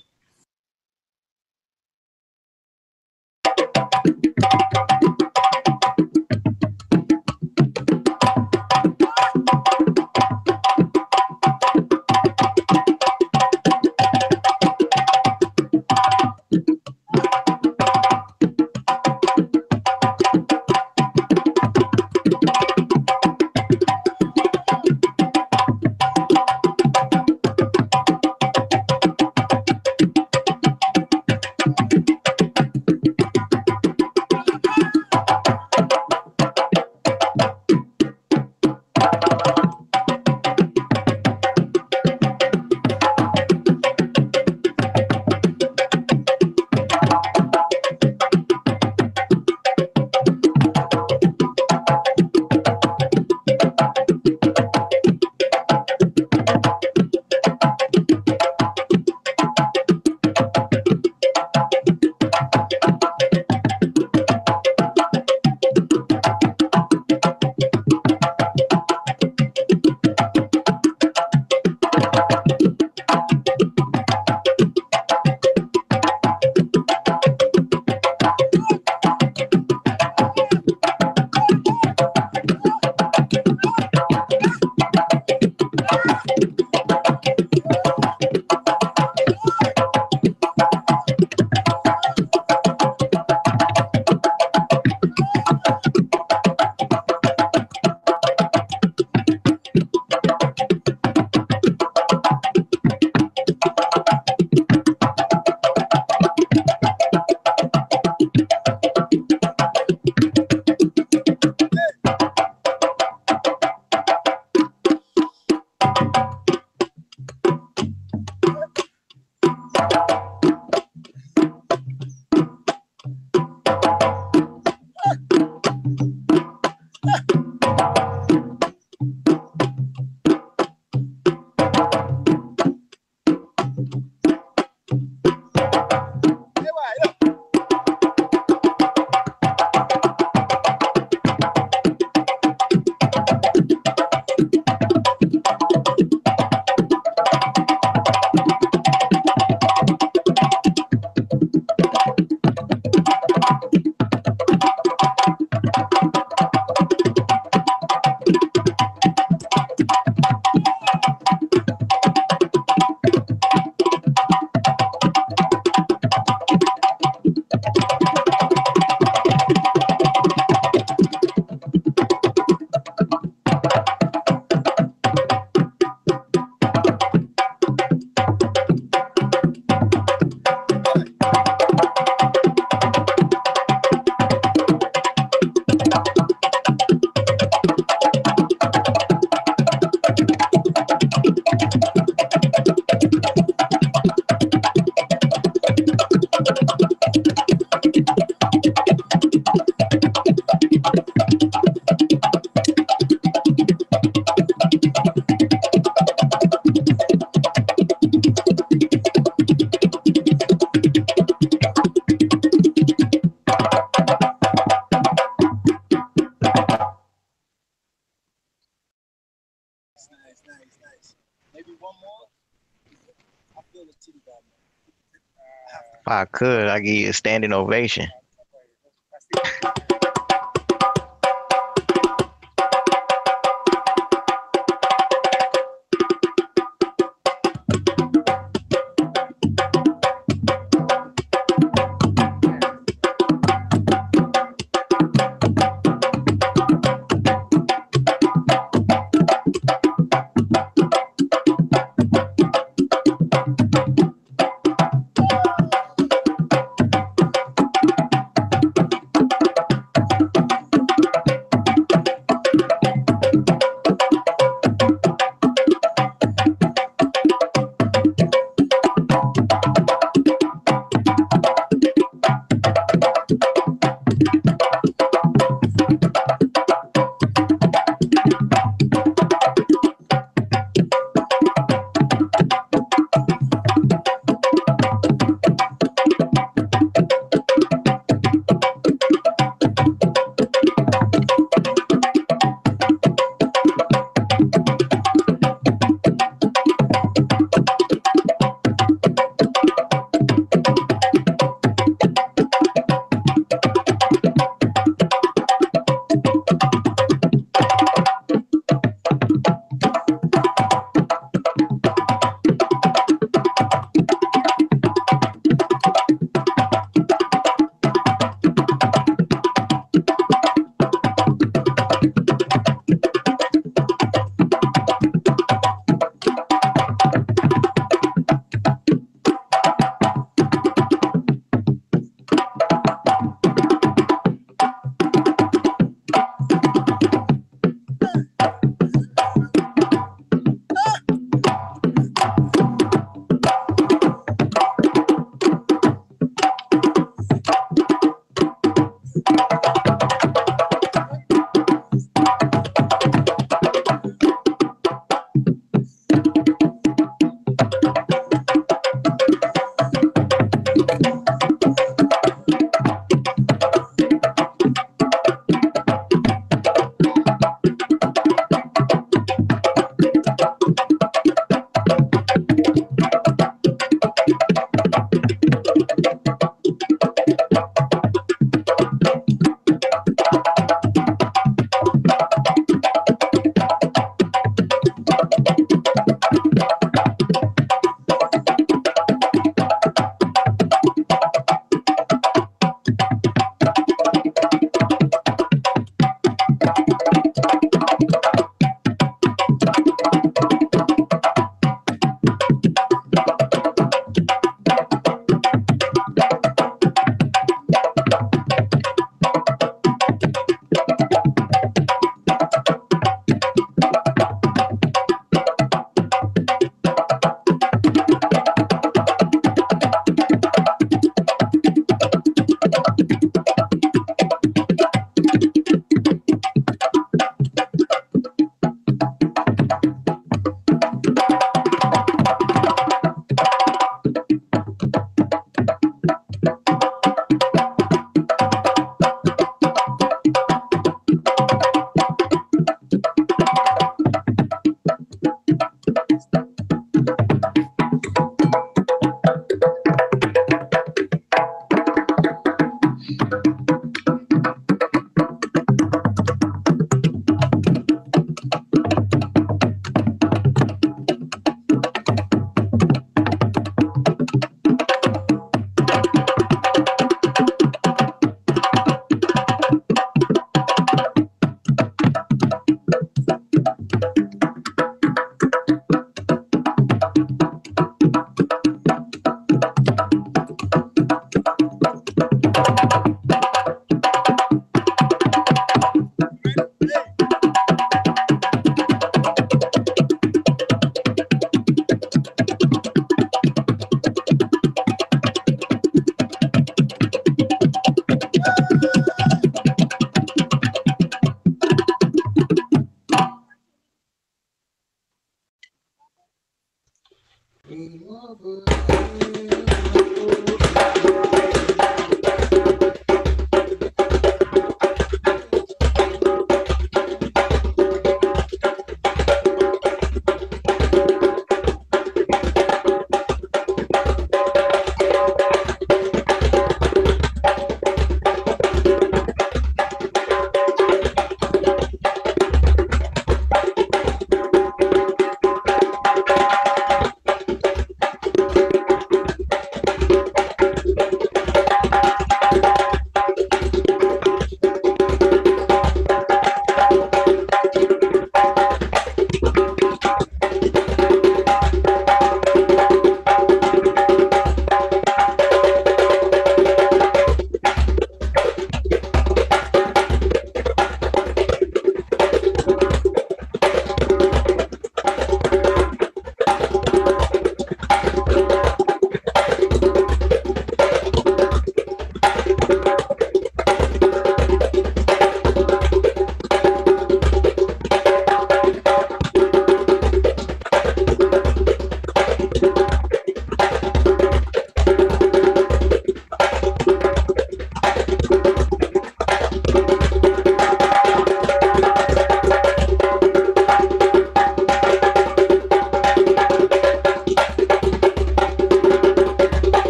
S9: If I could, I'd give you a standing ovation.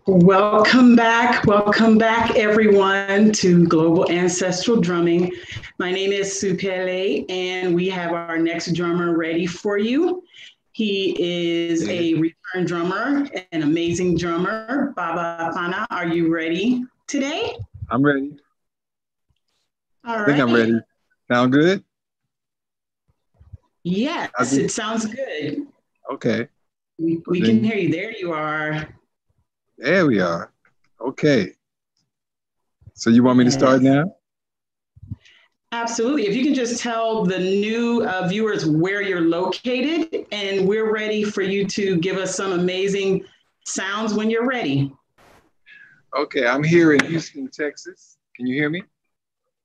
S10: Welcome back, everyone, to Global Ancestral Drumming. My name is Supele, and we have our next drummer ready for you. He is a return drummer, an amazing drummer. Baba Fana, are you ready today?
S11: I'm ready.
S10: All right.
S11: I think I'm ready. Sound good?
S10: Yes, it sounds good.
S11: Okay.
S10: We can hear you. There you are.
S11: There we are. Okay. So you want me to start now?
S10: Absolutely. If you can just tell the new viewers where you're located, and we're ready for you to give us some amazing sounds when you're ready.
S11: Okay, I'm here in Houston, Texas. Can you hear me?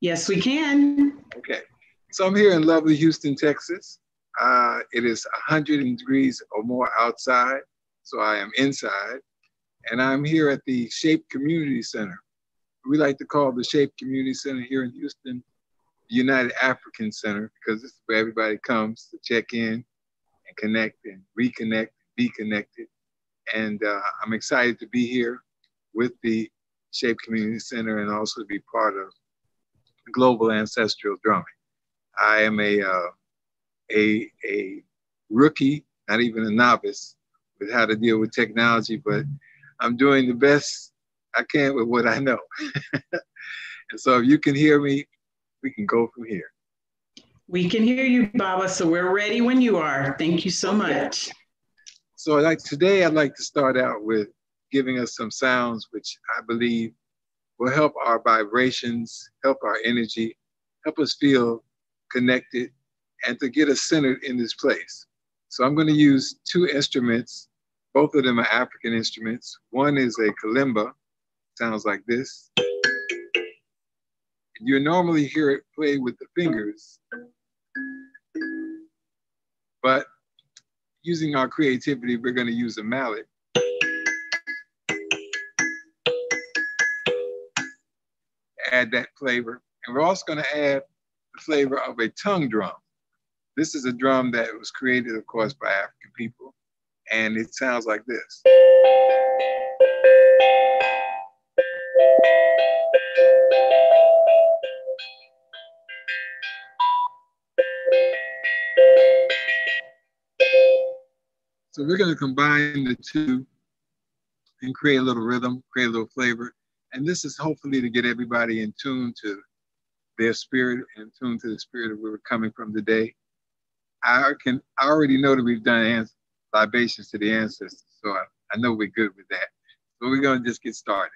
S10: Yes, we can.
S11: Okay. So I'm here in lovely Houston, Texas. It is 100 degrees or more outside, so I am inside. And I'm here at the Shape Community Center. We like to call the Shape Community Center here in Houston United African Center, because this is where everybody comes to check in and connect and reconnect, be connected. And I'm excited to be here with the Shape Community Center and also to be part of Global Ancestral Drumming. I am a rookie, not even a novice, with how to deal with technology, but I'm doing the best I can with what I know. And so if you can hear me, we can go from here.
S10: We can hear you, Baba, so we're ready when you are. Thank you so much.
S11: So today I'd like to start out with giving us some sounds which I believe will help our vibrations, help our energy, help us feel connected, and to get us centered in this place. So I'm going to use two instruments. Both of them are African instruments. One is a kalimba, sounds like this. You normally hear it played with the fingers, but using our creativity, we're going to use a mallet. Add that flavor. And we're also going to add the flavor of a tongue drum. This is a drum that was created, of course, by African people, and it sounds like this. So we're going to combine the two and create a little rhythm, create a little flavor. And this is hopefully to get everybody in tune to their spirit and tune to the spirit of where we're coming from today. I already know that we've done libations to the ancestors, so I know we're good with that. So we're going to just get started.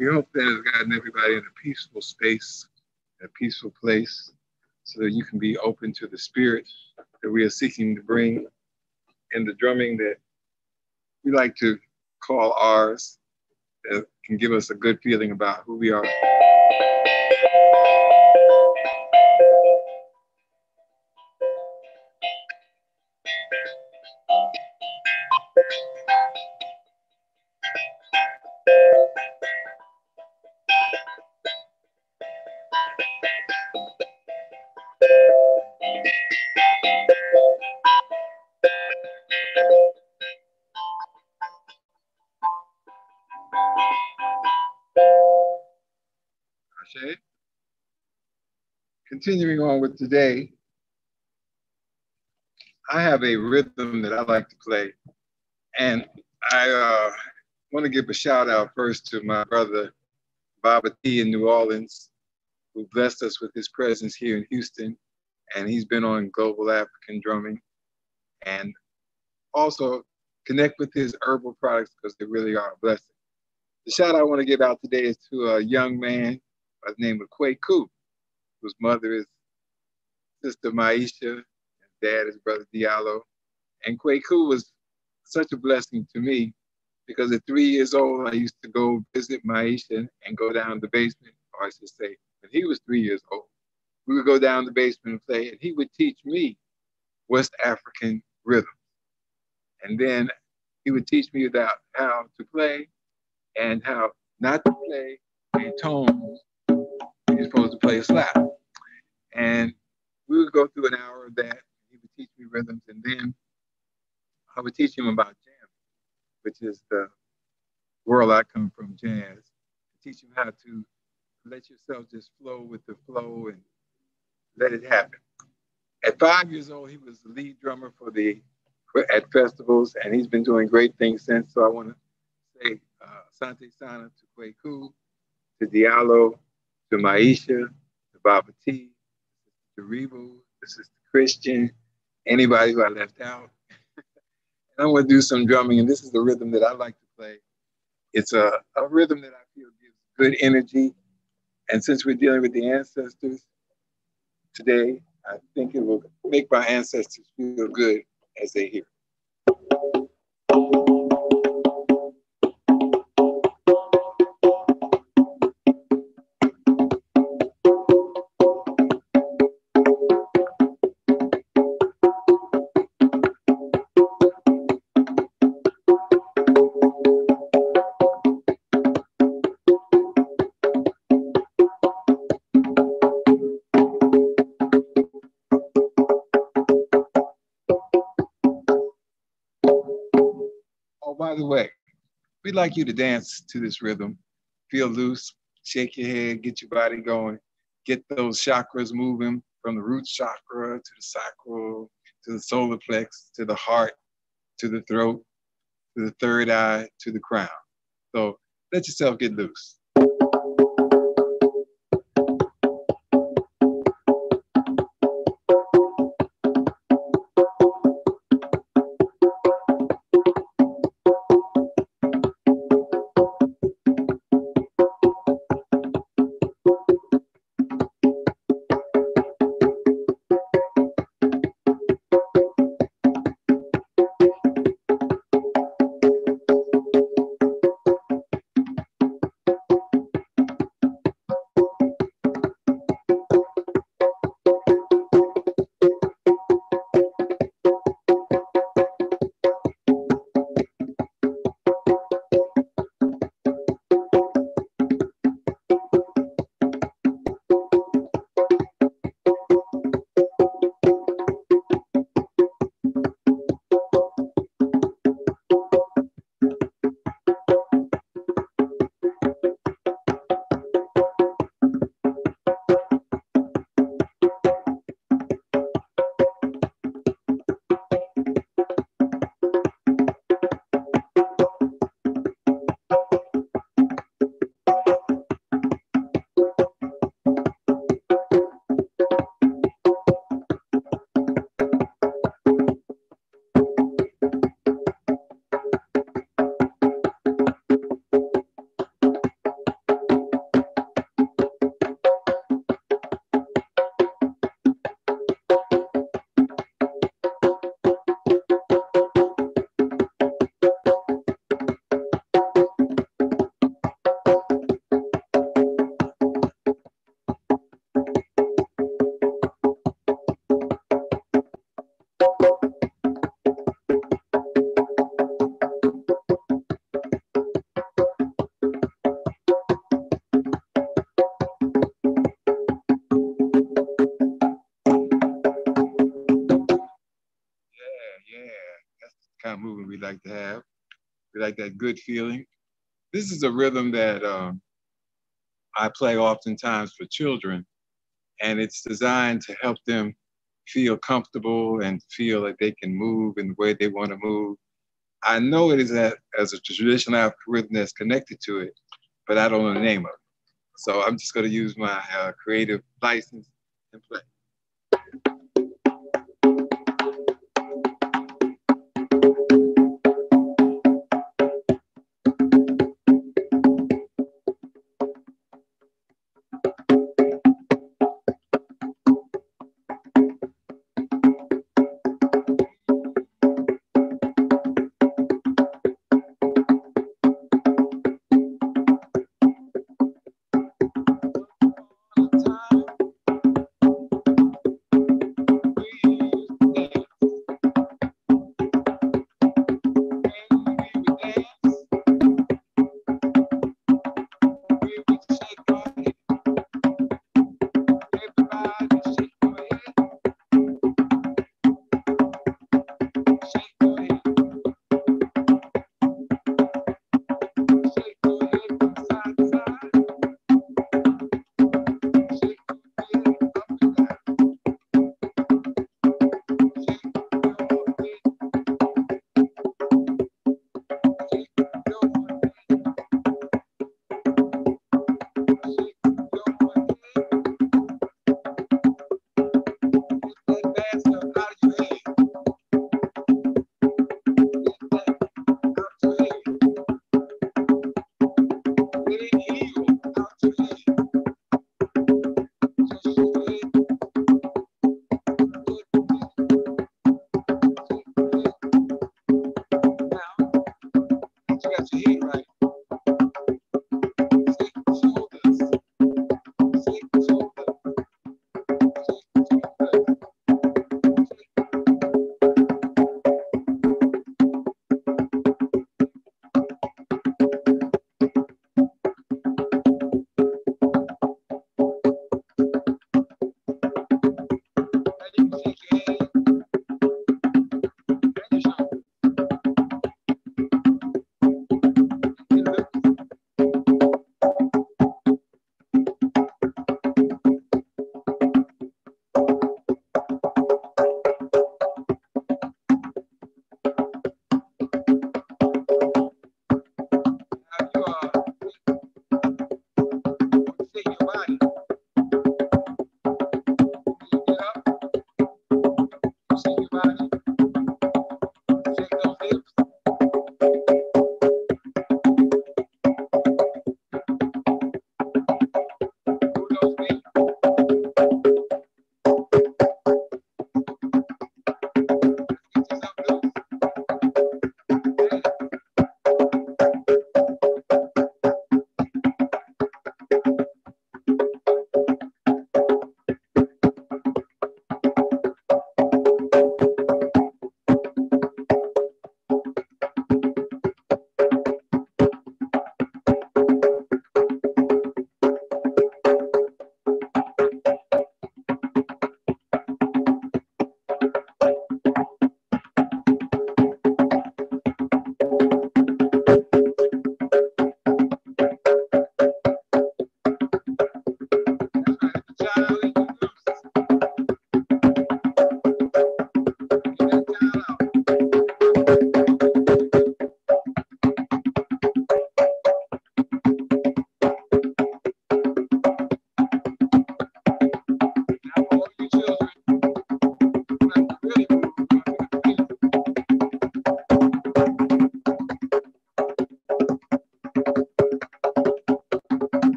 S11: We hope that has gotten everybody in a peaceful space, a peaceful place, so that you can be open to the spirit that we are seeking to bring in the drumming that we like to call ours that can give us a good feeling about who we are. Okay. Continuing on with today, I have a rhythm that I like to play, and I want to give a shout out first to my brother Baba T in New Orleans, who blessed us with his presence here in Houston, and he's been on Global African Drumming, and also connect with his herbal products because they really are a blessing. The shout I want to give out today is to a young man by the name of Kwaku, whose mother is Sister Maisha, and dad is Brother Diallo. And Kwaku was such a blessing to me because at 3 years old, I used to go visit Maisha and go down the basement, or I should say, when he was 3 years old, we would go down the basement and play, and he would teach me West African rhythm. And then he would teach me about how to play and how not to play a tone you're supposed to play a slap. And we would go through an hour of that. He would teach me rhythms, and then I would teach him about jam, which is the world I come from, jazz. Teach him how to let yourself just flow with the flow and let it happen. At 5 years old, he was the lead drummer at festivals, and he's been doing great things since. So I want to say Sante Sana to Kwaku, to Diallo, to Maisha, to Baba T, to Revo, to Sister Christian, anybody who I left out. And I'm going to do some drumming, and this is the rhythm that I like to play. It's a rhythm that I feel gives good energy. And since we're dealing with the ancestors today, I think it will make my ancestors feel good as they hear it. Oh, by the way, we'd like you to dance to this rhythm. Feel loose, shake your head, get your body going, get those chakras moving from the root chakra to the sacral, to the solar plex, to the heart, to the throat, to the third eye, to the crown. So let yourself get loose. Yeah, that's the kind of movement we like to have. We like that good feeling. This is a rhythm that I play oftentimes for children, and it's designed to help them feel comfortable and feel that they can move in the way they want to move. I know it is as a traditional African rhythm that's connected to it, but I don't know the name of it. So I'm just going to use my creative license and play.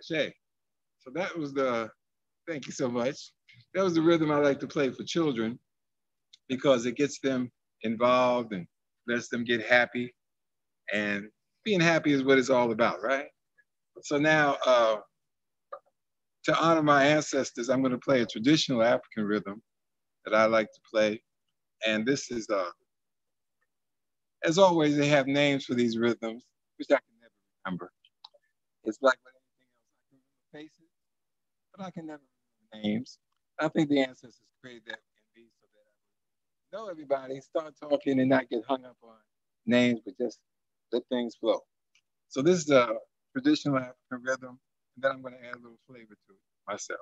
S11: Shay. So that was thank you so much. That was the rhythm I like to play for children because it gets them involved and lets them get happy. And being happy is what it's all about, right? So now, to honor my ancestors, I'm going to play a traditional African rhythm that I like to play. And this is, as always, they have names for these rhythms, which I can never remember. It's like with anything else, I can remember faces, but I can never remember names. I think the ancestors created that in me so that I would know everybody, start talking and not get hung up on names, but just let things flow. So this is a traditional African rhythm, and then I'm going to add a little flavor to it myself.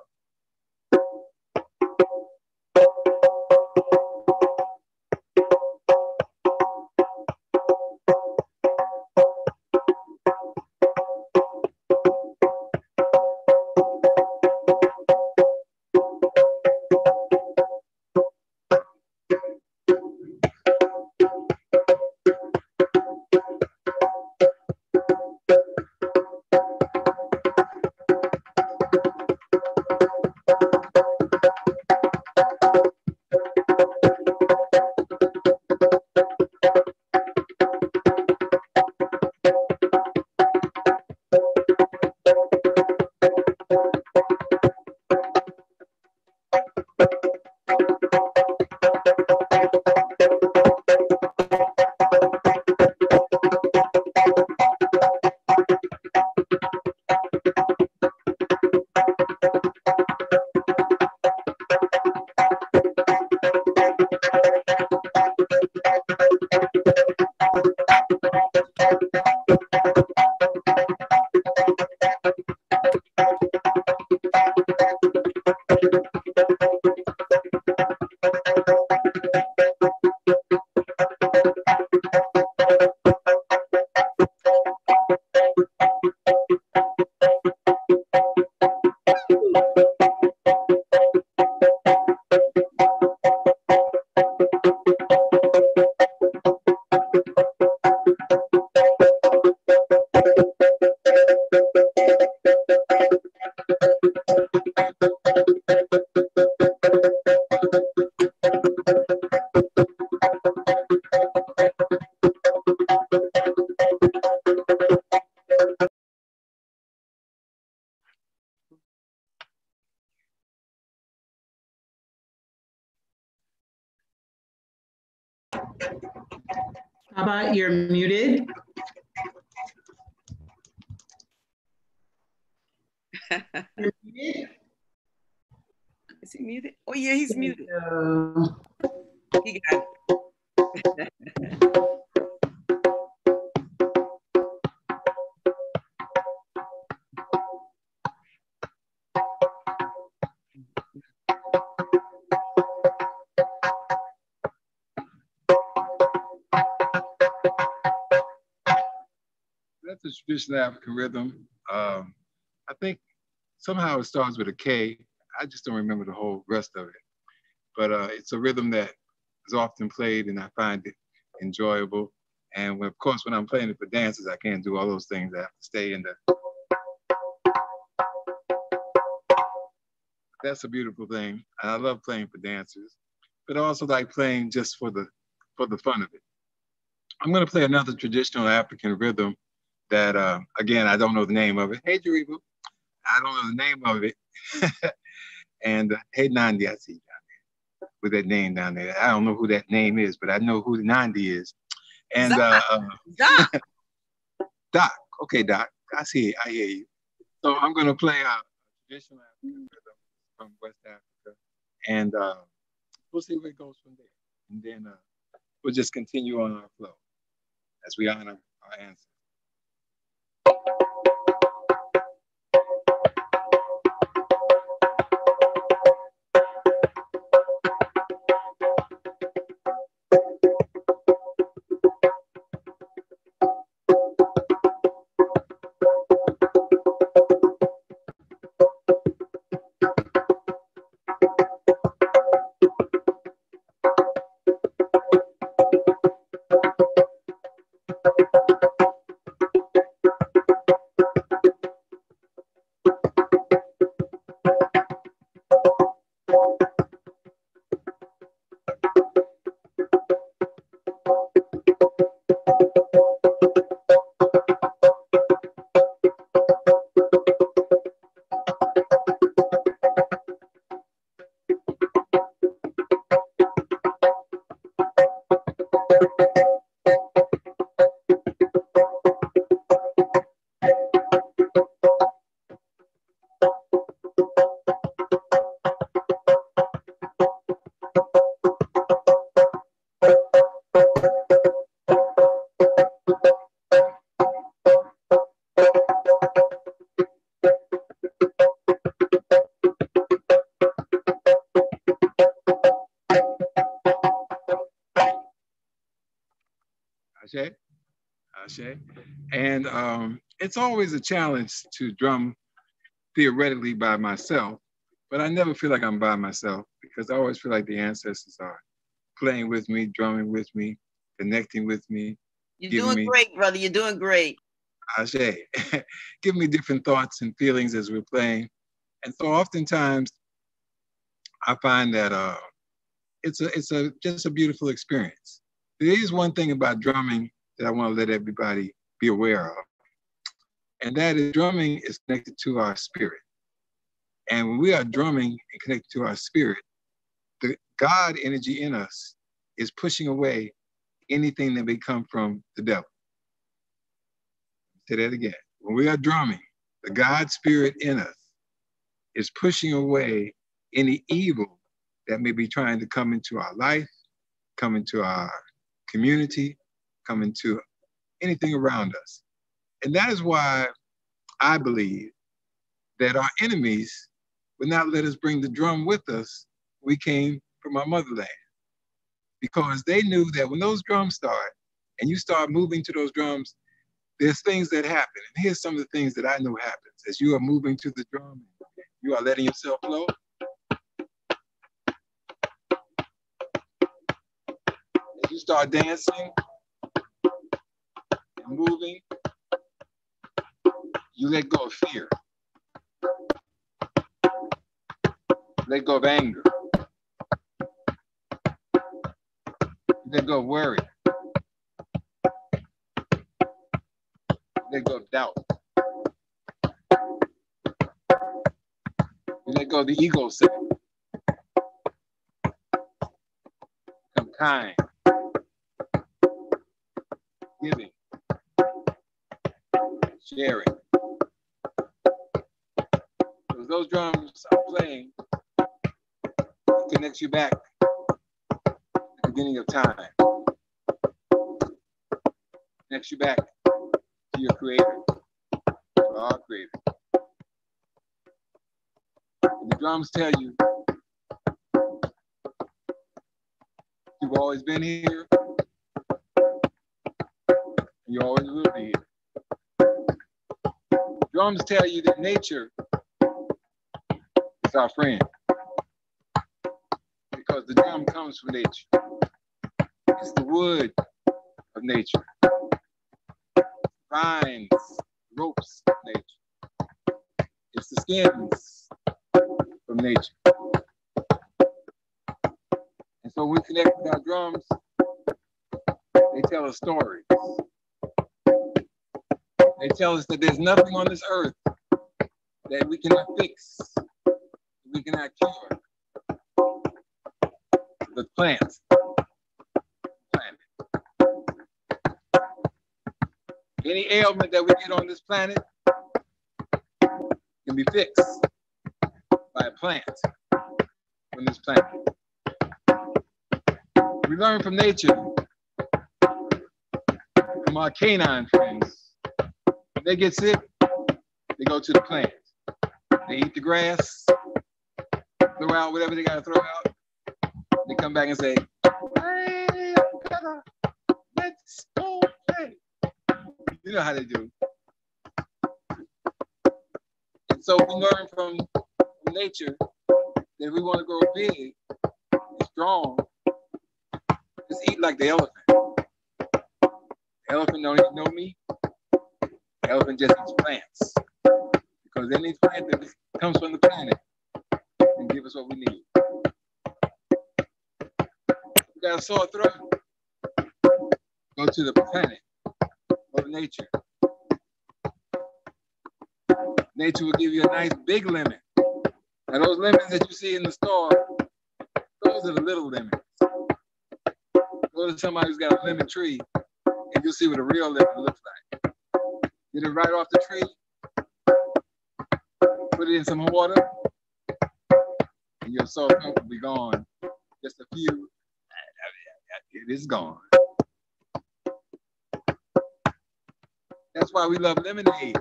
S10: How about you're muted? You're muted?
S12: Is he muted? Oh yeah, he's muted. He got it.
S11: That's a traditional African rhythm. I think somehow it starts with a K. I just don't remember the whole rest of it. But it's a rhythm that is often played and I find it enjoyable. And of course, when I'm playing it for dances, I can't do all those things. I have to stay in the. That's a beautiful thing. And I love playing for dancers, but I also like playing just for the fun of it. I'm going to play another traditional African rhythm that, again, I don't know the name of it. Hey, Jaribu. I don't know the name of it. And hey, Nandi, I see you down there with that name down there. I don't know who that name is, but I know who Nandi is. And
S12: Doc.
S11: Doc. Okay, Doc. I hear you. So I'm going to play a traditional African rhythm from West Africa, and we'll see where it goes from there. And then we'll just continue on our flow as we honor our ancestors. Ashe. And it's always a challenge to drum theoretically by myself, but I never feel like I'm by myself because I always feel like the ancestors are playing with me, drumming with me, connecting with me.
S12: You're doing great, brother. You're doing great.
S11: Ashe. Give me different thoughts and feelings as we're playing. And so oftentimes I find that it's just a beautiful experience. There is one thing about drumming that I want to let everybody be aware of, and that is drumming is connected to our spirit. And when we are drumming and connected to our spirit, the God energy in us is pushing away anything that may come from the devil. Say that again. When we are drumming, the God spirit in us is pushing away any evil that may be trying to come into our life, come into our community, come into anything around us. And that is why I believe that our enemies would not let us bring the drum with us when we came from our motherland. Because they knew that when those drums start and you start moving to those drums, there's things that happen. And here's some of the things that I know happens. As you are moving to the drum, you are letting yourself flow. As you start dancing and moving, you let go of fear. Let go of anger. Let go of worry. Let go of doubt. You let go of the ego self. Become kind, giving, sharing. As those drums are playing, it connects you back to the beginning of time. Connects you back to your creator, to our creator. And the drums tell you, you've always been here, you always will be here. Drums tell you that nature is our friend, because the drum comes from nature. It's the wood of nature. Vines, ropes of nature. It's the skins from nature. And so we connect with our drums, they tell us stories. They tell us that there's nothing on this earth that we cannot fix, we cannot cure. The plants, any ailment that we get on this planet can be fixed by a plant on this planet. We learn from nature, from our canine friends. When they get sick, they go to the plant. They eat the grass, throw out whatever they gotta throw out. They come back and say, hey, let's go play. You know how they do. And so we learn from nature that if we want to grow big and strong, just eat like the elephant. The elephant don't eat no meat. The elephant just eats plants. Because any plant that comes from the planet can give us what we need. We got a sore throat. Go to the planet. Go to nature. Nature will give you a nice big lemon. Now those lemons that you see in the store, those are the little lemons. Go to somebody who's got a lemon tree and you'll see what a real lemon looks like. Get it right off the tree, put it in some water, and your sore throat will be gone. Just a few, it is gone. That's why we love lemonade.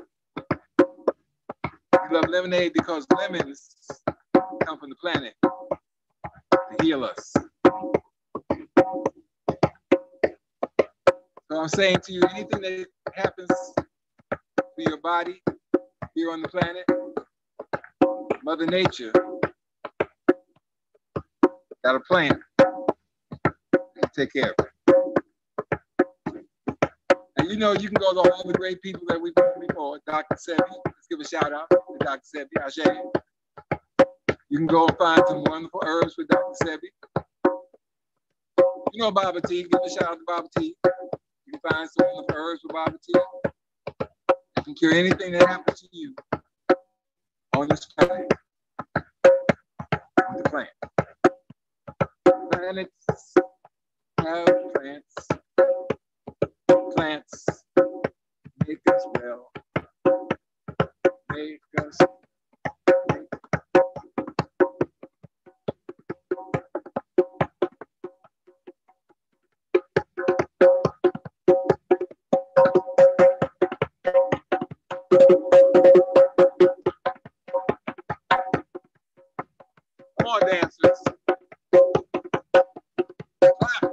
S11: We love lemonade because lemons come from the planet to heal us. So I'm saying to you, anything that happens to your body here on the planet, Mother Nature got a plan to take care of it. And you know, you can go to all the great people that we've known before. Dr. Sebi, let's give a shout out to Dr. Sebi, Ashe. You can go and find some wonderful herbs with Dr. Sebi. You know Baba T, give a shout out to Baba T. You can find some wonderful herbs with Baba T. It can cure anything that happens to you on this planet. On the planet. Planets have plants. Plants make us well. Make us. Come on, dancers. Clap.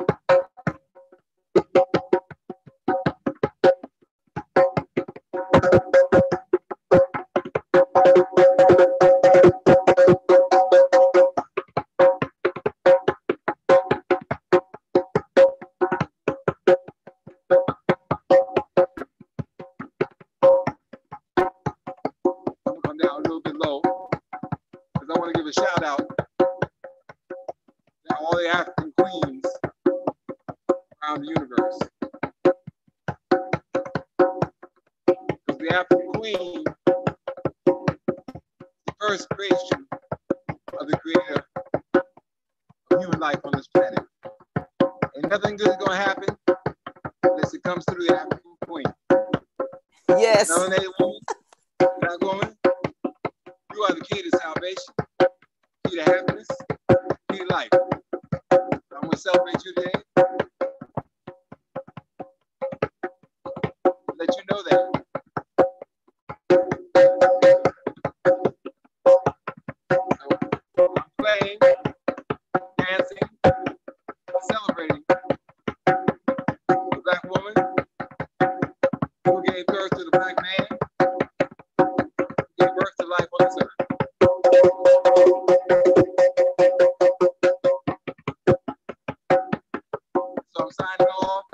S11: I'm gonna come down a little bit low because I want to give a shout out to all the African queens around the universe. Because the African queen, the first creation of the creator of human life on this planet. Ain't nothing good is gonna happen unless it comes through the African queen.
S12: Yes.
S11: Melanated woman, black woman, you are the key to salvation, key to happiness, key to life. I'm gonna celebrate you today. Let you know that. So I'm playing, dancing, celebrating the black woman who gave birth to the black man, who gave birth to life on this earth. So I'm signing off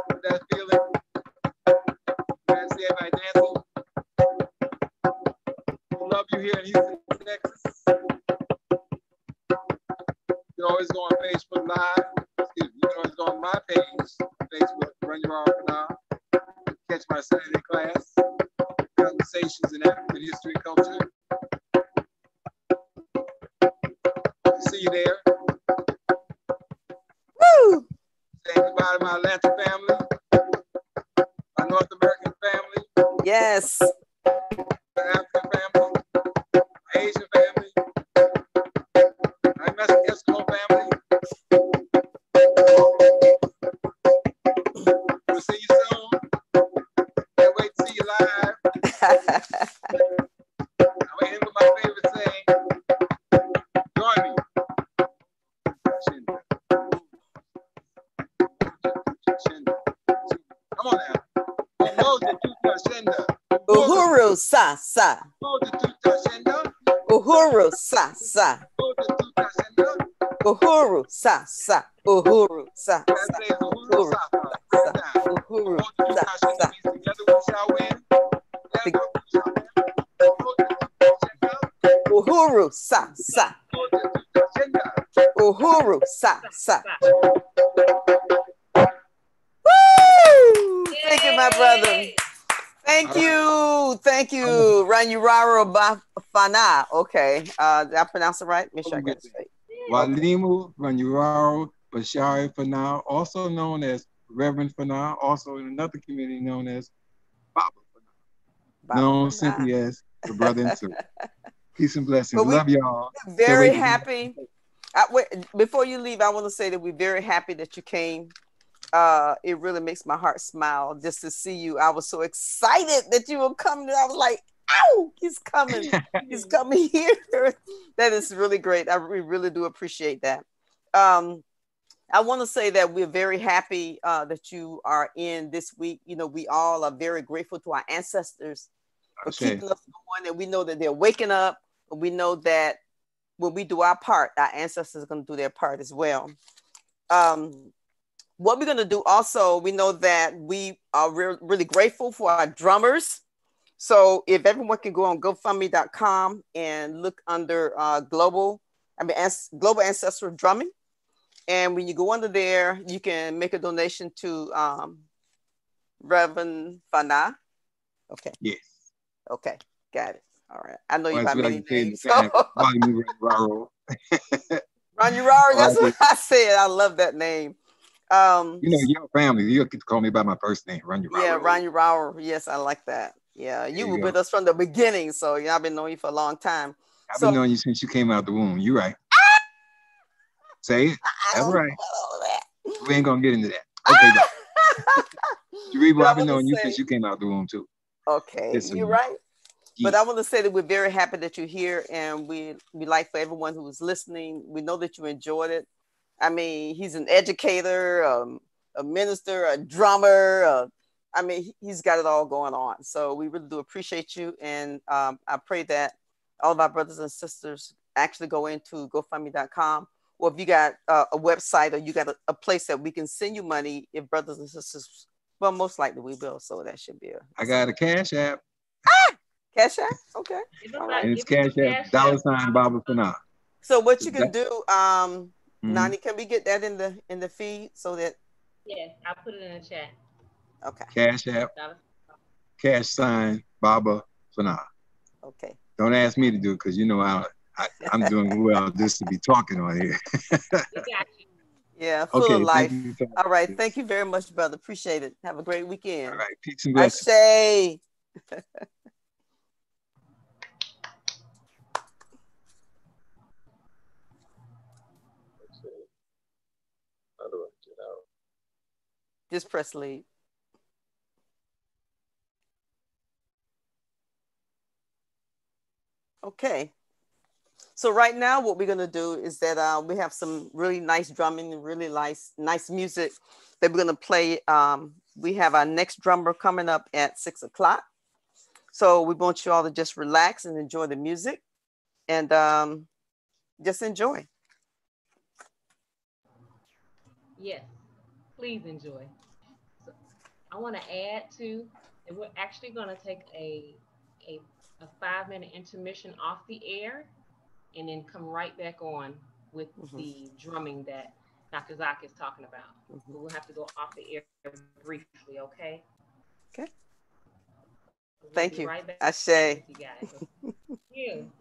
S11: with that feeling. I see everybody dancing. We love you here in Houston, Texas. You can always go on Facebook Live. Excuse me, you can always go on my page, Facebook, Run Your Hour Now. Catch my Saturday class, Conversations in African History and Culture. Hope to see you there.
S12: Woo!
S11: Saying goodbye to my Atlanta family, my North American family,
S12: Yes.
S11: my African family, my Asian family, my Mexican Eskimo family. We'll see you soon. Can't wait to see you live. I'm end with my favorite saying. Join me. Come on now.
S12: Uhuru sa sa. Uhuru sa sa. Uhuru sa sa. Uhuru sa sa. Uhuru sa sa. Uhuru sa sa. Uhuru sa sa. Uhuru sa sa. Woo! Thank you, my brother. Thank you. Thank you. Ranyuraro Bafana. Okay. Did I pronounce it right? Make sure I get it straight.
S11: Walimu Ranyuraro Bashari Fana, also known as Reverend Fana, also in another community known as Baba Fana, known simply as the brother and sister. Peace and blessings. Love y'all.
S12: Very happy. Before you leave, I want to say that we're very happy that you came. It really makes my heart smile just to see you. I was so excited that you were coming. I was like, "Ow, he's coming! He's coming here!" That is really great. We really do appreciate that. I want to say that we're very happy that you are in this week. You know, we all are very grateful to our ancestors for keeping us going, and we know that they're waking up. And we know that when we do our part, our ancestors are going to do their part as well. What we're going to do also, we know that we are really grateful for our drummers. So if everyone can go on GoFundMe.com and look under Global Ancestral Drumming. And when you go under there, you can make a donation to Reverend Fana. Okay.
S11: Yes.
S12: Okay. Got it. All right. I know you
S11: Well,
S12: by
S11: that's
S12: many
S11: what I
S12: names.
S11: say in the call me Raro.
S12: Ronnie Raro, that's what I said. I love that name.
S11: You know, your family, you get to call me by my first name, Ronnie Raro.
S12: Yeah, Ronnie Raro. Yes, I like that. Yeah, you were with us from the beginning, so yeah, I've been knowing you for a long time.
S11: I've been knowing you since you came out the womb. You're right. Say it. That's right. We ain't gonna get into that. Okay, bye. Jaribo, I've been knowing you since you came out the womb too.
S12: Okay, you're right. But I want to say that we're very happy that you're here, and we like for everyone who is listening. We know that you enjoyed it. I mean, he's an educator, a minister, a drummer. I mean, he's got it all going on. So we really do appreciate you, and I pray that all of our brothers and sisters actually go into GoFundMe.com, or if you got a website or you got a place that we can send you money, if brothers and sisters, well, most likely we will. So that should be
S11: I got a Cash App.
S12: Cash App? Okay.
S11: All right. And it's Cash App, $ Baba Fana.
S12: So what you can do, Nani, can we get that in the feed so that?
S2: Yes, I'll put it in the chat.
S12: Okay.
S11: Cash App, #, Baba Fana.
S12: Okay.
S11: Don't ask me to do it because you know I'm doing well just to be talking on here.
S12: Yeah, full of life. All right. Thank you very much, brother. Appreciate it. Have a great weekend.
S11: All right. Peace and blessings.
S12: Ashe.
S11: How do I get out?
S12: Just press leave. Okay. So right now, what we're going to do is that we have some really nice drumming and really nice music that we're going to play. We have our next drummer coming up at 6 o'clock. So we want you all to just relax and enjoy the music and just enjoy.
S2: Yes, please enjoy. So I want to add to that we're actually going to take a 5-minute intermission off the air and then come right back on with the drumming that Dr. Zak is talking about. But we'll have to go off the air briefly, okay?
S12: Okay.
S2: We'll
S12: Thank
S2: be
S12: you.
S2: right back
S12: Ashe.
S2: with you guys. Thank you.